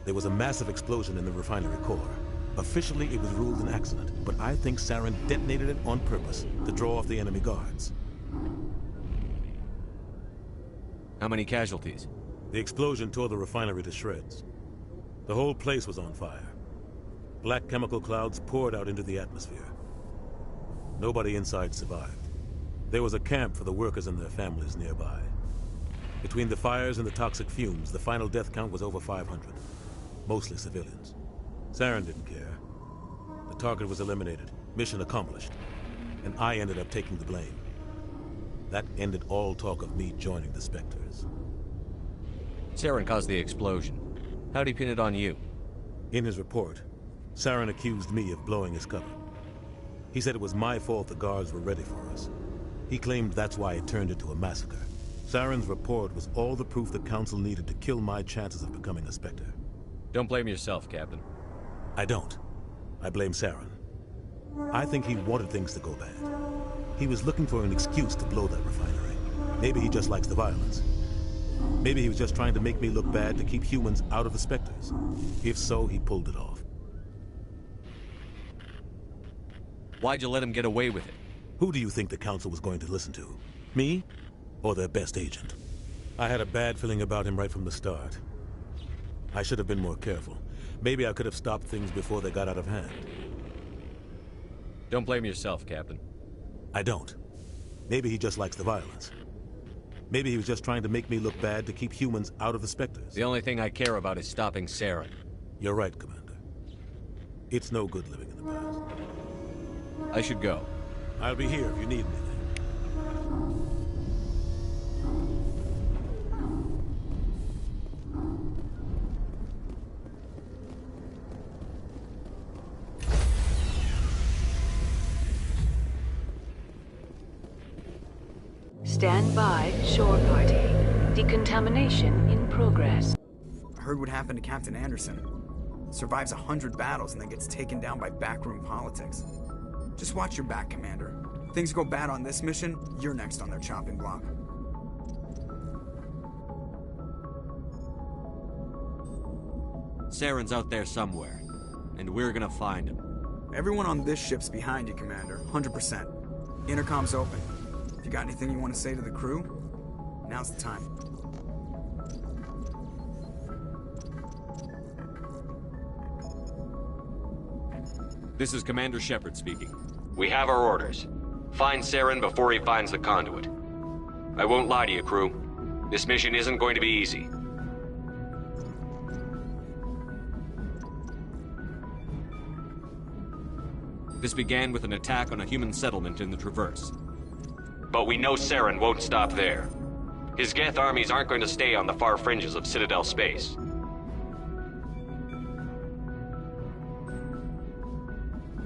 there was a massive explosion in the refinery core. Officially, it was ruled an accident, but I think Saren detonated it on purpose to draw off the enemy guards. How many casualties? The explosion tore the refinery to shreds. The whole place was on fire. Black chemical clouds poured out into the atmosphere. Nobody inside survived. There was a camp for the workers and their families nearby. Between the fires and the toxic fumes, the final death count was over 500. Mostly civilians. Saren didn't care. The target was eliminated, mission accomplished, and I ended up taking the blame. That ended all talk of me joining the Spectres. Saren caused the explosion. How'd he pin it on you? In his report, Saren accused me of blowing his cover. He said it was my fault the guards were ready for us. He claimed that's why it turned into a massacre. Saren's report was all the proof the Council needed to kill my chances of becoming a Spectre. Don't blame yourself, Captain. I don't. I blame Saren. I think he wanted things to go bad. He was looking for an excuse to blow that refinery. Maybe he just likes the violence. Maybe he was just trying to make me look bad to keep humans out of the Spectres. If so, he pulled it off. Why'd you let him get away with it? Who do you think the Council was going to listen to? Me? Or their best agent? I had a bad feeling about him right from the start. I should have been more careful. Maybe I could have stopped things before they got out of hand. Don't blame yourself, Captain. I don't. Maybe he just likes the violence. Maybe he was just trying to make me look bad to keep humans out of the Spectres. The only thing I care about is stopping Saren. You're right, Commander. It's no good living in the past. I should go. I'll be here if you need me. Stand by, shore party. Decontamination in progress. I heard what happened to Captain Anderson. Survives 100 battles and then gets taken down by backroom politics. Just watch your back, Commander. If things go bad on this mission, you're next on their chopping block. Saren's out there somewhere, and we're gonna find him. Everyone on this ship's behind you, Commander. 100%. Intercom's open. If you got anything you want to say to the crew, now's the time. This is Commander Shepard speaking. We have our orders. Find Saren before he finds the conduit. I won't lie to you, crew. This mission isn't going to be easy. This began with an attack on a human settlement in the Traverse. But we know Saren won't stop there. His Geth armies aren't going to stay on the far fringes of Citadel space.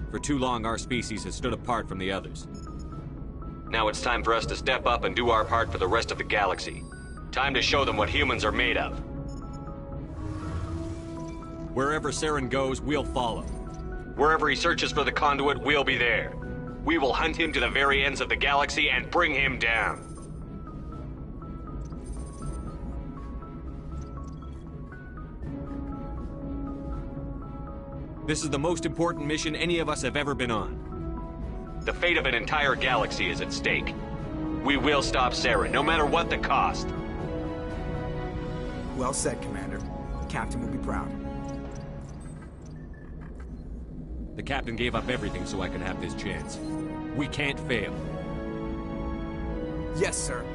For too long, our species has stood apart from the others. Now it's time for us to step up and do our part for the rest of the galaxy. Time to show them what humans are made of. Wherever Saren goes, we'll follow. Wherever he searches for the conduit, we'll be there. We will hunt him to the very ends of the galaxy and bring him down. This is the most important mission any of us have ever been on. The fate of an entire galaxy is at stake. We will stop Saren, no matter what the cost. Well said, Commander. The Captain will be proud. The Captain gave up everything so I could have this chance. We can't fail. Yes, sir.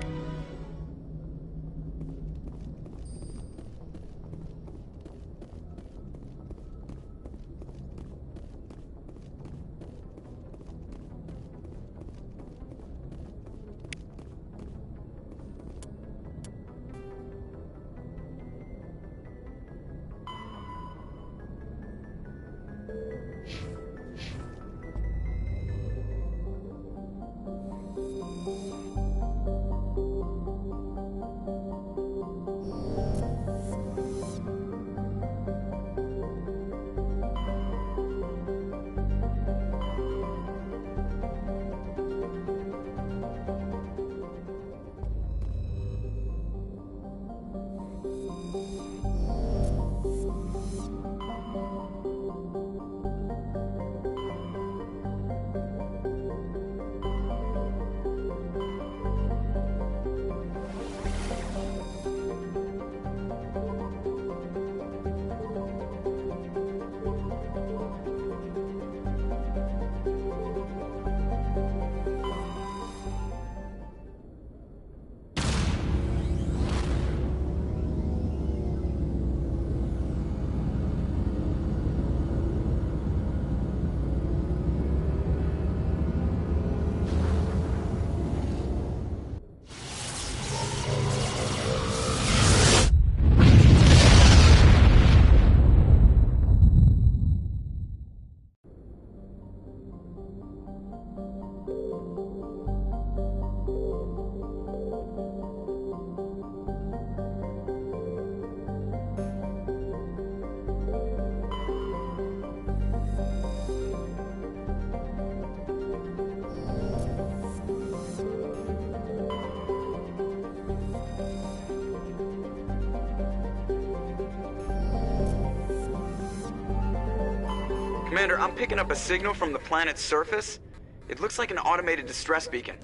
Commander, I'm picking up a signal from the planet's surface. It looks like an automated distress beacon.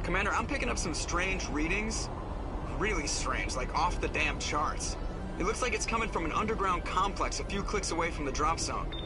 Commander, I'm picking up some strange readings. Really strange, like off the damn charts. It looks like it's coming from an underground complex a few clicks away from the drop zone.